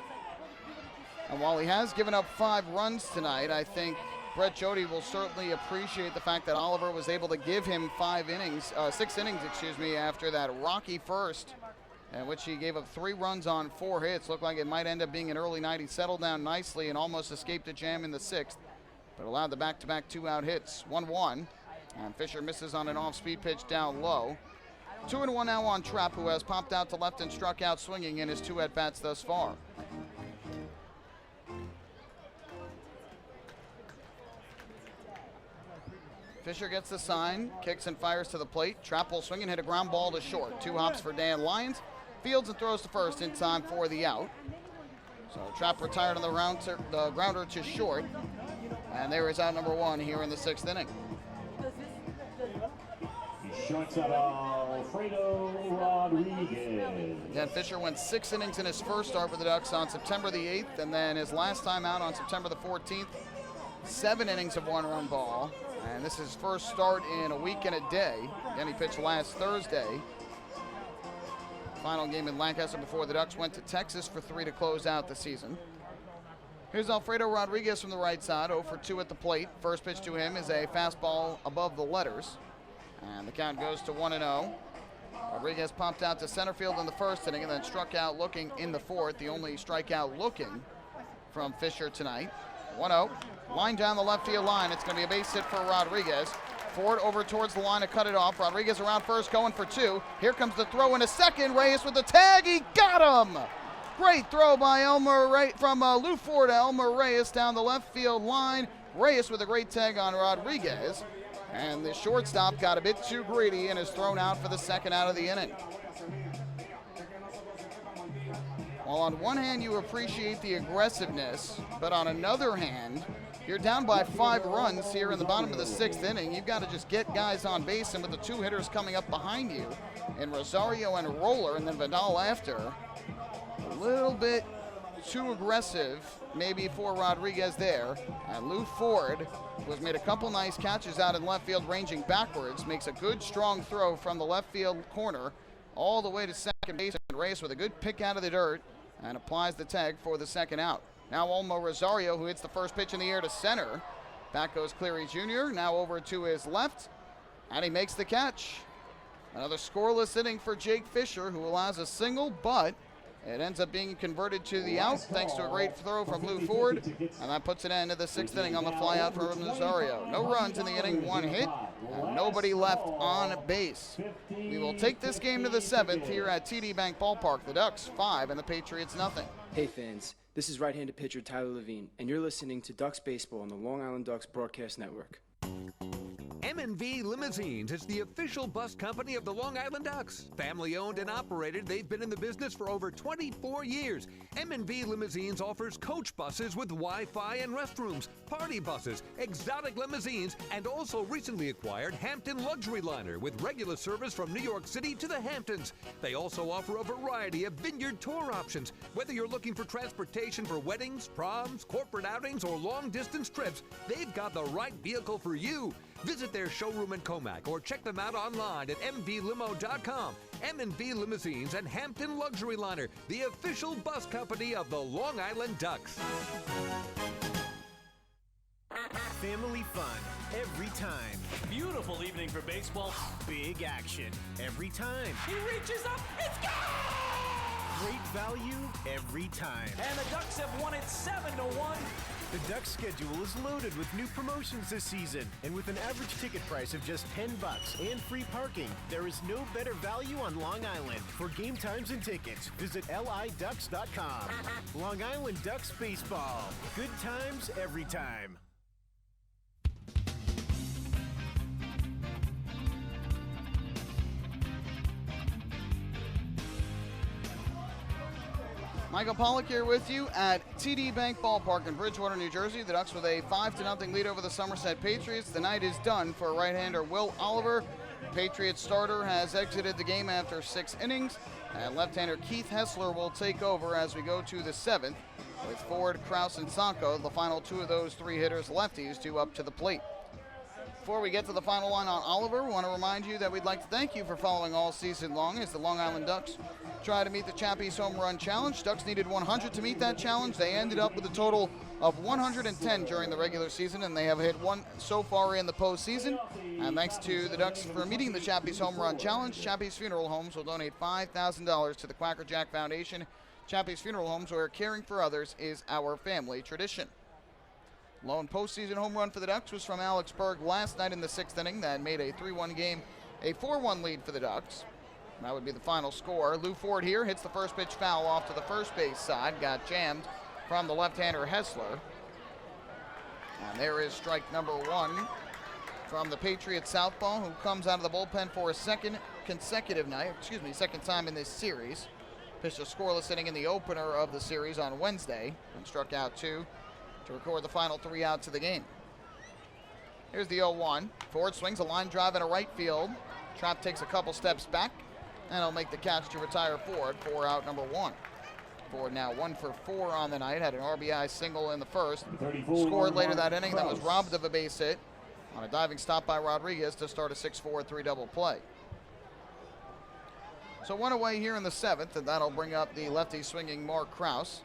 And while he has given up 5 runs tonight, I think Brett Jody will certainly appreciate the fact that Oliver was able to give him 6 innings, after that rocky first, in which he gave up 3 runs on 4 hits. Looked like it might end up being an early night. He settled down nicely and almost escaped a jam in the 6th, but allowed the back-to-back 2-out hits. 1-1, and Fisher misses on an off-speed pitch down low. 2-1 now on Trapp, who has popped out to left and struck out swinging in his 2 at-bats thus far. Fisher gets the sign, kicks and fires to the plate. Trapp will swing and hit a ground ball to short. 2 hops for Dan Lyons. Fields and throws to first in time for the out. So Trapp retired on the grounder to short. And there is out number 1 here in the 6th inning. Shortstop Alfredo Rodriguez. Again, Fisher went 6 innings in his first start with the Ducks on September the 8th, and then his last time out on September the 14th, 7 innings of 1-run ball. And this is his first start in a week and a day. Again, he pitched last Thursday. Final game in Lancaster before the Ducks went to Texas for 3 to close out the season. Here's Alfredo Rodriguez from the right side, 0 for 2 at the plate. First pitch to him is a fastball above the letters. And the count goes to 1-0. Rodriguez popped out to center field in the first inning and then struck out looking in the 4th. The only strikeout looking from Fisher tonight. 1-0. Line down the left field line. It's going to be a base hit for Rodriguez. Ford over towards the line to cut it off. Rodriguez around first, going for 2. Here comes the throw in a second. Reyes with the tag. He got him! Great throw by from Lou Ford to Elmer Reyes down the left field line. Reyes with a great tag on Rodriguez. And the shortstop got a bit too greedy and is thrown out for the 2nd out of the inning. While on one hand you appreciate the aggressiveness, but on another hand, you're down by 5 runs here in the bottom of the 6th inning. You've got to just get guys on base, and with the 2 hitters coming up behind you, and Rosario and Roller, and then Vidal after, a little bit too aggressive maybe for Rodriguez there. And Lou Ford, who has made a couple nice catches out in left field ranging backwards, makes a good strong throw from the left field corner all the way to second base, and Reyes with a good pick out of the dirt and applies the tag for the 2nd out. Now Olmo Rosario, who hits the first pitch in the air to center, Back goes Cleary Jr., now over to his left, and he makes the catch. Another scoreless inning for Jake Fisher, who allows a single, but it ends up being converted to the out thanks to a great throw from Lou Ford, and that puts an end to the 6th inning on the flyout from Nazario. No runs in the inning, 1 hit, and nobody left on base. We will take this game to the 7th here at TD Bank Ballpark. The Ducks 5 and the Patriots nothing. Hey fans, this is right-handed pitcher Tyler Levine, and you're listening to Ducks Baseball on the Long Island Ducks Broadcast Network. M&V Limousines is the official bus company of the Long Island Ducks. Family owned and operated, they've been in the business for over 24 years. M&V Limousines offers coach buses with Wi-Fi and restrooms, party buses, exotic limousines, and also recently acquired Hampton Luxury Liner with regular service from New York City to the Hamptons. They also offer a variety of vineyard tour options. Whether you're looking for transportation for weddings, proms, corporate outings, or long-distance trips, they've got the right vehicle for you. Visit their showroom in Comac or check them out online at mvlimo.com. M&V Limousines and Hampton Luxury Liner, the official bus company of the Long Island Ducks. Family fun every time. Beautiful evening for baseball. Big action every time. He reaches up, it's gone! Great value every time. And the Ducks have won it 7-1. The Ducks schedule is loaded with new promotions this season, and with an average ticket price of just $10 and free parking, there is no better value on Long Island. For game times and tickets, visit liducks.com. Long Island Ducks Baseball. Good times every time. Michael Pollock here with you at TD Bank Ballpark in Bridgewater, New Jersey. The Ducks with a 5-0 lead over the Somerset Patriots. The night is done for right-hander Will Oliver. The Patriots starter has exited the game after 6 innings, and left-hander Keith Hessler will take over as we go to the 7th with Ford, Kraus, and Sanko, the final 2 of those 3 hitters lefties, due up to the plate. Before we get to the final line on Oliver, we want to remind you that we'd like to thank you for following all season long as the Long Island Ducks try to meet the Chappie's Home Run Challenge. Ducks needed 100 to meet that challenge. They ended up with a total of 110 during the regular season, and they have hit 1 so far in the postseason. And thanks to the Ducks for meeting the Chappie's Home Run Challenge, Chappie's Funeral Homes will donate $5,000 to the Quacker Jack Foundation. Chappie's Funeral Homes, where caring for others is our family tradition. Lone postseason home run for the Ducks was from Alex Berg last night in the 6th inning. That made a 3-1 game, a 4-1 lead for the Ducks. That would be the final score. Lou Ford here hits the first pitch foul off to the first base side. Got jammed from the left-hander Hessler. And there is strike number 1 from the Patriots southpaw, who comes out of the bullpen for a second time in this series. Pitched a scoreless inning in the opener of the series on Wednesday and struck out 2 to record the final 3 outs of the game. Here's the 0-1. Ford swings a line drive into right field. Trapp takes a couple steps back, and he'll make the catch to retire Ford for out number 1. Ford now 1 for 4 on the night, had an RBI single in the first. Scored later that inning, that was robbed of a base hit on a diving stop by Rodriguez to start a 6-4 3-double play. So 1 away here in the 7th, and that'll bring up the lefty swinging Mark Kraus.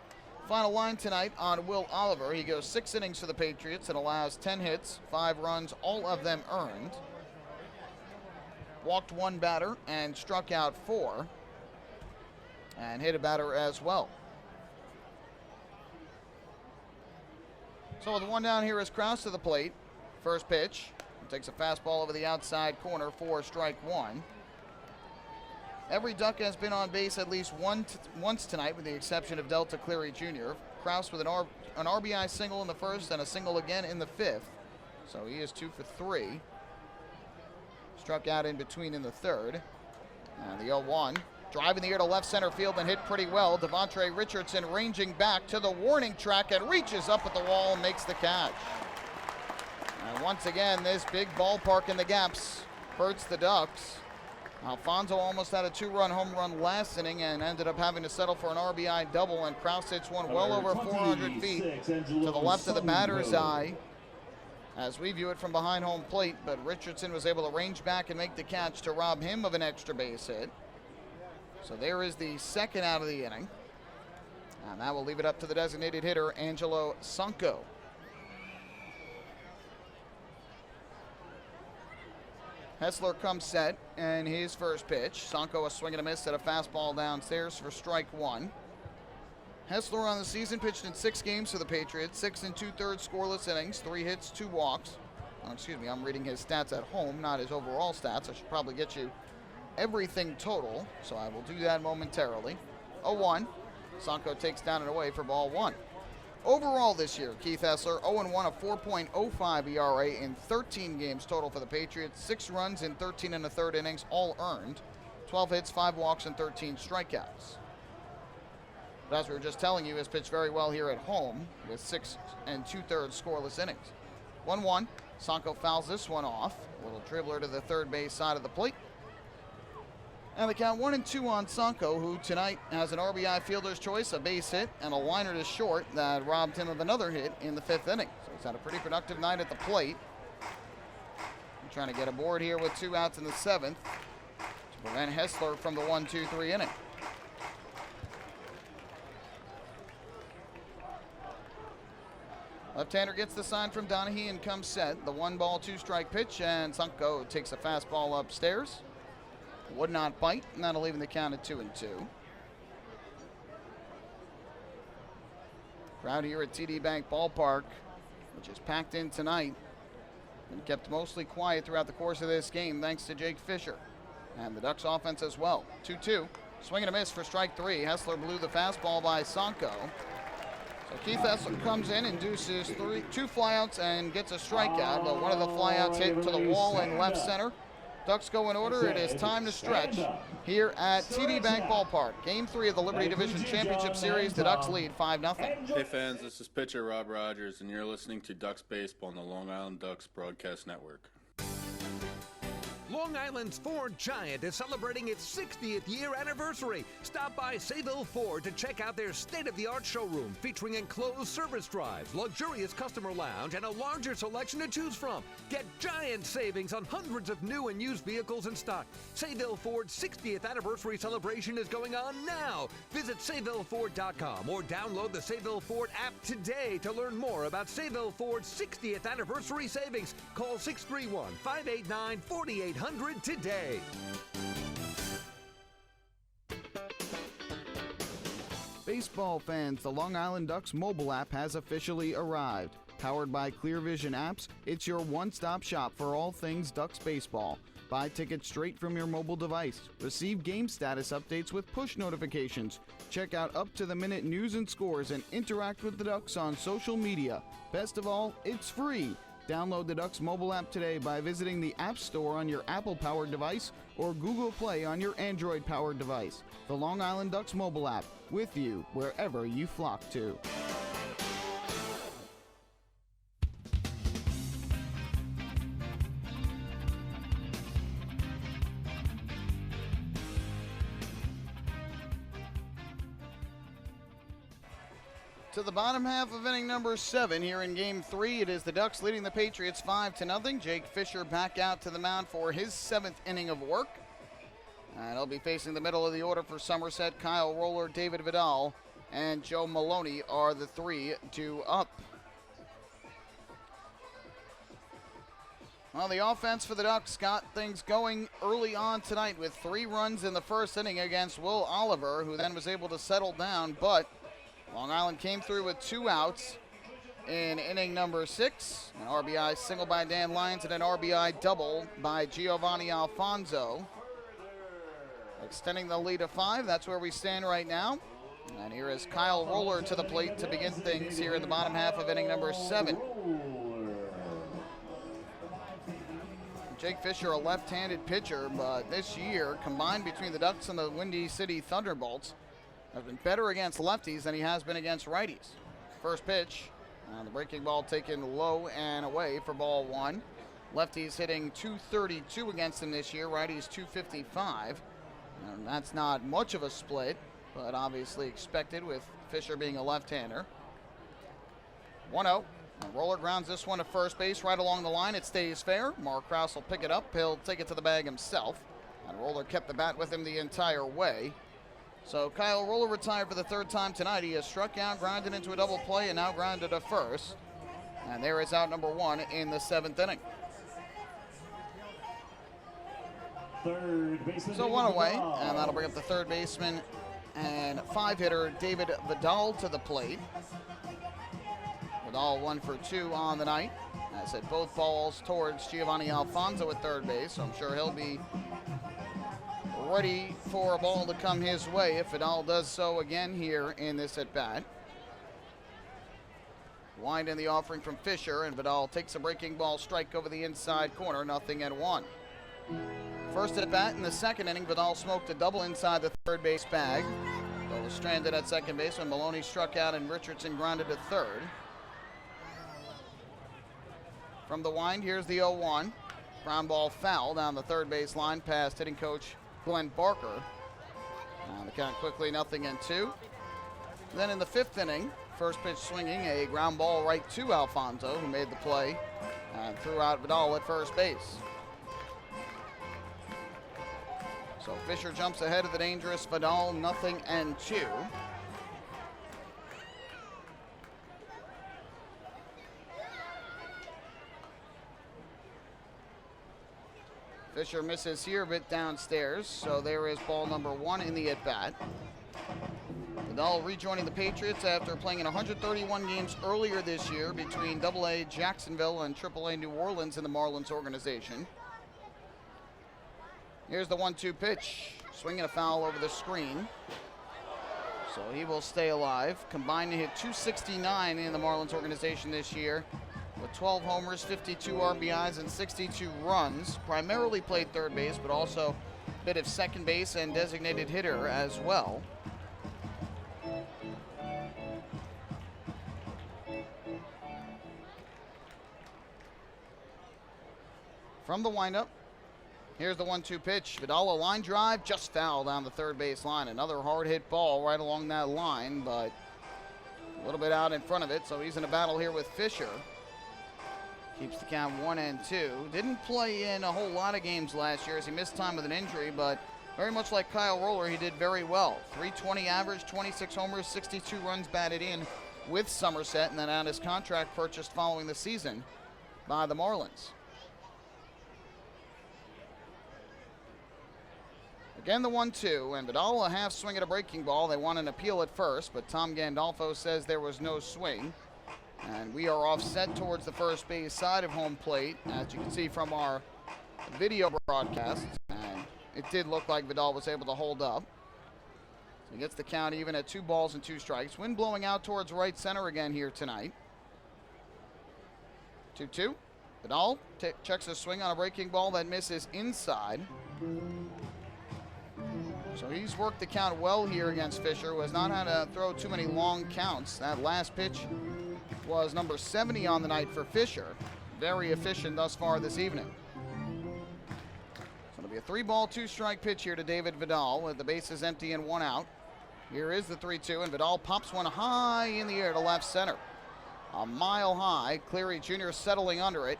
Final line tonight on Will Oliver. He goes 6 innings for the Patriots and allows 10 hits, 5 runs, all of them earned. Walked 1 batter and struck out 4. And hit a batter as well. So with 1 down, here is Kraus to the plate. First pitch. He takes a fastball over the outside corner for strike 1. Every Duck has been on base at least once tonight, with the exception of Delta Cleary Jr. Kraus with an RBI single in the first and a single again in the 5th. So he is 2 for 3. Struck out in between in the 3rd. And the 0-1. Drive in the air to left center field and hit pretty well. Devontre Richardson ranging back to the warning track and reaches up at the wall and makes the catch. And once again, this big ballpark in the gaps hurts the Ducks. Alfonso almost had a 2-run home run last inning and ended up having to settle for an RBI double, and Kraus hits one well over 400 feet to the left of the batter's eye as we view it from behind home plate, but Richardson was able to range back and make the catch to rob him of an extra base hit. So there is the 2nd out of the inning, and that will leave it up to the designated hitter, Angelo Sanko. Hessler comes set, and his first pitch. Sonko a swing and a miss at a fastball downstairs for strike one. Hessler on the season pitched in 6 games for the Patriots, 6 2/3 scoreless innings, 3 hits, 2 walks. Oh, excuse me, I'm reading his stats at home, not his overall stats. I should probably get you everything total, so I will do that momentarily. 0-1. Sonko takes down and away for ball 1. Overall this year, Keith Hessler, 0-1, a 4.05 ERA in 13 games total for the Patriots, 6 runs in 13 1/3 innings, all earned, 12 hits, 5 walks, and 13 strikeouts. But as we were just telling you, has pitched very well here at home with 6 2/3 scoreless innings. 1-1, Sonko fouls this one off, a little dribbler to the third base side of the plate. And the count 1-2 on Sonko, who tonight has an RBI fielder's choice, a base hit, and a liner to short that robbed him of another hit in the 5th inning. So he's had a pretty productive night at the plate. I'm trying to get aboard here with 2 outs in the 7th to prevent Hessler from the 1-2-3 inning. Left-hander gets the sign from Donahue and comes set. The 1-ball, 2-strike pitch, and Sonko takes a fastball upstairs. Would not bite, and that'll leave the count at 2-2. Crowd here at TD Bank Ballpark, which is packed in tonight, and kept mostly quiet throughout the course of this game thanks to Jake Fisher and the Ducks offense as well. 2-2, swing and a miss for strike 3. Hessler blew the fastball by Sonko. So Keith Hessler comes in, induces 2 flyouts and gets a strikeout, but one of the flyouts hit to the wall in left center. Ducks go in order. It is time to stretch here at TD Bank Ballpark. Game 3 of the Liberty Division Championship Series. The Ducks lead 5-0. Hey fans, this is pitcher Rob Rogers, and you're listening to Ducks Baseball on the Long Island Ducks Broadcast Network. Long Island's Ford Giant is celebrating its 60th year anniversary. Stop by Sayville Ford to check out their state-of-the-art showroom featuring enclosed service drives, luxurious customer lounge, and a larger selection to choose from. Get giant savings on hundreds of new and used vehicles in stock. Sayville Ford's 60th anniversary celebration is going on now. Visit SayvilleFord.com or download the Sayville Ford app today to learn more about Sayville Ford's 60th anniversary savings. Call 631-589-4800 today. Baseball fans, the Long Island Ducks mobile app has officially arrived. Powered by Clear Vision Apps, it's your one-stop shop for all things Ducks baseball. Buy tickets straight from your mobile device. Receive game status updates with push notifications. Check out up-to-the-minute news and scores and interact with the Ducks on social media. Best of all, it's free. Download the Ducks mobile app today by visiting the App Store on your Apple-powered device or Google Play on your Android-powered device. The Long Island Ducks mobile app, with you wherever you flock to. To the bottom half of inning number 7 here in Game 3. It is the Ducks leading the Patriots 5-0. Jake Fisher back out to the mound for his 7th inning of work. And he'll be facing the middle of the order for Somerset. Kyle Roller, David Vidal, and Joe Maloney are the 3 due up. Well, the offense for the Ducks got things going early on tonight with 3 runs in the first inning against Will Oliver, who then was able to settle down, but Long Island came through with 2 outs in inning number 6. An RBI single by Dan Lyons and an RBI double by Giovanni Alfonso. Extending the lead to 5. That's where we stand right now. And here is Kyle Roller to the plate to begin things here in the bottom half of inning number 7. Jake Fisher, a left-handed pitcher, but this year, combined between the Ducks and the Windy City Thunderbolts, has been better against lefties than he has been against righties. First pitch, the breaking ball taken low and away for ball 1. Lefties hitting .232 against him this year, righties .255. And that's not much of a split, but obviously expected with Fisher being a left-hander. 1-0. Roller grounds this one to first base right along the line. It stays fair. Mark Krause will pick it up. He'll take it to the bag himself. And Roller kept the bat with him the entire way. So Kyle Roller retired for the 3rd time tonight. He has struck out, grounded into a double play, and now grounded to first. And there is out number 1 in the 7th inning. Third baseman. So one away, and that'll bring up the third baseman and 5-hitter David Vidal to the plate. Vidal 1 for 2 on the night. I said both balls towards Giovanni Alfonso at third base, so I'm sure he'll be ready for a ball to come his way if Vidal does so again here in this at-bat. Wind in the offering from Fisher, and Vidal takes a breaking ball strike over the inside corner, 0-1. First at bat in the second inning, Vidal smoked a double inside the third base bag. But was stranded at second base when Maloney struck out and Richardson grounded to third. From the wind, here's the 0-1. Ground ball foul down the third base line past hitting coach Glenn Barker. The count quickly 0-2. Then in the fifth inning, first pitch swinging, a ground ball right to Alfonso, who made the play and threw out Vidal at first base. So Fisher jumps ahead of the dangerous Vidal, 0-2. Fisher misses here a bit downstairs, so there is ball number 1 in the at-bat. Vidal rejoining the Patriots after playing in 131 games earlier this year between AA Jacksonville and AAA New Orleans in the Marlins organization. Here's the 1-2 pitch, swinging a foul over the screen. So he will stay alive. Combined to hit 269 in the Marlins organization this year with 12 homers, 52 RBIs, and 62 runs. Primarily played third base, but also a bit of second base and designated hitter as well. From the windup, here's the 1-2 pitch. Vidal, a line drive, just foul down the third base line. Another hard hit ball right along that line, but a little bit out in front of it, so he's in a battle here with Fisher. Keeps the count 1-2. Didn't play in a whole lot of games last year as he missed time with an injury, but very much like Kyle Roller, he did very well. .320 average, 26 homers, 62 runs batted in with Somerset, and then on his contract purchased following the season by the Marlins. Again, the 1-2, and Vidal a half swing at a breaking ball. They want an appeal at first, but Tom Gandolfo says there was no swing. And we are offset towards the first base side of home plate, as you can see from our video broadcast. And it did look like Vidal was able to hold up. So he gets the count even at 2 balls and 2 strikes. Wind blowing out towards right center again here tonight. 2-2. Vidal checks a swing on a breaking ball that misses inside. So he's worked the count well here against Fisher, who has not had to throw too many long counts. That last pitch was number 70 on the night for Fisher. Very efficient thus far this evening. So it'll be a 3-ball, 2-strike pitch here to David Vidal with the bases empty and 1 out. Here is the 3-2, and Vidal pops one high in the air to left center. A mile high. Cleary Jr. settling under it.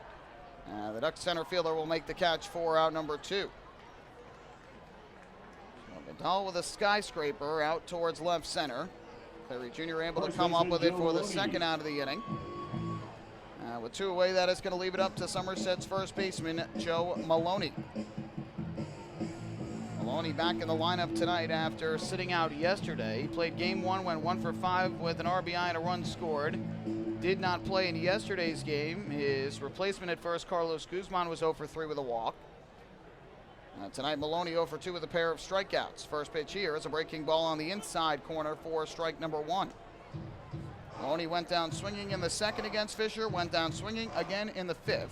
The Ducks center fielder will make the catch for out number 2. Vidal with a skyscraper out towards left center. Cleary Jr. able to come up with it for the second out of the inning. With 2 away, that is going to leave it up to Somerset's first baseman, Joe Maloney. Maloney back in the lineup tonight after sitting out yesterday. He played game 1, went 1 for 5 with an RBI and a run scored. Did not play in yesterday's game. His replacement at first, Carlos Guzman, was 0 for 3 with a walk. Tonight, Maloney 0 for 2 with a pair of strikeouts. First pitch here is a breaking ball on the inside corner for strike number 1. Maloney went down swinging in the second against Fisher, went down swinging again in the 5th.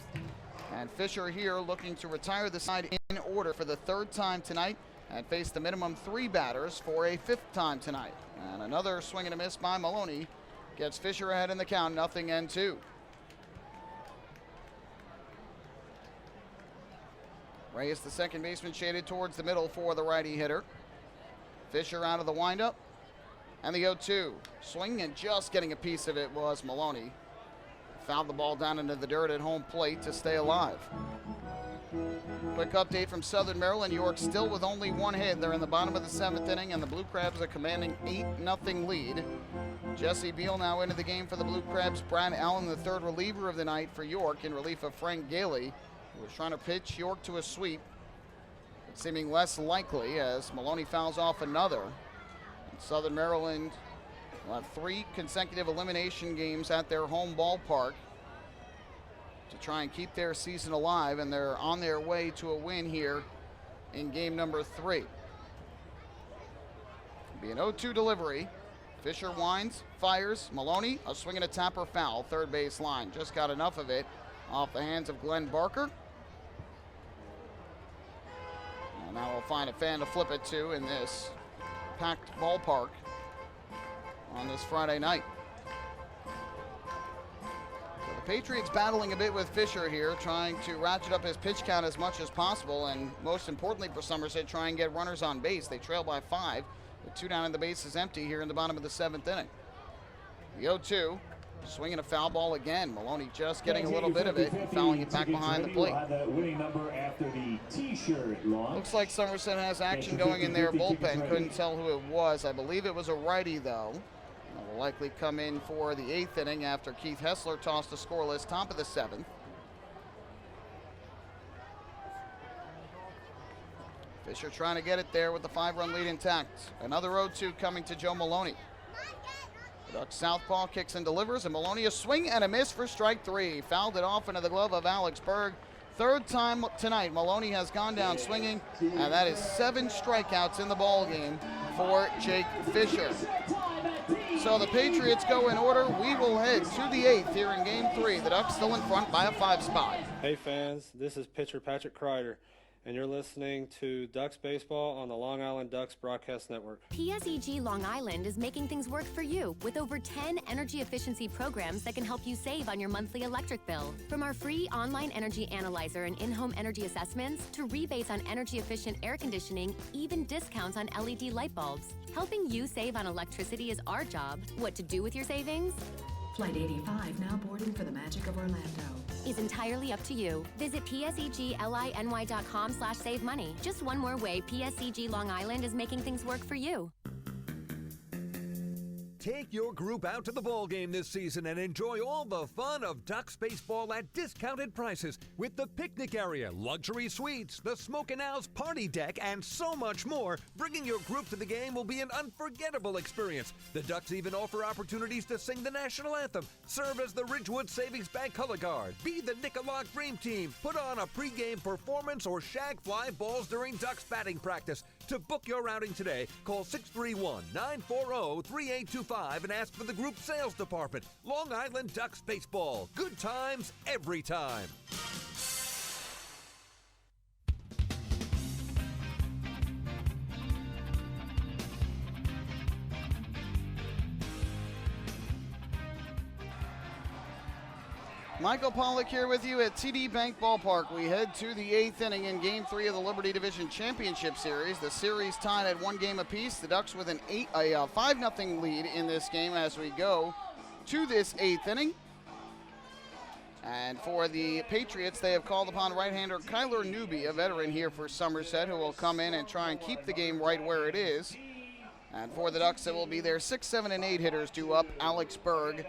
And Fisher here looking to retire the side in order for the 3rd time tonight and face the minimum 3 batters for a 5th time tonight. And another swing and a miss by Maloney gets Fisher ahead in the count, 0-2. Reyes, the second baseman, shaded towards the middle for the righty hitter. Fisher out of the windup. And the 0-2. Swinging and just getting a piece of it was Maloney. Fouled the ball down into the dirt at home plate to stay alive. Quick update from Southern Maryland. York still with only 1 hit. They're in the bottom of the 7th inning, and the Blue Crabs are commanding 8-0 lead. Jesse Beal now into the game for the Blue Crabs. Brad Allen, the 3rd reliever of the night for York, in relief of Frank Gailey, who was trying to pitch York to a sweep. seeming less likely as Maloney fouls off another. And Southern Maryland will have 3 consecutive elimination games at their home ballpark to try and keep their season alive, and they're on their way to a win here in game number 3. It'll be an 0-2 delivery. Fisher winds, fires, Maloney, a swing and a tapper foul, third base line. Just got enough of it off the hands of Glenn Barker. And now we'll find a fan to flip it to in this packed ballpark on this Friday night. So the Patriots battling a bit with Fisher here, trying to ratchet up his pitch count as much as possible, and most importantly for Somerset, try and get runners on base. They trail by 5. With 2 down and the bases empty here in the bottom of the 7th inning. The 0-2, swinging a foul ball again. Maloney just getting a little bit of it, fouling it back behind the plate. Looks like Somerset has action going in their bullpen. Couldn't tell who it was. I believe it was a righty, though. Will likely come in for the 8th inning after Keith Hessler tossed a scoreless top of the 7th. Fisher trying to get it there with the 5-run lead intact. Another 0-2 coming to Joe Maloney. The Ducks southpaw kicks and delivers, and Maloney a swing and a miss for strike 3. Fouled it off into the glove of Alex Berg. 3rd time tonight Maloney has gone down swinging, and that is 7 strikeouts in the ball game for Jake Fisher. So the Patriots go in order. We will head to the 8th here in game 3. The Ducks still in front by a 5 spot. Hey fans, this is pitcher Patrick Kreider, and you're listening to Ducks Baseball on the Long Island Ducks Broadcast Network. PSEG Long Island is making things work for you with over 10 energy efficiency programs that can help you save on your monthly electric bill. From our free online energy analyzer and in-home energy assessments to rebates on energy-efficient air conditioning, even discounts on LED light bulbs. Helping you save on electricity is our job. What to do with your savings? Flight 85 now boarding for the magic of Orlando. Is entirely up to you. Visit psegly.com/save money. Just one more way PSEG Long Island is making things work for you. Take your group out to the ball game this season and enjoy all the fun of Ducks baseball at discounted prices with the picnic area, luxury suites, the Smokin' Owls party deck, and so much more. Bringing your group to the game will be an unforgettable experience. The Ducks even offer opportunities to sing the national anthem, serve as the Ridgewood Savings Bank color guard, be the Nickalock Dream Team, put on a pregame performance, or shag fly balls during Ducks batting practice. To book your outing today, call 631-940-3825 and ask for the group sales department. Long Island Ducks Baseball. Good times every time. Michael Pollock here with you at TD Bank Ballpark. We head to the 8th inning in Game 3 of the Liberty Division Championship Series. The series tied at 1 game apiece. The Ducks with a 5-0 lead in this game as we go to this 8th inning. And for the Patriots, they have called upon right-hander Kyler Newby, a veteran here for Somerset, who will come in and try and keep the game right where it is. And for the Ducks, it will be their 6, 7, and 8 hitters due up: Alex Berg,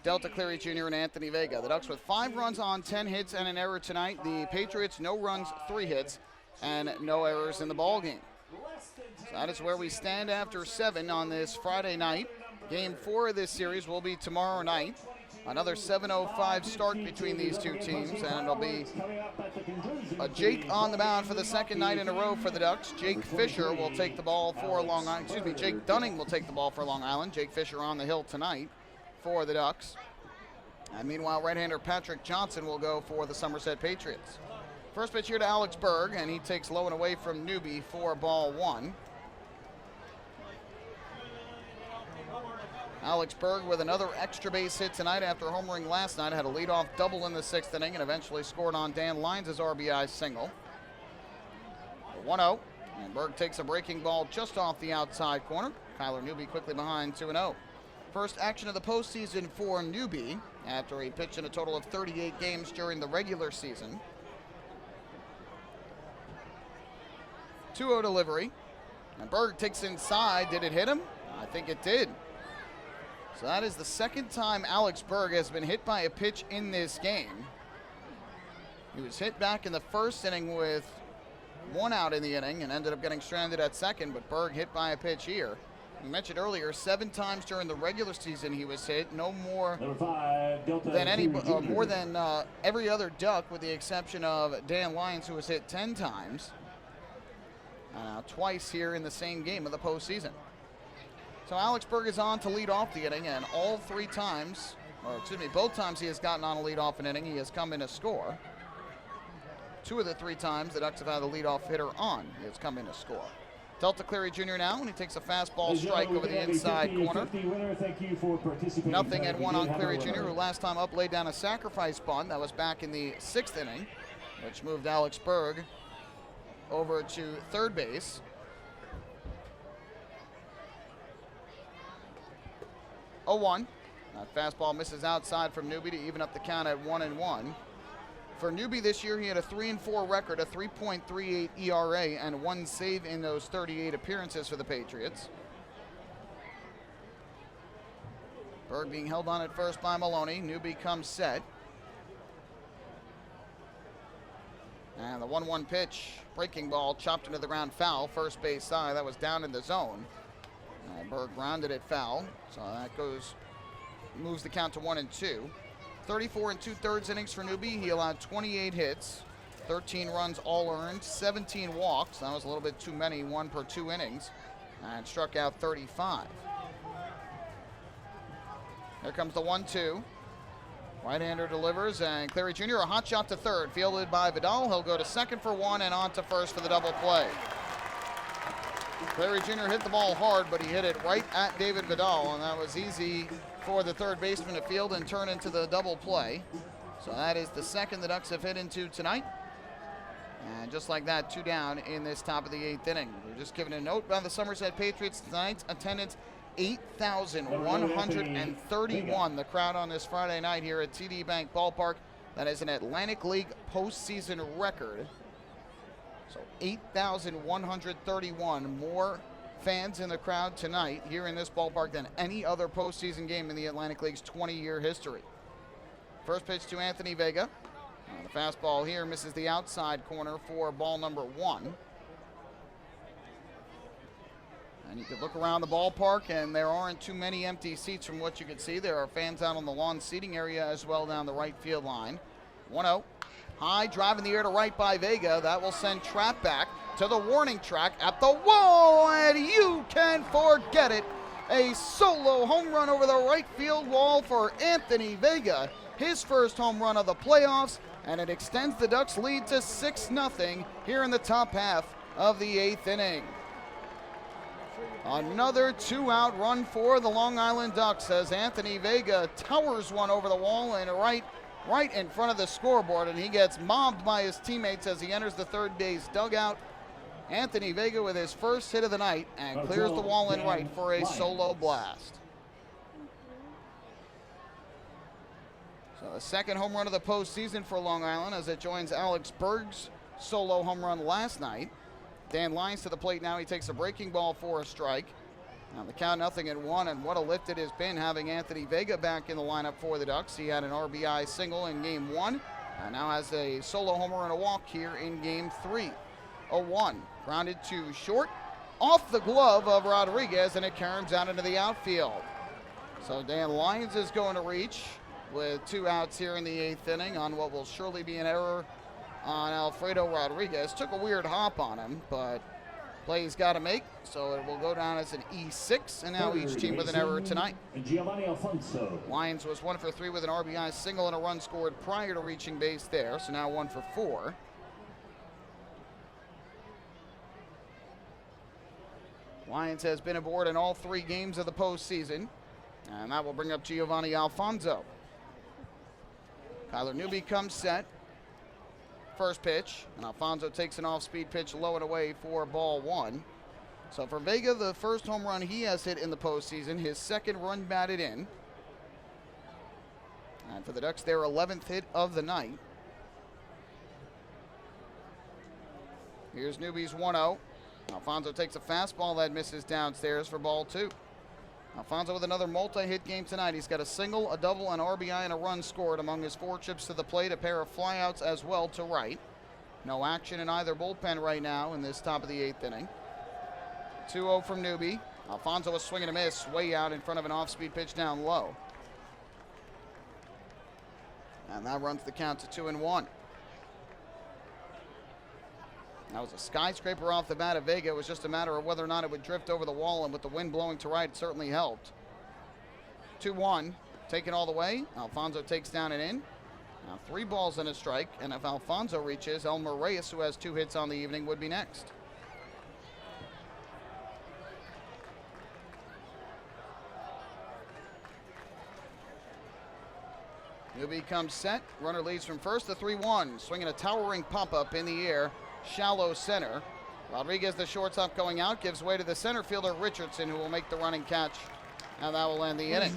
Delta Cleary Jr., and Anthony Vega. The Ducks with 5 runs on 10 hits and an error tonight. The Patriots, no runs, 3 hits, and no errors in the ballgame. So that is where we stand after 7 on this Friday night. Game 4 of this series will be tomorrow night. Another 7:05 start between these two teams, and it'll be a Jake on the mound for the second night in a row for the Ducks. Jake Fisher will take the ball for Long Island. Excuse me, Jake Dunning will take the ball for Long Island. Jake Fisher on the hill tonight for the Ducks. And meanwhile, right-hander Patrick Johnson will go for the Somerset Patriots. First pitch here to Alex Berg, and he takes low and away from Newby for ball 1. Alex Berg with another extra base hit tonight after homering last night. Had a leadoff double in the 6th inning and eventually scored on Dan Lyons' RBI single. 1-0, and Berg takes a breaking ball just off the outside corner. Kyler Newby quickly behind 2-0. First action of the postseason for Newby after he pitched in a total of 38 games during the regular season. 2-0 delivery, and Berg takes inside. Did it hit him? I think it did. So that is the second time Alex Berg has been hit by a pitch in this game. He was hit back in the 1st inning with 1 out in the inning and ended up getting stranded at second, but Berg hit by a pitch here. We mentioned earlier, 7 times during the regular season he was hit, no more than every other Duck, with the exception of Dan Lyons, who was hit 10 times. Twice here in the same game of the postseason. So Alex Berg is on to lead off the inning, and both times he has gotten on a lead off an inning, he has come in to score. 2 of the 3 times the Ducks have had a leadoff hitter on, he has come in to score. Delta Cleary Jr. now, and he takes a fastball strike over the inside corner. 0-1 on Cleary Jr., who last time up laid down a sacrifice bunt. That was back in the 6th inning, which moved Alex Berg over to third base. That fastball misses outside from Newby to even up the count at 1-1. For Newby this year, he had a 3-4 record, a 3.38 ERA, and 1 save in those 38 appearances for the Patriots. Berg being held on at first by Maloney. Newby comes set. And the 1-1 pitch, breaking ball, chopped into the ground, foul, first base side. That was down in the zone. Berg grounded it foul, so that moves the count to 1-2. 34 2/3 innings for Newby. He allowed 28 hits, 13 runs all earned, 17 walks. That was a little bit too many, 1 per 2 innings, and struck out 35. Here comes the 1-2. Right-hander delivers, and Cleary Jr. a hot shot to third, fielded by Vidal. He'll go to second for 1 and on to first for the double play. Cleary Jr. hit the ball hard, but he hit it right at David Vidal, and that was easy for the third baseman to field and turn into the double play. So that is the second the Ducks have hit into tonight. And just like that, 2 down in this top of the 8th inning. We're just giving a note by the Somerset Patriots tonight's attendance, 8,131. The crowd on this Friday night here at TD Bank Ballpark. That is an Atlantic League postseason record. So 8,131 more fans in the crowd tonight here in this ballpark than any other postseason game in the Atlantic League's 20-year history. First pitch to Anthony Vega. The fastball here misses the outside corner for ball number 1. And you can look around the ballpark, and there aren't too many empty seats from what you can see. There are fans out on the lawn seating area as well down the right field line. 1-0. High drive in the air to right by Vega. That will send Trapp back to the warning track at the wall, and you can forget it. A solo home run over the right field wall for Anthony Vega. His first home run of the playoffs, and it extends the Ducks' lead to 6-0 here in the top half of the 8th inning. Another 2-out run for the Long Island Ducks as Anthony Vega towers one over the wall and right in front of the scoreboard, and he gets mobbed by his teammates as he enters the third base dugout. Anthony Vega with his first hit of the night and clears the wall in right for a solo blast. So the second home run of the postseason for Long Island as it joins Alex Berg's solo home run last night. Dan Lyons to the plate now. He takes a breaking ball for a strike. Now the count 0-1, and what a lift it has been having Anthony Vega back in the lineup for the Ducks. He had an RBI single in Game 1 and now has a solo homer and a walk here in Game 3. 0-1, grounded to short, off the glove of Rodriguez, and it caroms out into the outfield. So Dan Lyons is going to reach with 2 outs here in the 8th inning on what will surely be an error on Alfredo Rodriguez. Took a weird hop on him, but play he's got to make, so it will go down as an E6, and now each team with an error tonight. Lyons was 1 for 3 with an RBI single and a run scored prior to reaching base there, so now 1 for 4. Lyons has been aboard in all 3 games of the postseason, and that will bring up Giovanni Alfonso. Kyler Newby comes set. First pitch, and Alfonso takes an off-speed pitch low and away for ball 1. So for Vega, the first home run he has hit in the postseason, his second run batted in. And for the Ducks, their 11th hit of the night. Here's Newby's 1-0. Alfonso takes a fastball that misses downstairs for ball 2. Alfonso with another multi-hit game tonight. He's got a single, a double, an RBI, and a run scored among his 4 trips to the plate, a pair of flyouts as well to right. No action in either bullpen right now in this top of the 8th inning. 2-0 from Newby. Alfonso was swinging a miss way out in front of an off-speed pitch down low. And that runs the count to 2-1. That was a skyscraper off the bat of Vega. It was just a matter of whether or not it would drift over the wall, and with the wind blowing to right, it certainly helped. 2-1, taken all the way. Alfonso takes down and in. Now 3 balls and a strike, and if Alfonso reaches, Elmer Reyes, who has 2 hits on the evening, would be next. Newby comes set. Runner leads from first. The 3-1. Swinging a towering pop-up in the air. Shallow center. Rodriguez, the shortstop, going out. Gives way to the center fielder, Richardson, who will make the running catch. And that will end the inning.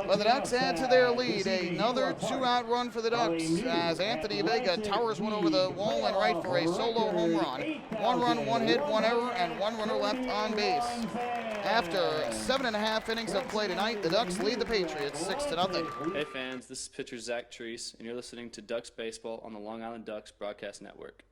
But the Ducks add to their lead. Another 2-out run for the Ducks as Anthony Vega towers one over the wall and right for a solo home run. 1 run, 1 hit, 1 error, and 1 runner left on base. After 7.5 innings of play tonight, the Ducks lead the Patriots 6-0. Hey fans, this is pitcher Zach Treese, and you're listening to Ducks Baseball on the Long Island Ducks Broadcast Network.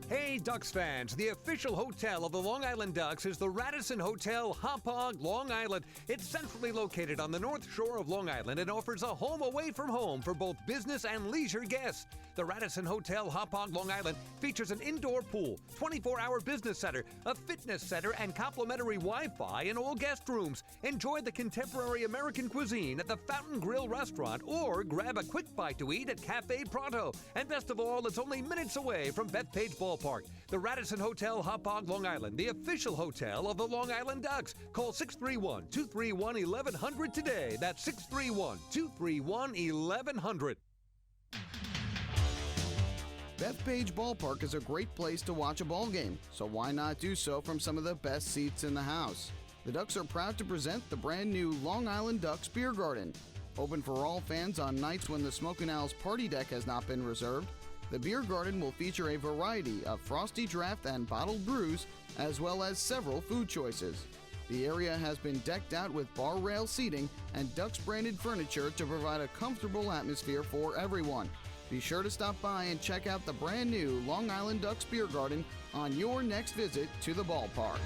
Hey Ducks fans, the official hotel of the Long Island Ducks is the Radisson Hotel, Hauppauge, Long Island. It's centrally located on the north shore of Long Island and offers a home away from home for both business and leisure guests. The Radisson Hotel, Hauppauge, Long Island features an indoor pool, 24-hour business center, a fitness center, and complimentary Wi-Fi in all guest rooms. Enjoy the contemporary American cuisine at the Fountain Grill restaurant or grab a quick bite to eat at Cafe Pronto. And best of all, it's only minutes away from Bethpage Ballpark. The Radisson Hotel, Hauppauge, Long Island, the official hotel of the Long Island Ducks. Call 631-231-1100 today. That's 631-231-1100. Bethpage Ballpark is a great place to watch a ball game, so why not do so from some of the best seats in the house? The Ducks are proud to present the brand new Long Island Ducks Beer Garden. Open for all fans on nights when the Smokin' Owl's party deck has not been reserved, the Beer Garden will feature a variety of frosty draft and bottled brews, as well as several food choices. The area has been decked out with bar rail seating and Ducks branded furniture to provide a comfortable atmosphere for everyone. Be sure to stop by and check out the brand new Long Island Ducks Beer Garden on your next visit to the ballpark.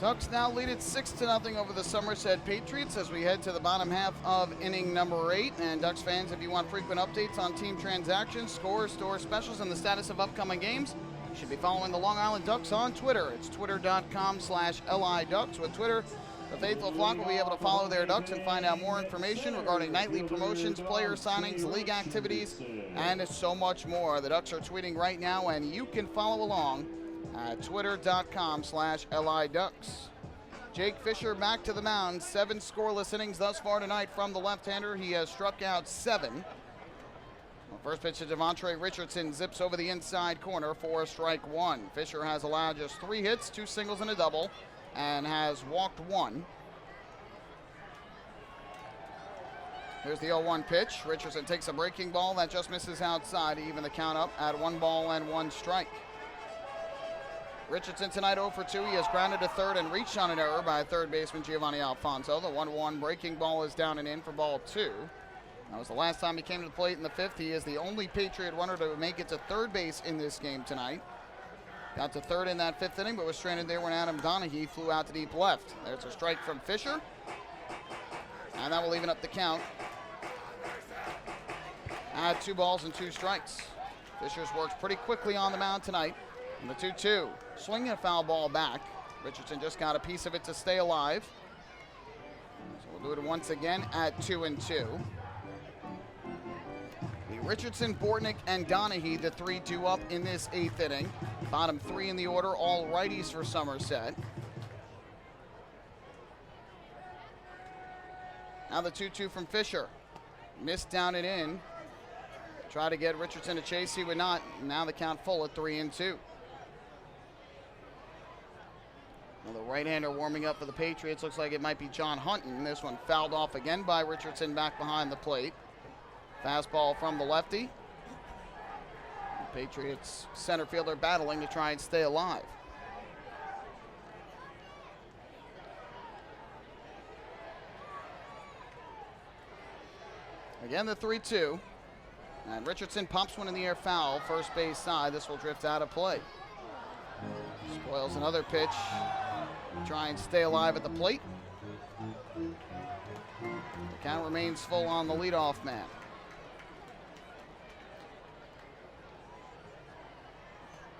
Ducks now lead it 6-0 over the Somerset Patriots as we head to the bottom half of inning number 8. And Ducks fans, if you want frequent updates on team transactions, scores, store specials, and the status of upcoming games, you should be following the Long Island Ducks on Twitter. It's twitter.com/LIDucks. With Twitter, the faithful flock will be able to follow their Ducks and find out more information regarding nightly promotions, player signings, league activities, and so much more. The Ducks are tweeting right now, and you can follow along at twitter.com/LIDucks. Jake Fisher back to the mound. 7 scoreless innings thus far tonight from the left-hander. He has struck out 7. Well, first pitch to Devontre Richardson zips over the inside corner for strike 1. Fisher has allowed just 3 hits, 2 singles and a double, and has walked 1. Here's the 0-1 pitch. Richardson takes a breaking ball that just misses outside to even the count up at 1 ball and 1 strike. Richardson tonight 0 for 2. He has grounded to third and reached on an error by third baseman Giovanni Alfonso. The 1-1 breaking ball is down and in for ball 2. That was the last time he came to the plate in the 5th. He is the only Patriot runner to make it to third base in this game tonight. Got to third in that 5th inning, but was stranded there when Adam Donaghy flew out to deep left. There's a strike from Fisher, and that will even up the count at 2 balls and 2 strikes. Fisher's worked pretty quickly on the mound tonight. And the 2-2, swinging a foul ball back. Richardson just got a piece of it to stay alive. So we'll do it once again at 2-2. The Richardson, Bortnick, and Donaghy, the 3-2 up in this 8th inning. Bottom 3 in the order, all righties for Somerset. Now the 2-2 from Fisher. Missed down and in. Try to get Richardson to chase, he would not. Now the count full at 3-2. Well, the right-hander warming up for the Patriots. Looks like it might be John Hunton. This one fouled off again by Richardson back behind the plate. Fastball from the lefty. The Patriots center fielder battling to try and stay alive. Again, the 3-2. And Richardson pumps one in the air foul, first base side. This will drift out of play. Spoils another pitch. Try and stay alive at the plate. The count remains full on the leadoff man.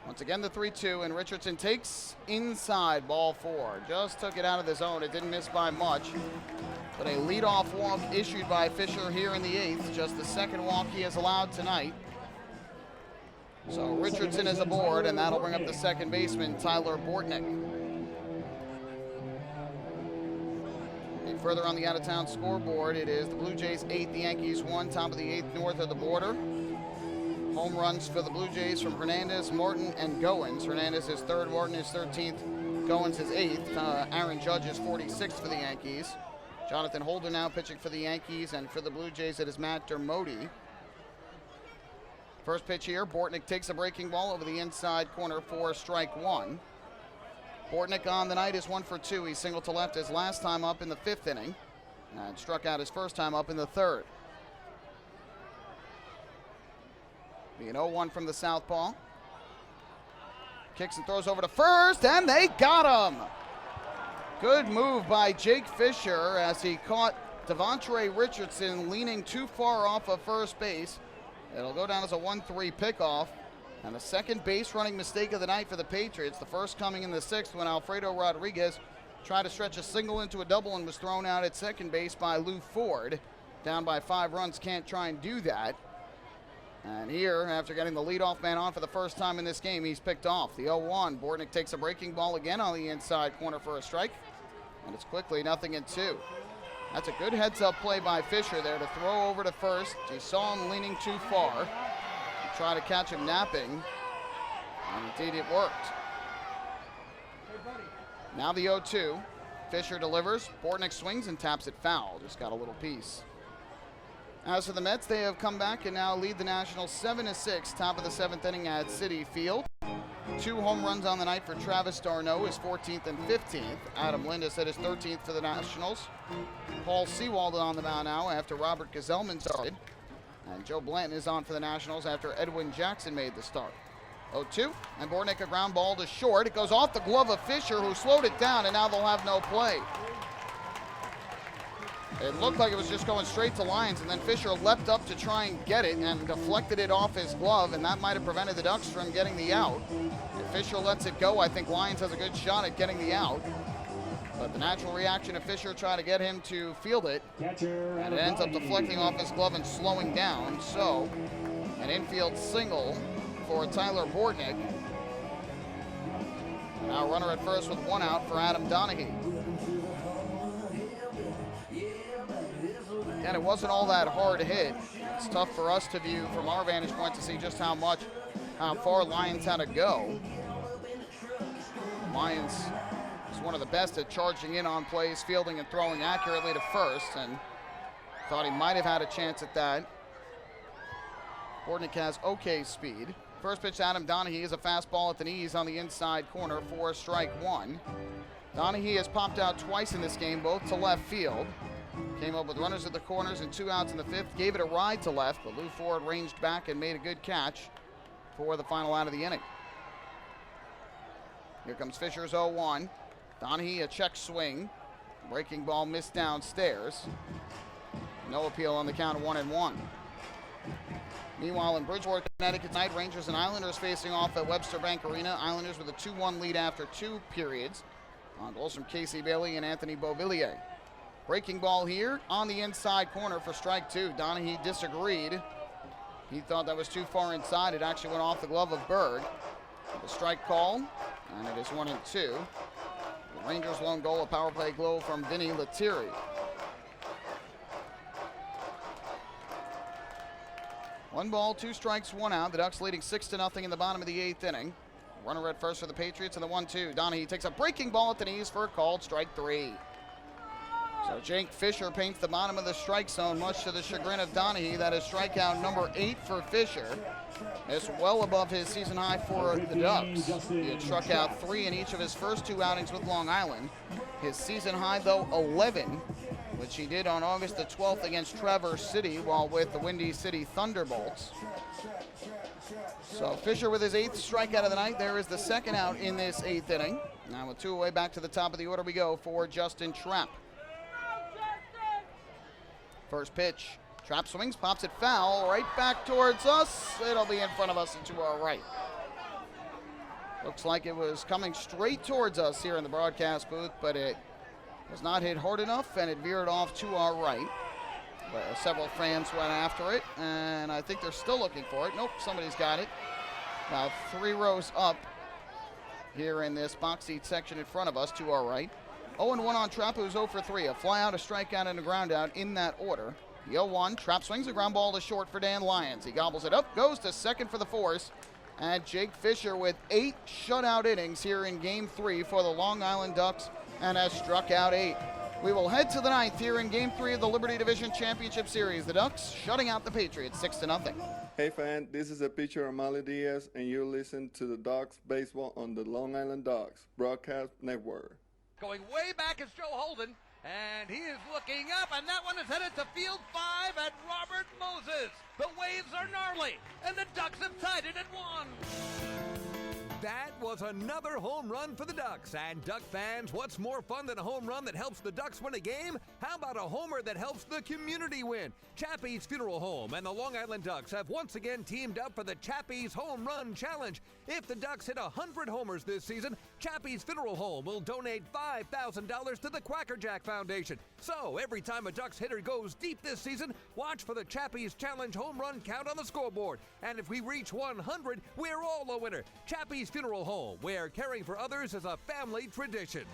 Once again, the 3-2, and Richardson takes inside, ball 4. Just took it out of the zone. It didn't miss by much. But a leadoff walk issued by Fisher here in the 8th. Just the second walk he has allowed tonight. So Richardson is aboard, and that'll bring up the second baseman, Tyler Bortnick. And further on the out-of-town scoreboard, it is the Blue Jays 8, the Yankees 1, top of the 8th north of the border. Home runs for the Blue Jays from Hernandez, Morton, and Goins. Hernandez is 3rd, Morton is 13th, Goins is 8th. Aaron Judge is 46th for the Yankees. Jonathan Holder now pitching for the Yankees, and for the Blue Jays it is Matt Dermody. First pitch here, Bortnick takes a breaking ball over the inside corner for strike 1. Bortnick on the night is 1 for 2. He singled to left his last time up in the 5th inning, and struck out his first time up in the 3rd. An 0-1 from the southpaw. Kicks and throws over to first, and they got him. Good move by Jake Fisher as he caught Devontre Richardson leaning too far off of first base. It'll go down as a 1-3 pickoff, and a second base running mistake of the night for the Patriots. The first coming in the 6th when Alfredo Rodriguez tried to stretch a single into a double and was thrown out at second base by Lou Ford. Down by 5 runs, can't try and do that. And here, after getting the leadoff man on for the first time in this game, he's picked off. The 0-1. Bortnick takes a breaking ball again on the inside corner for a strike. And it's quickly 0-2. That's a good heads-up play by Fisher there to throw over to first. He saw him leaning too far. He tried to catch him napping. And indeed it worked. Now the 0-2. Fisher delivers. Bortnick swings and taps it foul. Just got a little piece. As for the Mets, they have come back and now lead the Nationals 7-6, top of the 7th inning at Citi Field. 2 home runs on the night for Travis d'Arnaud, his 14th and 15th. Adam Lindis hit his 13th for the Nationals. Paul Sewald on the mound now after Robert Gazelman started. And Joe Blanton is on for the Nationals after Edwin Jackson made the start. 0-2, and Bortnick a ground ball to short. It goes off the glove of Fisher, who slowed it down, and now they'll have no play. It looked like it was just going straight to Lyons, and then Fisher leapt up to try and get it and deflected it off his glove, and that might have prevented the Ducks from getting the out. If Fisher lets it go, I think Lyons has a good shot at getting the out. But the natural reaction of Fisher trying to get him to field it, and it ends up deflecting off his glove and slowing down. So, an infield single for Tyler Bortnick. Now runner at first with 1 out for Adam Donahue. And it wasn't all that hard to hit. It's tough for us to view from our vantage point to see just how far Lyons had to go. Lyons is one of the best at charging in on plays, fielding and throwing accurately to first, and thought he might have had a chance at that. Bortnick has okay speed. First pitch to Adam Donahue is a fastball at the knees on the inside corner for strike 1. Donahue has popped out twice in this game, both to left field. Came up with runners at the corners and 2 outs in the 5th. Gave it a ride to left, but Lou Ford ranged back and made a good catch for the final out of the inning. Here comes Fisher's 0-1. Donahue a check swing. Breaking ball missed downstairs. No appeal on the count of 1-1. Meanwhile, in Bridgewater, Connecticut tonight, Rangers and Islanders facing off at Webster Bank Arena. Islanders with a 2-1 lead after 2 periods. On goals from Casey Bailey and Anthony Beauvillier. Breaking ball here on the inside corner for strike 2. Donahue disagreed. He thought that was too far inside. It actually went off the glove of Berg. The strike call, and it is 1-2. The Rangers' lone goal, a power play goal from Vinny Lettieri. One ball, 2 strikes, 1 out. The Ducks leading 6-0 in the bottom of the 8th inning. Runner at first for the Patriots and the 1-2. Donahue takes a breaking ball at the knees for a called strike 3. So Jake Fisher paints the bottom of the strike zone, much to the chagrin of Donahue. That is strikeout number 8 for Fisher. It's well above his season high for the Ducks. He had struck out 3 in each of his first 2 outings with Long Island. His season high, though, 11 which he did on August the 12th against Traverse City while with the Windy City Thunderbolts. So Fisher with his 8th strikeout of the night. There is the second out in this 8th inning. Now with 2 away, back to the top of the order we go for Justin Trapp. First pitch, Trapp swings, pops it foul, right back towards us. It'll be in front of us and to our right. Looks like it was coming straight towards us here in the broadcast booth, but it was not hit hard enough, and it veered off to our right. Several fans went after it, and I think they're still looking for it. Nope, somebody's got it. About 3 rows up here in this box seat section in front of us to our right. 0-1 on Trapp, who's 0 for 3. A fly out, a strikeout, and a ground out in that order. The 0-1, Trapp swings a ground ball to short for Dan Lyons. He gobbles it up, goes to second for the force. And Jake Fisher with 8 shutout innings here in Game 3 for the Long Island Ducks and has struck out 8. We will head to the 9th here in Game 3 of the Liberty Division Championship Series. The Ducks shutting out the Patriots 6-0. Hey fan, this is a pitcher Amali Diaz, and you're listening to the Ducks Baseball on the Long Island Ducks Broadcast Network. Going way back is Joe Holden, and he is looking up, and that one is headed to field 5 at Robert Moses. The waves are gnarly, and the Ducks have tied it at 1. That was another home run for the Ducks. And Duck fans, what's more fun than a home run that helps the Ducks win a game? How about a homer that helps the community win? Chappie's Funeral Home and the Long Island Ducks have once again teamed up for the Chappie's Home Run Challenge. If the Ducks hit 100 homers this season, Chappie's Funeral Home will donate $5,000 to the Quackerjack Foundation. So every time a Ducks hitter goes deep this season, watch for the Chappie's Challenge home run count on the scoreboard. And if we reach 100, we're all a winner. Chappie's Funeral Home, where caring for others is a family tradition.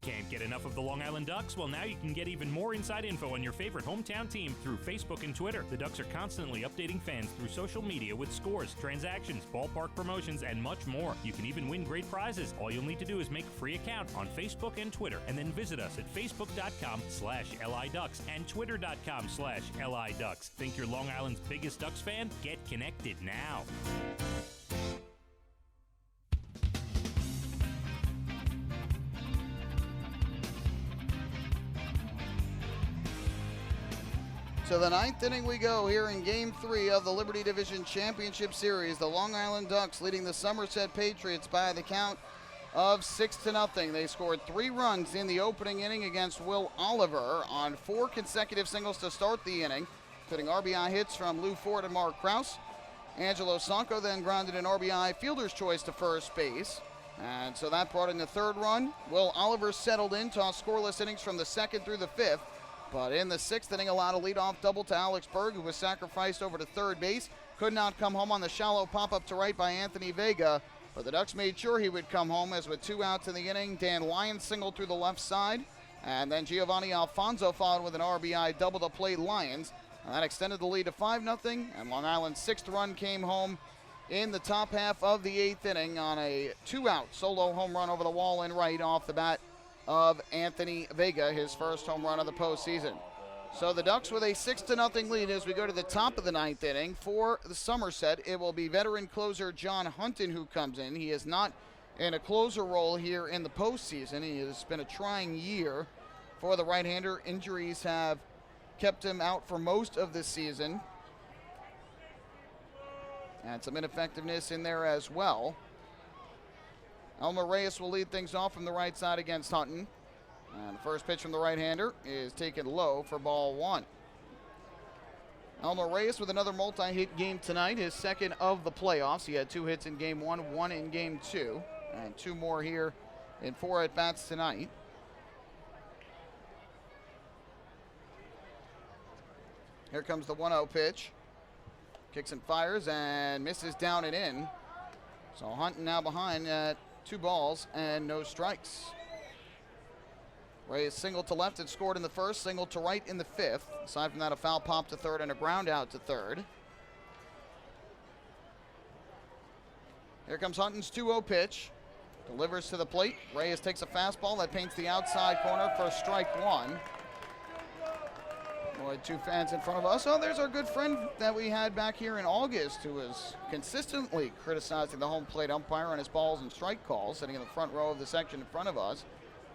Can't get enough of the Long Island Ducks? Well, now you can get even more inside info on your favorite hometown team through Facebook and Twitter. The Ducks are constantly updating fans through social media with scores, transactions, ballpark promotions, and much more. You can even win great prizes. All you'll need to do is make a free account on Facebook and Twitter, and then visit us at facebook.com/LIDucks and twitter.com/LIDucks. Think you're Long Island's biggest Ducks fan? Get connected now. To the 9th inning we go here in Game 3 of the Liberty Division Championship Series. The Long Island Ducks leading the Somerset Patriots by the count of 6-0. They scored 3 runs in the opening inning against Will Oliver on 4 consecutive singles to start the inning, including RBI hits from Lou Ford and Mark Krause. Angelo Sanko then grounded an RBI fielder's choice to first base. And so that brought in the 3rd run. Will Oliver settled in, tossed scoreless innings from the 2nd through the 5th. But in the 6th inning, allowed a leadoff double to Alex Berg, who was sacrificed over to third base. Could not come home on the shallow pop-up to right by Anthony Vega. But the Ducks made sure he would come home, as with 2 outs in the inning, Dan Lyons singled through the left side. And then Giovanni Alfonso followed with an RBI double to play Lyons. And that extended the lead to 5-0. And Long Island's 6th run came home in the top half of the 8th inning on a 2-out solo home run over the wall in right off the bat of Anthony Vega, his first home run of the postseason. So the Ducks with a 6-0 lead as we go to the top of the 9th inning. For the Somerset, it will be veteran closer John Hunton who comes in. He is not in a closer role here in the postseason. He has been a trying year for the right-hander. Injuries have kept him out for most of the season, and some ineffectiveness in there as well. Elmer Reyes will lead things off from the right side against Hunton. And the first pitch from the right-hander is taken low for ball 1. Elmer Reyes with another multi-hit game tonight, his 2nd of the playoffs. He had 2 hits in game 1, 1 in game 2, and 2 more here in 4 at-bats tonight. Here comes the 1-0 pitch. Kicks and fires and misses down and in. So Hunton now behind at 2 balls and no strikes. Reyes singled to left, had scored in the 1st, singled to right in the 5th. Aside from that, a foul pop to 3rd and a ground out to 3rd. Here comes Hunton's 2-0 pitch. Delivers to the plate. Reyes takes a fastball that paints the outside corner for strike 1. Boy, 2 fans in front of us. Oh, there's our good friend that we had back here in August who was consistently criticizing the home plate umpire on his balls and strike calls, sitting in the front row of the section in front of us.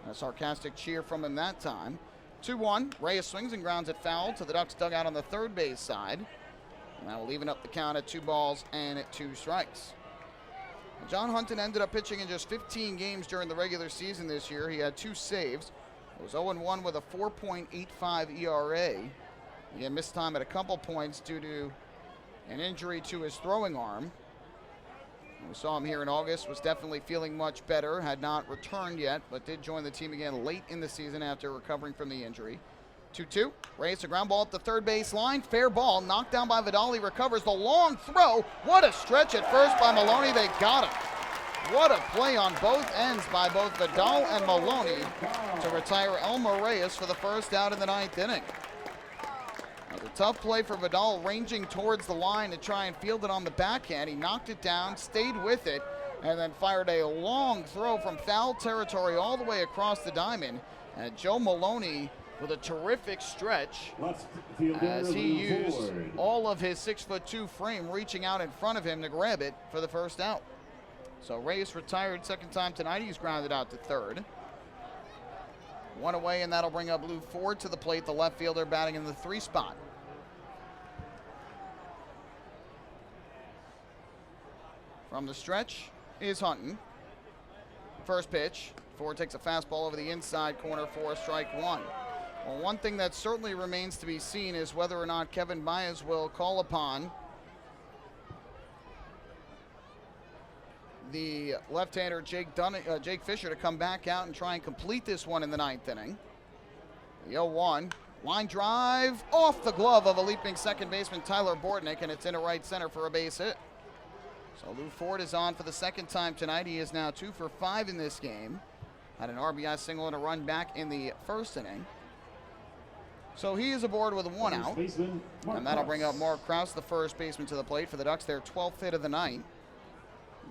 A sarcastic cheer from him that time. 2-1. Reyes swings and grounds it foul to the Ducks dugout on the third base side. And that will even up the count at 2 balls and 2 strikes. John Hunton ended up pitching in just 15 games during the regular season this year. He had 2 saves. It was 0-1 with a 4.85 ERA. He had missed time at a couple points due to an injury to his throwing arm. We saw him here in August, was definitely feeling much better, had not returned yet, but did join the team again late in the season after recovering from the injury. 2-2, Reyes a ground ball up the third base line, fair ball, knocked down by Vidal, he recovers the long throw. What a stretch at first by Maloney, they got him. What a play on both ends by both Vidal and Maloney to retire Elmer Reyes for the first out in the 9th inning. It was a tough play for Vidal, ranging towards the line to try and field it on the backhand. He knocked it down, stayed with it, and then fired a long throw from foul territory all the way across the diamond. And Joe Maloney with a terrific stretch as he used all of his 6'2" frame reaching out in front of him to grab it for the first out. So Reyes retired second time tonight. He's grounded out to third. 1 away, and that'll bring up Lou Ford to the plate, the left fielder batting in the 3 spot. From the stretch is Hunton. First pitch, Ford takes a fastball over the inside corner for strike 1. Well, one thing that certainly remains to be seen is whether or not Kevin Baez will call upon the left-hander Jake Fisher to come back out and try and complete this one in the 9th inning. The 0-1, line drive off the glove of a leaping second baseman Tyler Bortnick, and it's into right center for a base hit. So Lou Ford is on for the second time tonight. He is now 2 for 5 in this game. Had an RBI single and a run back in the first inning. So he is aboard with 1 out. And that'll bring up Mark Krause, the first baseman, to the plate for the Ducks, their 12th hit of the night.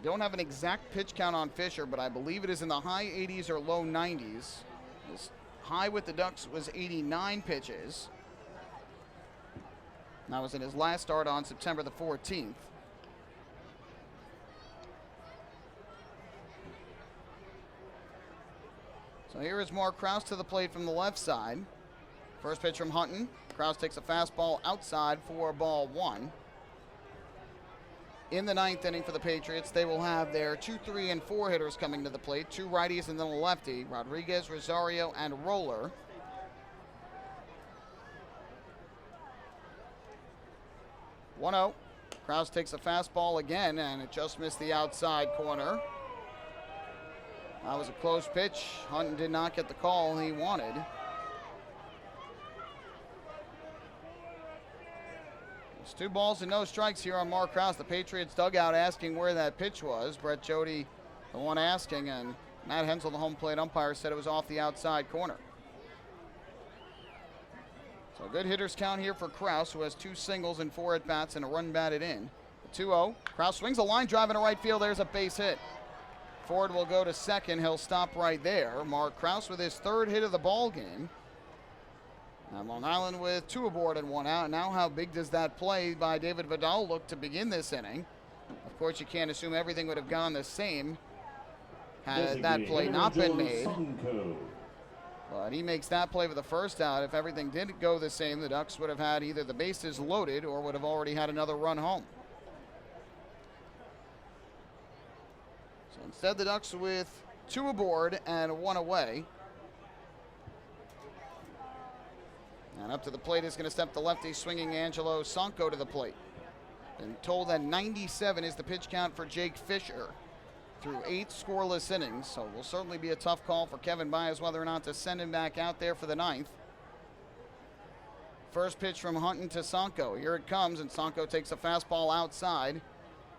Don't have an exact pitch count on Fisher, but I believe it is in the high 80s or low 90s. His high with the Ducks was 89 pitches. That was in his last start on September the 14th. So here is Mark Krause to the plate from the left side. First pitch from Hunton. Krause takes a fastball outside for ball 1. In the 9th inning for the Patriots, they will have their 2, 3, and 4 hitters coming to the plate. 2 righties and then a lefty. Rodriguez, Rosario, and Roller. One 0. Krause takes a fastball again, and it just missed the outside corner. That was a close pitch. Hunton did not get the call he wanted. It's 2 balls and no strikes here on Mark Krause. The Patriots dugout asking where that pitch was. Brett Jody, the one asking, and Matt Hensel, the home plate umpire, said it was off the outside corner. So good hitters count here for Krause, who has 2 singles and 4 at-bats and a run batted in. The 2-0. Krause swings a line drive into right field. There's a base hit. Ford will go to second. He'll stop right there. Mark Krause with his 3rd hit of the ball game. And Long Island with 2 aboard and 1 out. Now how big does that play by David Vidal look to begin this inning? Of course, you can't assume everything would have gone the same had that play not been made. But he makes that play for the first out. If everything did go the same, the Ducks would have had either the bases loaded or would have already had another run home. So instead, the Ducks with 2 aboard and 1 away. And up to the plate is going to step the lefty swinging Angelo Sonko to the plate. Been told that 97 is the pitch count for Jake Fisher through 8 scoreless innings. So it will certainly be a tough call for Kevin Baez whether or not to send him back out there for the 9th. First pitch from Hunton to Sonko. Here it comes, and Sonko takes a fastball outside.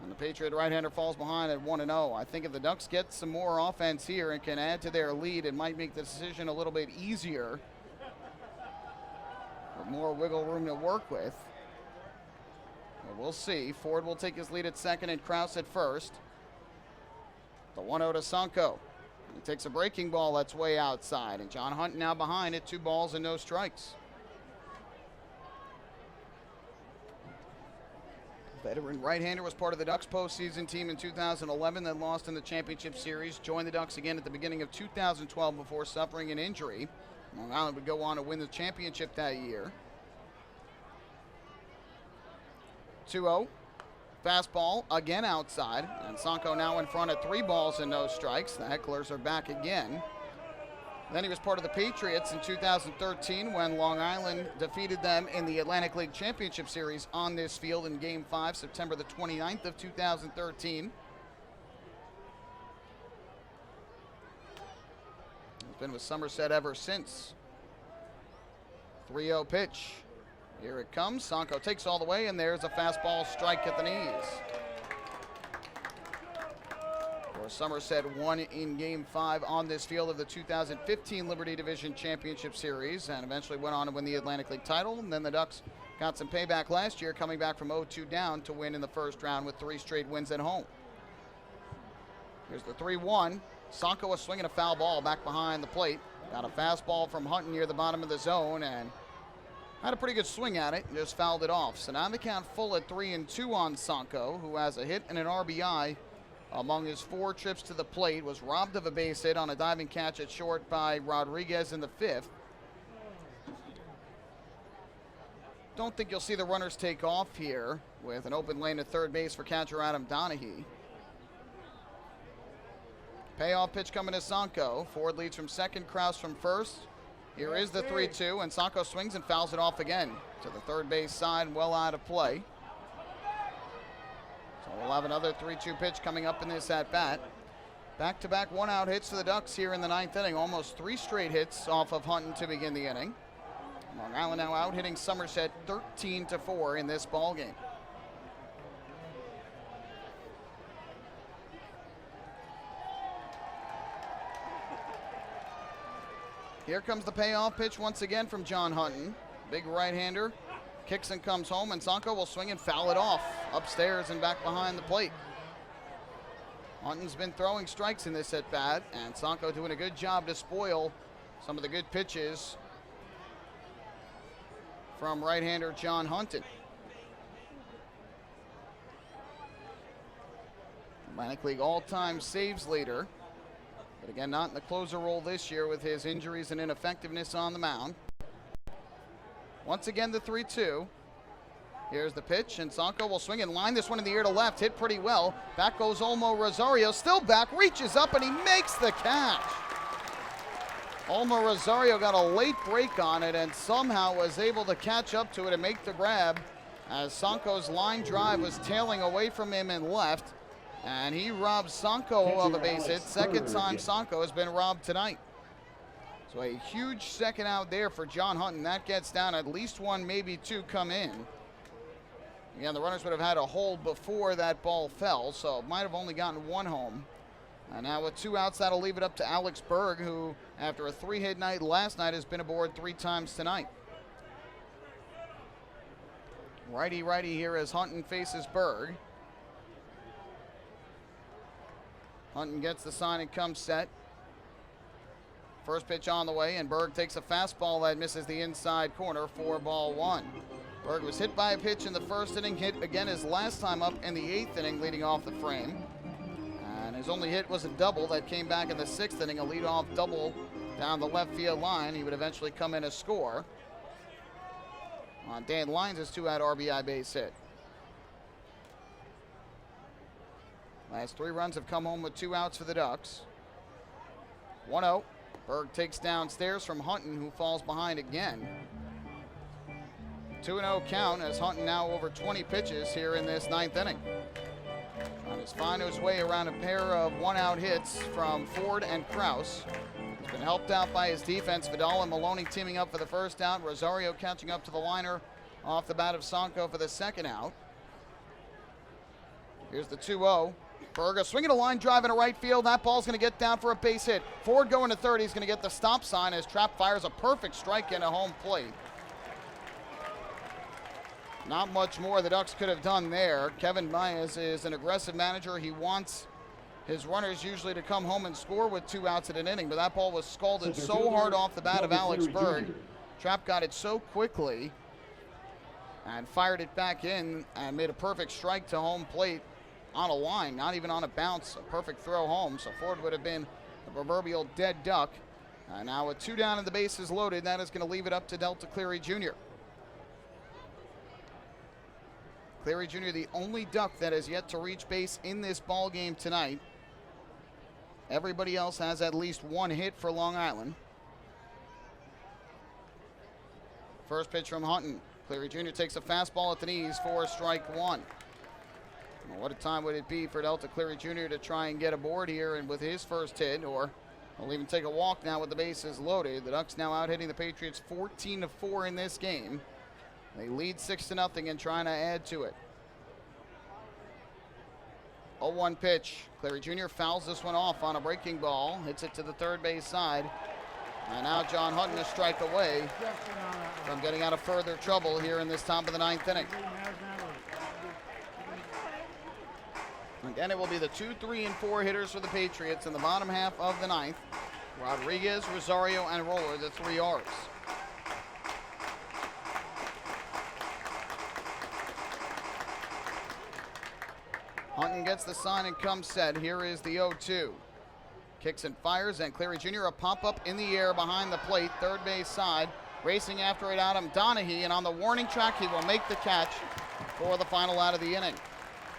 And the Patriot right-hander falls behind at 1-0. I think if the Ducks get some more offense here and can add to their lead, it might make the decision a little bit easier. With more wiggle room to work with. But we'll see. Ford will take his lead at second and Krause at first. The 1-0 to Sonko. He takes a breaking ball that's way outside. And John Hunt now behind at 2 balls and no strikes. Veteran right-hander, was part of the Ducks postseason team in 2011, then lost in the championship series. Joined the Ducks again at the beginning of 2012 before suffering an injury. Long Island would go on to win the championship that year. 2-0. Fastball again outside, and Sanko now in front at 3 balls and no strikes. The Hecklers are back again. Then he was part of the Patriots in 2013 when Long Island defeated them in the Atlantic League Championship Series on this field in Game 5, September the 29th of 2013. He's been with Somerset ever since. 3-0 pitch. Here it comes. Sanko takes all the way, and there's a fastball strike at the knees. For Somerset won in Game 5 on this field of the 2015 Liberty Division Championship Series and eventually went on to win the Atlantic League title. And then the Ducks got some payback last year, coming back from 0-2 down to win in the first round with 3 straight wins at home. Here's the 3-1. Sanko was swinging a foul ball back behind the plate. Got a fastball from Hunton near the bottom of the zone and had a pretty good swing at it and just fouled it off. So now the count full at 3-2 on Sanko, who has a hit and an RBI among his 4 trips to the plate. Was robbed of a base hit on a diving catch at short by Rodriguez in the 5th. Don't think you'll see the runners take off here with an open lane at third base for catcher Adam Donahue. Payoff pitch coming to Sanko. Ford leads from second, Kraus from first. Here is the 3-2, and Sanko swings and fouls it off again to the third base side, well out of play. So we'll have another 3-2 pitch coming up in this at-bat. Back-to-back one-out hits for the Ducks here in the 9th inning. Almost 3 straight hits off of Hunton to begin the inning. Long Island now out hitting Somerset 13-4 in this ballgame. Here comes the payoff pitch once again from John Hunton. Big right-hander. Kicks and comes home, and Sanko will swing and foul it off upstairs and back behind the plate. Hunton's been throwing strikes in this at-bat, and Sanko doing a good job to spoil some of the good pitches from right-hander John Hunton. Atlantic League all-time saves leader. But again, not in the closer role this year with his injuries and ineffectiveness on the mound. Once again, the 3-2. Here's the pitch, and Sanko will swing and line this one in the air to left. Hit pretty well. Back goes Olmo Rosario. Still back, reaches up, and he makes the catch. Olmo Rosario got a late break on it and somehow was able to catch up to it and make the grab as Sanko's line drive was tailing away from him and left. And he robbed Sanko of a base hit. Second time Sanko has been robbed tonight. So a huge second out there for John Hunton. That gets down at least 1, maybe 2 come in. Again, the runners would have had a hold before that ball fell, so might have only gotten 1 home. And now with 2 outs, that'll leave it up to Alex Berg, who, after a 3-hit night last night, has been aboard 3 times tonight. Righty-righty here as Hunton faces Berg. Hunton gets the sign and comes set. First pitch on the way, and Berg takes a fastball that misses the inside corner for ball 1. Berg was hit by a pitch in the first inning, hit again his last time up in the 8th inning, leading off the frame. And his only hit was a double that came back in the 6th inning, a leadoff double down the left field line. He would eventually come in a score on Dan Lyons' 2-out RBI base hit. Last 3 runs have come home with 2 outs for the Ducks. 1-0. Berg takes downstairs from Hunton, who falls behind again. 2-0 count as Hunton now over 20 pitches here in this 9th inning. Trying to find his way around a pair of 1-out hits from Ford and Kraus. He's been helped out by his defense. Vidal and Maloney teaming up for the first out. Rosario catching up to the liner off the bat of Sanko for the second out. Here's the 2-0. Berger swinging a line drive into right field. That ball's going to get down for a base hit. Ford going to third. He's going to get the stop sign as Trapp fires a perfect strike into home plate. Not much more the Ducks could have done there. Kevin Baez is an aggressive manager. He wants his runners usually to come home and score with 2 outs at an inning, but that ball was scalded so hard off the bat of Alex Berg. Trapp got it so quickly and fired it back in and made a perfect strike to home plate on a line, not even on a bounce. A perfect throw home, so Ford would have been the proverbial dead duck. Now with 2 down and the bases loaded, that is going to leave it up to Delta Cleary Jr. Cleary Jr., the only duck that has yet to reach base in this ball game tonight. Everybody else has at least 1 hit for Long Island. First pitch from Hutton. Cleary Jr. takes a fastball at the knees for strike 1. Well, what a time would it be for Delta Cleary Jr. to try and get aboard here and with his first hit, or we'll even take a walk now with the bases loaded. The Ducks now out hitting the Patriots 14-4 in this game. They lead 6-0 and trying to add to it. 0-1 pitch. Cleary Jr. fouls this one off on a breaking ball. Hits it to the third base side. And now John Hutton a strike away from getting out of further trouble here in this top of the 9th inning. Again, it will be the 2, 3, and 4 hitters for the Patriots in the bottom half of the 9th. Rodriguez, Rosario, and Roller, the 3 R's. Hutton gets the sign and comes set. Here is the 0-2. Kicks and fires, and Cleary Jr. a pop-up in the air behind the plate, third base side. Racing after it, Adam Donahue, and on the warning track, he will make the catch for the final out of the inning.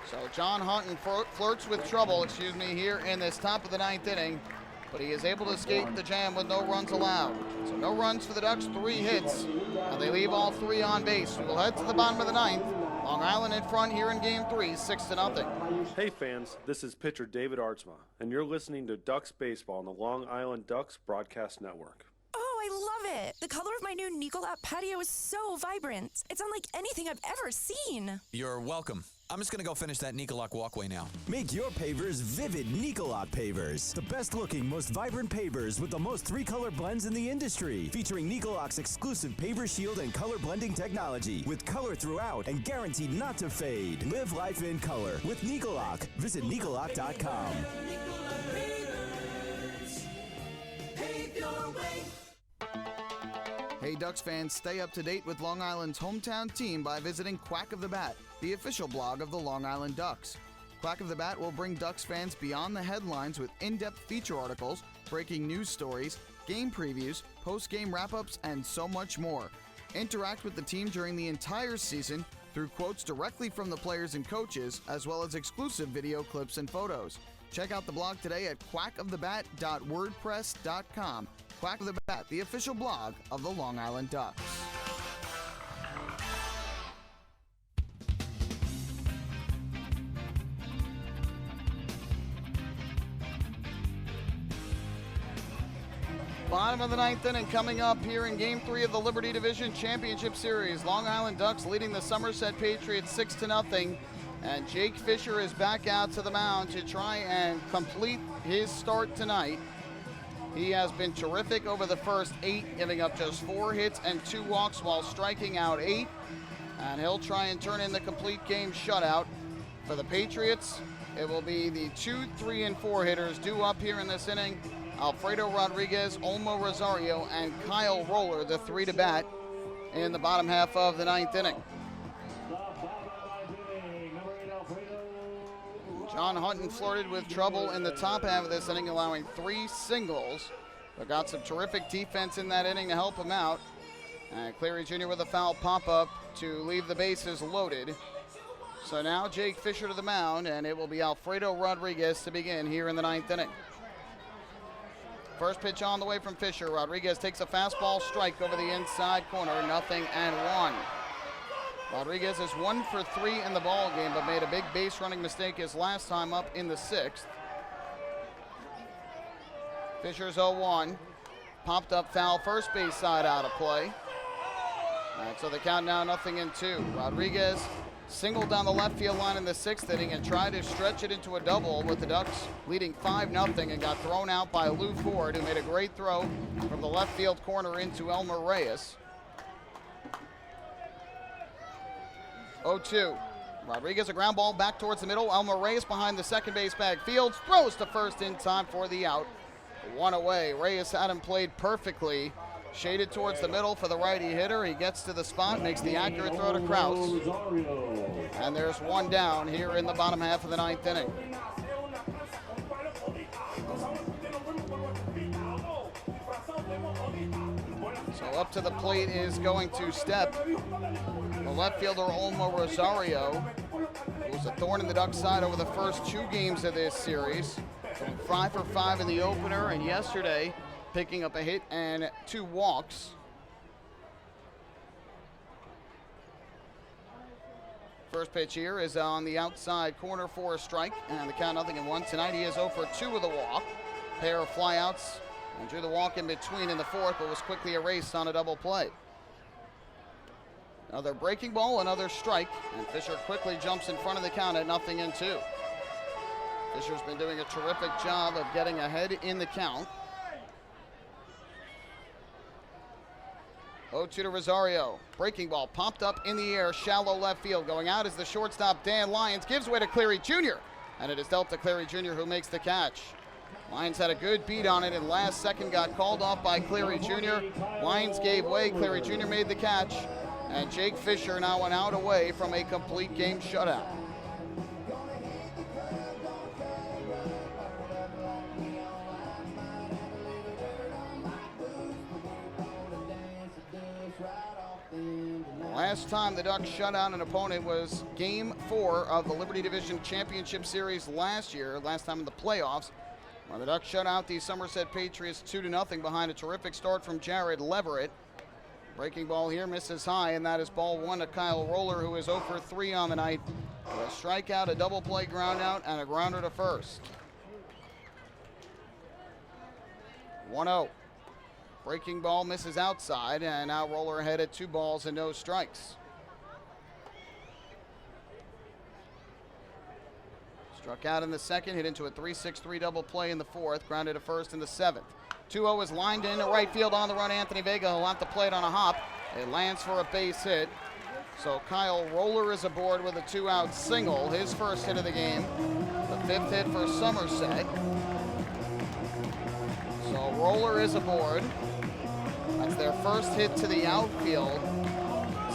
So John Hutton flirts with trouble, here in this top of the 9th inning, but he is able to escape the jam with no runs allowed. So no runs for the Ducks, 3 hits, and they leave all 3 on base. We will head to the bottom of the 9th. Long Island in front here in Game 3, 6-0. Hey fans, this is pitcher David Artsma, and you're listening to Ducks Baseball on the Long Island Ducks Broadcast Network. Oh, I love it. The color of my new Nicolat patio is so vibrant. It's unlike anything I've ever seen. You're welcome. I'm just going to go finish that Nicolak walkway now. Make your pavers vivid Nicolak pavers. The best looking, most vibrant pavers with the most 3-color blends in the industry. Featuring Nicolak's exclusive paver shield and color blending technology. With color throughout and guaranteed not to fade. Live life in color with Nicolak. Visit Nicolak.com. Hey Ducks fans, stay up to date with Long Island's hometown team by visiting Quack of the Bat, the official blog of the Long Island Ducks. Quack of the Bat will bring Ducks fans beyond the headlines with in-depth feature articles, breaking news stories, game previews, post-game wrap-ups, and so much more. Interact with the team during the entire season through quotes directly from the players and coaches, as well as exclusive video clips and photos. Check out the blog today at quackofthebat.wordpress.com. Quack of the Bat, the official blog of the Long Island Ducks. Bottom of the 9th inning coming up here in Game 3 of the Liberty Division Championship Series. Long Island Ducks leading the Somerset Patriots 6-0. And Jake Fisher is back out to the mound to try and complete his start tonight. He has been terrific over the first 8, giving up just 4 hits and 2 walks while striking out 8. And he'll try and turn in the complete game shutout. For the Patriots, it will be the 2, 3, and 4 hitters due up here in this inning. Alfredo Rodriguez, Olmo Rosario, and Kyle Roller, the 3 to bat in the bottom half of the 9th inning. John Hutton flirted with trouble in the top half of this inning, allowing 3 singles, but got some terrific defense in that inning to help him out. And Cleary Jr. with a foul pop-up to leave the bases loaded. So now Jake Fisher to the mound, and it will be Alfredo Rodriguez to begin here in the 9th inning. First pitch on the way from Fisher. Rodriguez takes a fastball strike over the inside corner, 0-1. Rodriguez is 1 for 3 in the ball game, but made a big base running mistake his last time up in the 6th. Fisher's 0-1. Popped up foul, first base side out of play. All right, so the count now 0-2. Rodriguez singled down the left field line in the 6th inning and tried to stretch it into a double with the Ducks leading 5-0 and got thrown out by Lou Ford, who made a great throw from the left field corner into Elmer Reyes. 0-2. Rodriguez, a ground ball back towards the middle. Elmer Reyes behind the second base bag. Fields throws to first in time for the out. 1 away. Reyes had him played perfectly Shaded towards the middle for the righty hitter. He gets to the spot, makes the accurate throw to Kraus. And there's one down here in the bottom half of the ninth inning. So up to the plate is going to step the left fielder Olmo Rosario, who was a thorn in the Ducks' side over the first 2 games of this series. Going 5 for 5 in the opener, and yesterday picking up a hit and 2 walks. First pitch here is on the outside corner for a strike, and the count 0-1. Tonight he is 0 for 2 with a walk. Pair of flyouts, and drew the walk in between in the fourth, but was quickly erased on a double play. Another breaking ball, another strike, and Fisher quickly jumps in front of the count at 0-2. Fisher's been doing a terrific job of getting ahead in the count. 0-2 to Rosario. Breaking ball popped up in the air, shallow left field. Going out is the shortstop, Dan Lyons. Gives way to Cleary Jr., and it is dealt to Cleary Jr., who makes the catch. Lyons had a good beat on it, and last second got called off by Cleary Jr. Lyons gave way. Cleary Jr. made the catch, and Jake Fisher now went out away from a complete game shutout. Last time the Ducks shut out an opponent was Game 4 of the Liberty Division Championship Series last year, last time in the playoffs, where the Ducks shut out the Somerset Patriots 2-0 behind a terrific start from Jared Leverett. Breaking ball here misses high, and that is ball 1 to Kyle Roller, who is 0 for 3 on the night. A strikeout, a double play ground out, and a grounder to first. 1-0. Breaking ball misses outside, and now Roller headed 2 balls and no strikes. Struck out in the second, hit into a 3-6-3 double play in the fourth, grounded to first in the seventh. 2-0 is lined in to right field on the run. Anthony Vega will have to play it on a hop. It lands for a base hit. So Kyle Roller is aboard with a 2-out single, his first hit of the game. The 5th hit for Somerset. So Roller is aboard. That's their first hit to the outfield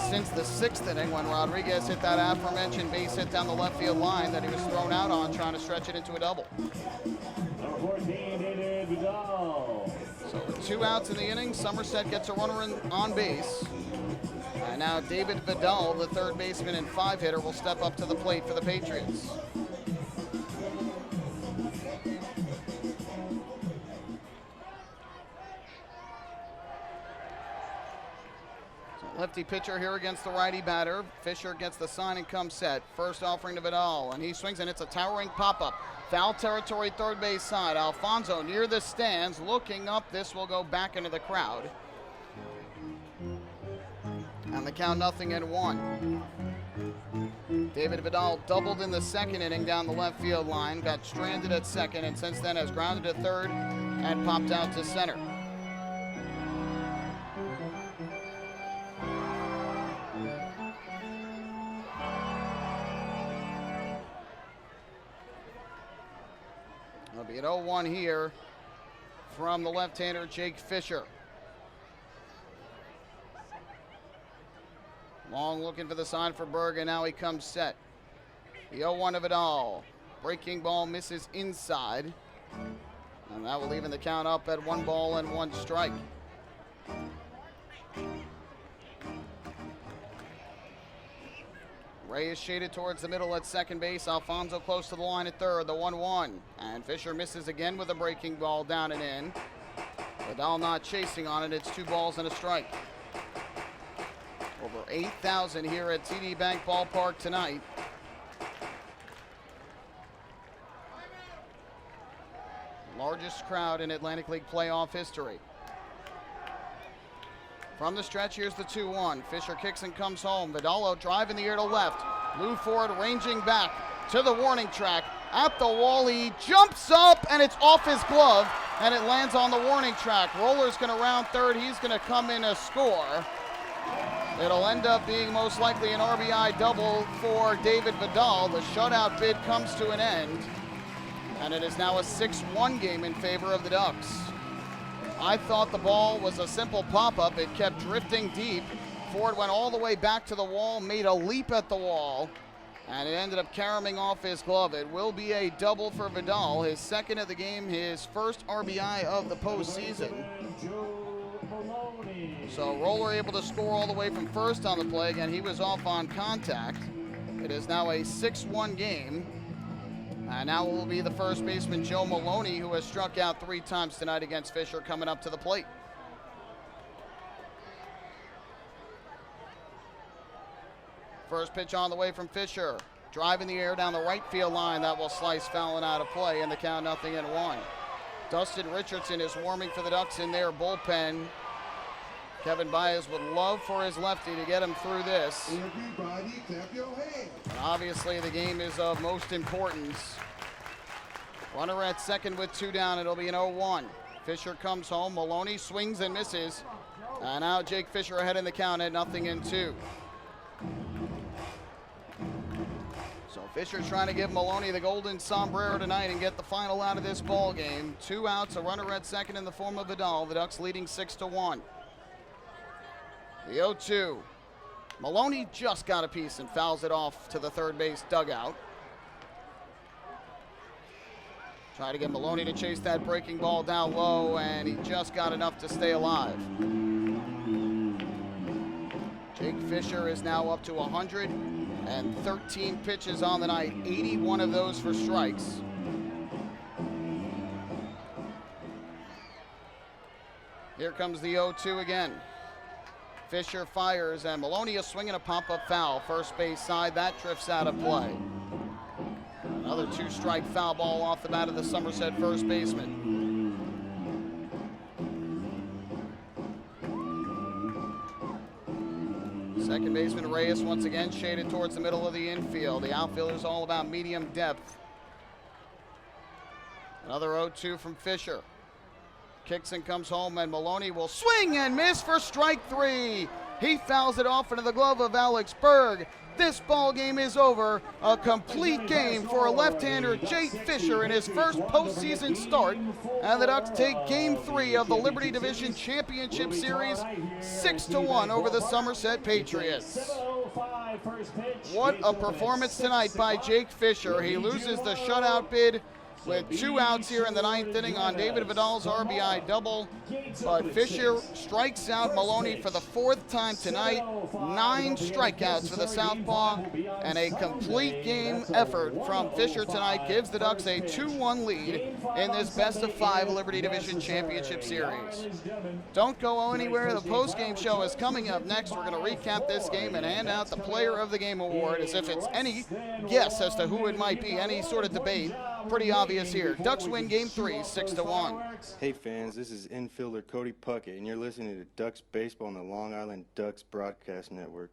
since the 6th inning, when Rodriguez hit that aforementioned base hit down the left field line that he was thrown out on, trying to stretch it into a double. Number 14, David Vidal. So with 2 outs in the inning, Somerset gets a runner on base. And now David Vidal, the third baseman and 5-hitter, will step up to the plate for the Patriots. Lefty pitcher here against the righty batter. Fisher gets the sign and comes set. First offering to Vidal, and he swings, and it's a towering pop-up. Foul territory, third base side. Alfonso near the stands, looking up. This will go back into the crowd. And the count 0-1. David Vidal doubled in the second inning down the left field line, got stranded at second, and since then has grounded to third and popped out to center. It'll be an 0-1 here from the left-hander Jake Fisher. Long looking for the sign for Berg, and now he comes set. The 0-1 of Vidal. Breaking ball misses inside. And that will even the count up at 1 ball and 1 strike. Ray is shaded towards the middle at second base. Alfonso close to the line at third, the 1-1. And Fisher misses again with a breaking ball down and in. Vidal not chasing on it. It's 2 balls and a strike. Over 8,000 here at TD Bank Ballpark tonight. Largest crowd in Atlantic League playoff history. From the stretch, here's the 2-1. Fisher kicks and comes home. Vidal drive in the air to left. Lou Ford ranging back to the warning track. At the wall, he jumps up, and it's off his glove, and it lands on the warning track. Roller's going to round third. He's going to come in a score. It'll end up being most likely an RBI double for David Vidal. The shutout bid comes to an end, and it is now a 6-1 game in favor of the Ducks. I thought the ball was a simple pop-up. It kept drifting deep. Ford went all the way back to the wall, made a leap at the wall, and it ended up caroming off his glove. It will be a double for Vidal, his second of the game, his first RBI of the postseason. So Roller able to score all the way from first on the play. Again, he was off on contact. It is now a 6-1 game. And now it will be the first baseman, Joe Maloney, who has struck out 3 times tonight against Fisher, coming up to the plate. First pitch on the way from Fisher. Drive in the air down the right field line. That will slice foul and out of play, and the count 0-1. Dustin Richardson is warming for the Ducks in their bullpen. Kevin Baez would love for his lefty to get him through this. Everybody clap your hands. And obviously the game is of most importance. Runner at second with 2 down. It'll be an 0-1. Fisher comes home. Maloney swings and misses. And now Jake Fisher ahead in the count at 0-2. So Fisher trying to give Maloney the golden sombrero tonight and get the final out of this ball game. 2 outs, a runner at second in the form of Vidal. The Ducks leading 6-1. The 0-2. Maloney just got a piece and fouls it off to the third base dugout. Try to get Maloney to chase that breaking ball down low, and he just got enough to stay alive. Jake Fisher is now up to 113 pitches on the night, 81 of those for strikes. Here comes the 0-2 again. Fisher fires, and Maloney is swinging a pop-up foul. First base side, that drifts out of play. Another 2-strike foul ball off the bat of the Somerset first baseman. Second baseman Reyes once again shaded towards the middle of the infield. The outfielder's all about medium depth. Another 0-2 from Fisher. Kicks and comes home, and Maloney will swing and miss for strike 3. He fouls it off into the glove of Alex Berg. This ball game is over. A complete game for left-hander Jake Fisher in his first postseason start. And the Ducks take Game 3 of the Liberty Division Championship Series 6-1 over the Somerset Patriots. What a performance tonight by Jake Fisher. He loses the shutout bid with 2 outs here in the 9th inning on David Vidal's RBI double. But Fisher strikes out Maloney for the 4th time tonight. 9 strikeouts for the Southpaw, and a complete game effort from Fisher tonight gives the Ducks a 2-1 lead in this best-of-5 Liberty Division Championship Series. Don't go anywhere. The post-game show is coming up next. We're going to recap this game and hand out the Player of the Game award as if it's any guess as to who it might be, any sort of debate. Pretty obvious here. Ducks win Game 3, 6-1. Hey fans, this is infielder Cody Puckett, and you're listening to Ducks Baseball on the Long Island Ducks Broadcast Network.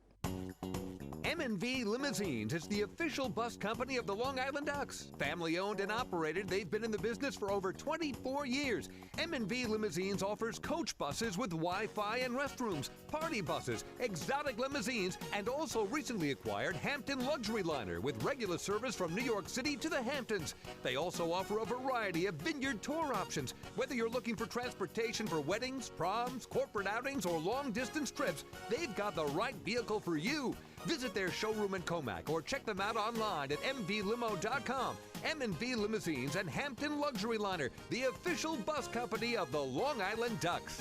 M&V Limousines is the official bus company of the Long Island Ducks. Family owned and operated, they've been in the business for over 24 years. M&V Limousines offers coach buses with Wi-Fi and restrooms, party buses, exotic limousines, and also recently acquired Hampton Luxury Liner with regular service from New York City to the Hamptons. They also offer a variety of vineyard tour options. Whether you're looking for transportation for weddings, proms, corporate outings, or long-distance trips, they've got the right vehicle for you. Visit their showroom in Comac or check them out online at mvlimo.com. M&V Limousines and Hampton Luxury Liner, the official bus company of the Long Island Ducks.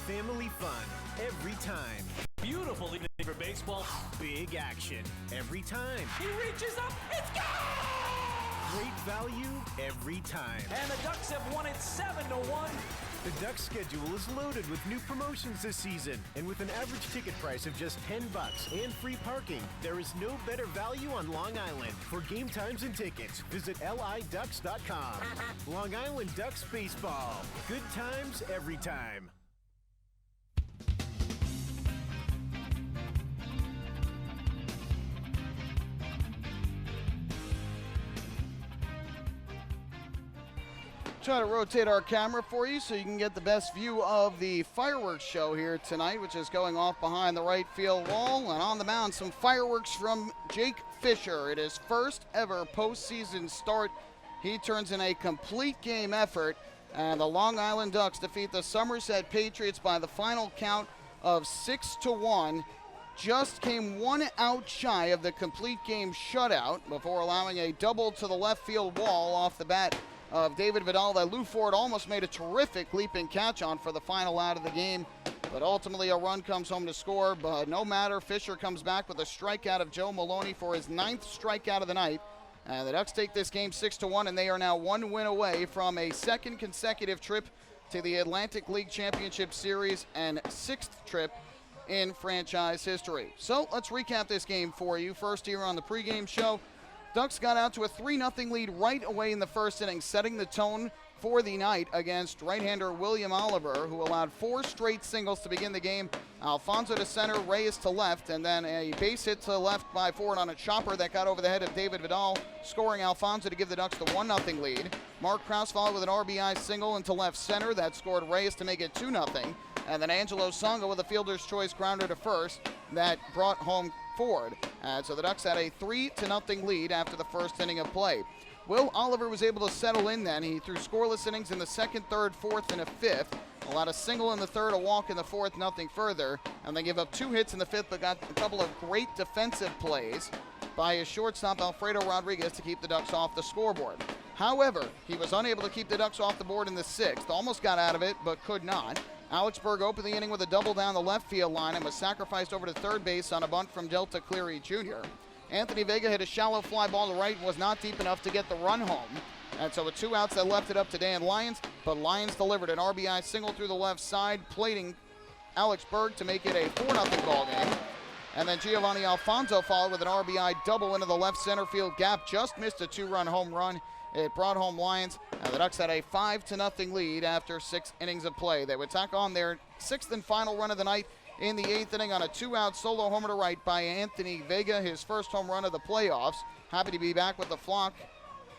Family fun every time. Beautiful evening for baseball. Big action every time. He reaches up. It's gone! Great value every time. And the Ducks have won it 7-1. The Ducks schedule is loaded with new promotions this season, and with an average ticket price of just $10 and free parking, there is no better value on Long Island. For game times and tickets, visit liducks.com. Long Island Ducks Baseball. Good times every time. Try to rotate our camera for you so you can get the best view of the fireworks show here tonight, which is going off behind the right field wall. And on the mound, some fireworks from Jake Fisher. It is first ever postseason start He turns in a complete game effort, and the Long Island Ducks defeat the Somerset Patriots by the final count of 6-1. Just came one out shy of the complete game shutout before allowing a double to the left field wall off the bat of David Vidal that Lou Ford almost made a terrific leaping catch on for the final out of the game. But ultimately a run comes home to score, but no matter. Fisher comes back with a strikeout of Joe Maloney for his 9th strikeout of the night. The Ducks take this game 6-1, and they are now one win away from a second consecutive trip to the Atlantic League Championship Series and 6th trip in franchise history. So let's recap this game for you. First here on the pregame show, Ducks got out to a 3-0 lead right away in the first inning, setting the tone for the night against right-hander William Oliver, who allowed 4 straight singles to begin the game. Alfonso to center, Reyes to left, and then a base hit to left by Ford on a chopper that got over the head of David Vidal, scoring Alfonso to give the Ducks the 1-0 lead. Mark Krause followed with an RBI single into left center that scored Reyes to make it 2-0. And then Angelo Songa with a fielder's choice grounder to first that brought home Ford. So the Ducks had a 3-0 lead after the first inning of play. Will Oliver was able to settle in then. He threw scoreless innings in the second, third, fourth, and a fifth. Allowed a single in the third, a walk in the fourth, nothing further. And they gave up 2 hits in the fifth, but got a couple of great defensive plays by his shortstop, Alfredo Rodriguez, to keep the Ducks off the scoreboard. However, he was unable to keep the Ducks off the board in the sixth. Almost got out of it, but could not. Alex Berg opened the inning with a double down the left field line and was sacrificed over to third base on a bunt from Delta Cleary Jr. Anthony Vega hit a shallow fly ball to right, was not deep enough to get the run home. And so with 2 outs, that left it up to Dan Lyons, but Lyons delivered an RBI single through the left side, plating Alex Berg to make it a 4-0 ball game. And then Giovanni Alfonso followed with an RBI double into the left center field gap, just missed a 2-run home run. It brought home Lyons, and the Ducks had a 5-0 lead after 6 innings of play. They would tack on their 6th and final run of the night in the 8th inning on a 2-out solo homer to right by Anthony Vega, his first home run of the playoffs. Happy to be back with the flock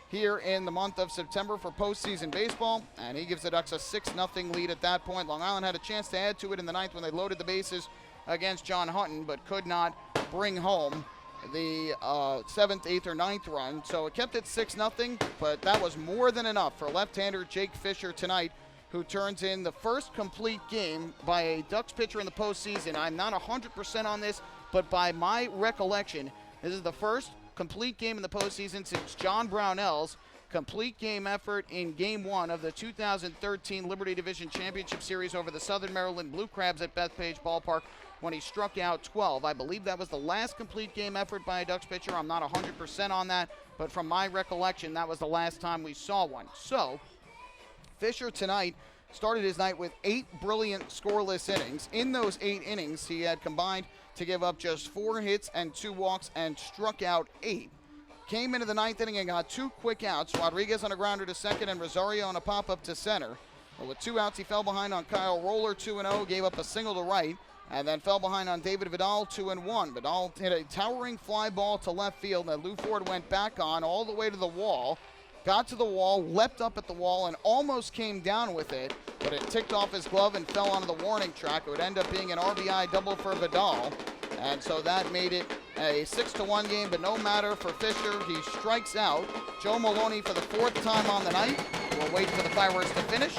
here in the month of September for postseason baseball, and he gives the Ducks a 6-0 lead at that point. Long Island had a chance to add to it in the 9th when they loaded the bases against John Hutton, but could not bring home the 7th, 8th, or 9th run. So it kept it 6-0, but that was more than enough for left-hander Jake Fisher tonight, who turns in the first complete game by a Ducks pitcher in the postseason. I'm not 100% on this, but by my recollection, this is the first complete game in the postseason since John Brownell's complete game effort in Game 1 of the 2013 Liberty Division Championship Series over the Southern Maryland Blue Crabs at Bethpage Ballpark when he struck out 12. I believe that was the last complete game effort by a Ducks pitcher. I'm not 100% on that, but from my recollection, that was the last time we saw one. So, Fisher tonight started his night with 8 brilliant scoreless innings. In those 8 innings, he had combined to give up just 4 hits and 2 walks and struck out 8. Came into the 9th inning and got 2 quick outs. Rodriguez on a grounder to second and Rosario on a pop-up to center. But with 2 outs, he fell behind on Kyle Roller, 2-0, gave up a single to right, and then fell behind on David Vidal, 2-1. Vidal hit a towering fly ball to left field that Lou Ford went back on all the way to the wall. Got to the wall, leapt up at the wall, and almost came down with it, but it ticked off his glove and fell onto the warning track. It would end up being an RBI double for Vidal, and so that made it a 6-1 game, but no matter for Fisher. He strikes out Joe Maloney for the 4th time on the night. We'll wait for the fireworks to finish.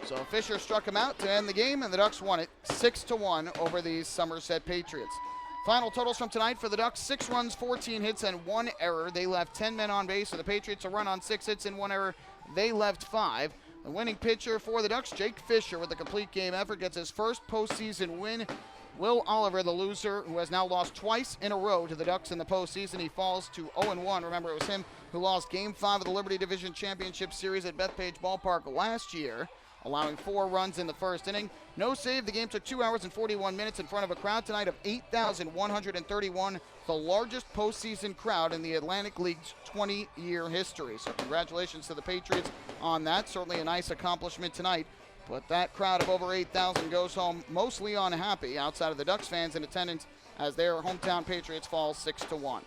So Fisher struck him out to end the game, and the Ducks won it 6-1 over the Somerset Patriots. Final totals from tonight for the Ducks: 6 runs, 14 hits, and 1 error. They left 10 men on base. For the Patriots, a run on 6 hits and 1 error. They left 5. The winning pitcher for the Ducks, Jake Fisher, with a complete game effort, gets his first postseason win. Will Oliver, the loser, who has now lost twice in a row to the Ducks in the postseason, he falls to 0-1. Remember, it was him who lost Game 5 of the Liberty Division Championship Series at Bethpage Ballpark last year, allowing 4 runs in the first inning. No save. The game took 2 hours and 41 minutes in front of a crowd tonight of 8,131, the largest postseason crowd in the Atlantic League's 20-year history. So congratulations to the Patriots on that. Certainly a nice accomplishment tonight. But that crowd of over 8,000 goes home mostly unhappy outside of the Ducks fans in attendance as their hometown Patriots fall 6-1.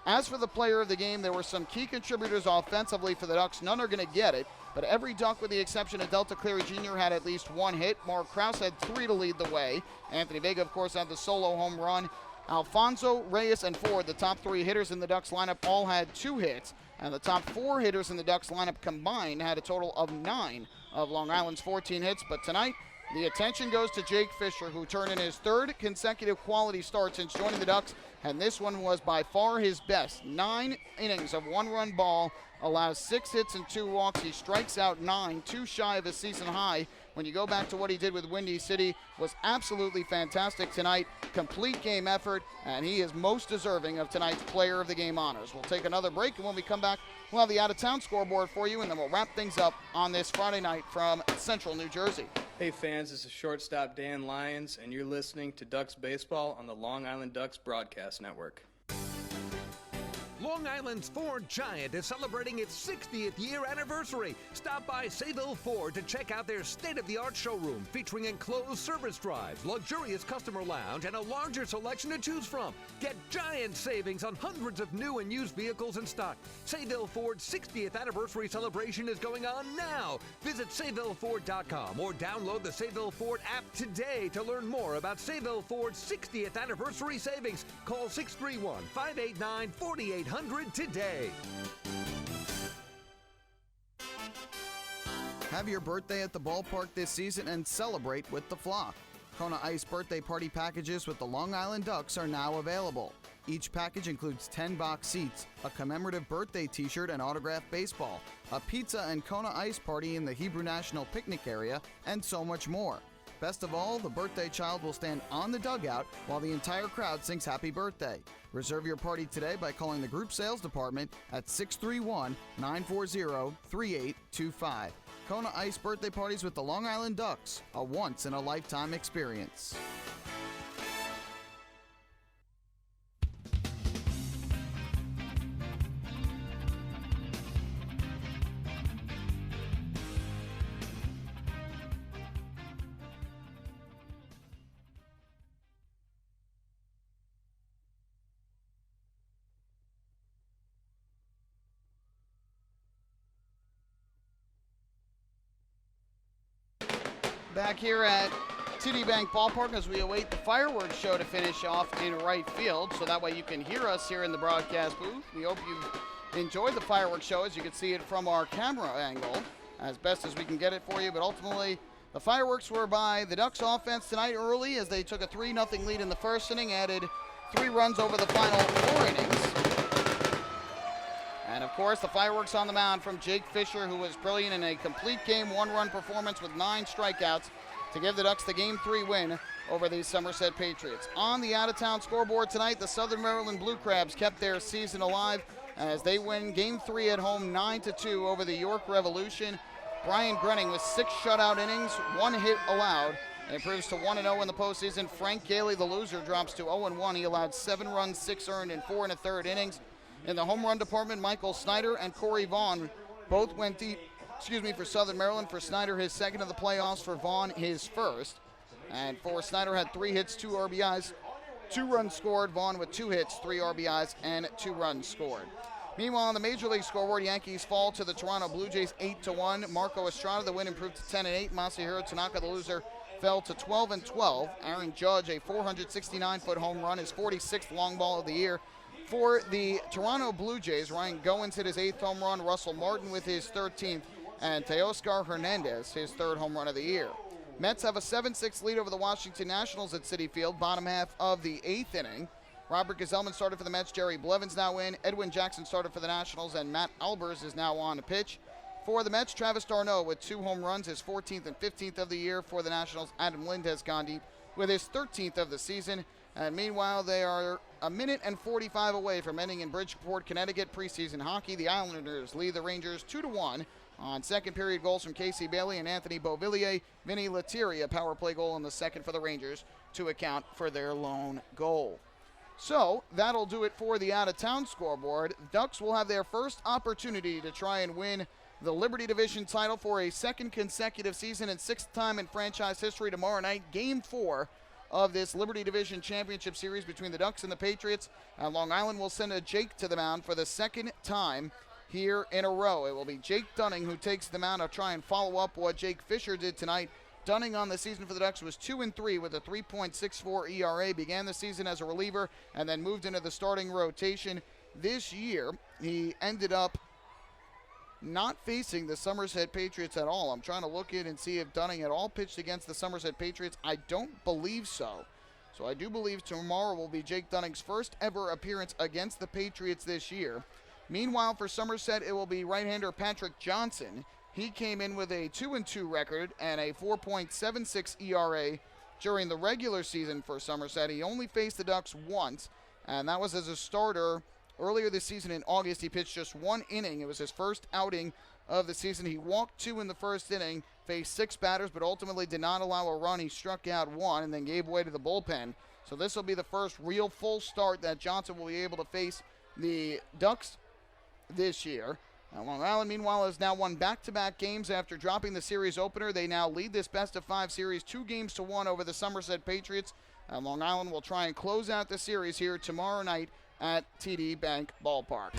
As for the player of the game, there were some key contributors offensively for the Ducks. None are going to get it. but every Duck with the exception of Delta Cleary Jr. had at least one hit. Mark Krause had 3 to lead the way. Anthony Vega, of course, had the solo home run. Alfonso, Reyes, and Ford, the top 3 hitters in the Ducks lineup, all had 2 hits. And the top 4 hitters in the Ducks lineup combined had a total of 9 of Long Island's 14 hits. But tonight, the attention goes to Jake Fisher, who turned in his 3rd consecutive quality start since joining the Ducks, and this one was by far his best. 9 innings of 1-run ball, allows 6 hits and 2 walks. He strikes out 9, 2 shy of his season high. When you go back to what he did with Windy City, was absolutely fantastic tonight. Complete game effort, and he is most deserving of tonight's Player of the Game honors. We'll take another break, and when we come back, we'll have the out-of-town scoreboard for you, and then we'll wrap things up on this Friday night from Central New Jersey. Hey fans, this is shortstop Dan Lyons, and you're listening to Ducks Baseball on the Long Island Ducks Broadcast Network. Long Island's Ford Giant is celebrating its 60th year anniversary. Stop by Sayville Ford to check out their state-of-the-art showroom featuring enclosed service drives, luxurious customer lounge, and a larger selection to choose from. Get giant savings on hundreds of new and used vehicles in stock. Sayville Ford's 60th anniversary celebration is going on now. Visit SayvilleFord.com or download the Sayville Ford app today to learn more about Sayville Ford's 60th anniversary savings. Call 631-589-4800 today. Have your birthday at the ballpark this season and celebrate with the flock. Kona Ice birthday party packages with the Long Island Ducks are now available. Each package includes 10 box seats, a commemorative birthday t-shirt and autographed baseball, a pizza and Kona Ice party in the Hebrew National Picnic area, and so much more. Best of all, the birthday child will stand on the dugout while the entire crowd sings happy birthday. Reserve your party today by calling the group sales department at 631-940-3825. Kona Ice birthday parties with the Long Island Ducks, a once-in-a-lifetime experience. Back here at TD Bank Ballpark as we await the fireworks show to finish off in right field, so that way you can hear us here in the broadcast booth. We hope you've enjoyed the fireworks show as you can see it from our camera angle as best as we can get it for you, but ultimately the fireworks were by the Ducks offense tonight early as they took a 3-0 lead in the first inning, added 3 runs over the final 4 innings. And, of course, the fireworks on the mound from Jake Fisher, who was brilliant in a complete game 1-run performance with 9 strikeouts to give the Ducks the Game 3 win over the Somerset Patriots. On the out-of-town scoreboard tonight, the Southern Maryland Blue Crabs kept their season alive as they win Game 3 at home 9-2 over the York Revolution. Brian Grenning with 6 shutout innings, 1 hit allowed, and improves to 1-0 in the postseason. Frank Gailey, the loser, drops to 0-1. He allowed 7 runs, 6 earned in 4 1/3 innings. In the home run department, Michael Snyder and Corey Vaughn both went deep, for Southern Maryland. For Snyder, his second of the playoffs. For Vaughn, his first. And for Snyder, had 3 hits, 2 RBIs, 2 runs scored. Vaughn with 2 hits, 3 RBIs, and 2 runs scored. Meanwhile, on the Major League scoreboard, Yankees fall to the Toronto Blue Jays 8-1. Marco Estrada, the win, improved to 10-8. Masahiro Tanaka, the loser, fell to 12-12. Aaron Judge, a 469-foot home run, his 46th long ball of the year. For the Toronto Blue Jays, Ryan Goins hit his 8th home run, Russell Martin with his 13th, and Teoscar Hernandez his 3rd home run of the year. Mets have a 7-6 lead over the Washington Nationals at Citi Field, bottom half of the 8th inning. Robert Gazelman started for the Mets, Jerry Blevins now in, Edwin Jackson started for the Nationals, and Matt Albers is now on to pitch. For the Mets, Travis d'Arnaud with 2 home runs, his 14th and 15th of the year. For the Nationals, Adam Lind has gone deep with his 13th of the season. And meanwhile, they are a minute and 45 away from ending in Bridgeport, Connecticut preseason hockey. The Islanders lead the Rangers 2-1 on second period goals from Casey Bailey and Anthony Beauvillier. Vinny Lettieri, a power play goal in the second for the Rangers to account for their lone goal. So that'll do it for the out-of-town scoreboard. Ducks will have their first opportunity to try and win the Liberty Division title for a 2nd consecutive season and 6th time in franchise history tomorrow night, Game 4 of this Liberty Division Championship Series between the Ducks and the Patriots. Long Island will send a Jake to the mound for the 2nd time here in a row. It will be Jake Dunning who takes the mound to try and follow up what Jake Fisher did tonight. Dunning on the season for the Ducks was 2-3 with a 3.64 ERA. Began the season as a reliever and then moved into the starting rotation. This year, he ended up not facing the Somerset Patriots at all. I'm trying to look in and see if Dunning at all pitched against the Somerset Patriots. I don't believe so. So I do believe tomorrow will be Jake Dunning's first ever appearance against the Patriots this year. Meanwhile, for Somerset, it will be right-hander Patrick Johnson. He came in with a 2-2 record and a 4.76 ERA during the regular season for Somerset. He only faced the Ducks once, and that was as a starter earlier this season in August. He pitched just 1 inning. It was his first outing of the season. He walked 2 in the first inning, faced 6 batters, but ultimately did not allow a run. He struck out 1 and then gave way to the bullpen. So this will be the first real full start that Johnson will be able to face the Ducks this year. Long Island, meanwhile, has now won back-to-back games after dropping the series opener. They now lead this best-of-5 series 2-1 over the Somerset Patriots. Long Island will try and close out the series here tomorrow night at TD Bank Ballpark.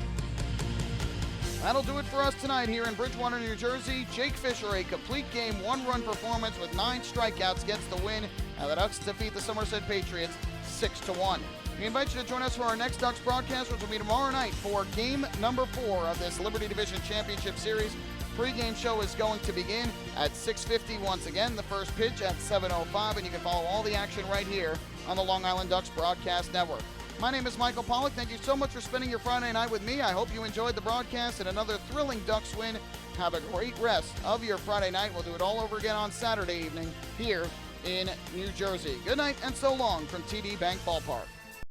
That'll do it for us tonight here in Bridgewater, New Jersey. Jake Fisher, a complete game, 1-run performance with 9 strikeouts, gets the win. And the Ducks defeat the Somerset Patriots 6-1. We invite you to join us for our next Ducks broadcast, which will be tomorrow night for game number 4 of this Liberty Division Championship Series. Pre-game show is going to begin at 6:50 once again. The first pitch at 7:05, and you can follow all the action right here on the Long Island Ducks Broadcast Network. My name is Michael Pollack. Thank you so much for spending your Friday night with me. I hope you enjoyed the broadcast and another thrilling Ducks win. Have a great rest of your Friday night. We'll do it all over again on Saturday evening here in New Jersey. Good night and so long from TD Bank Ballpark.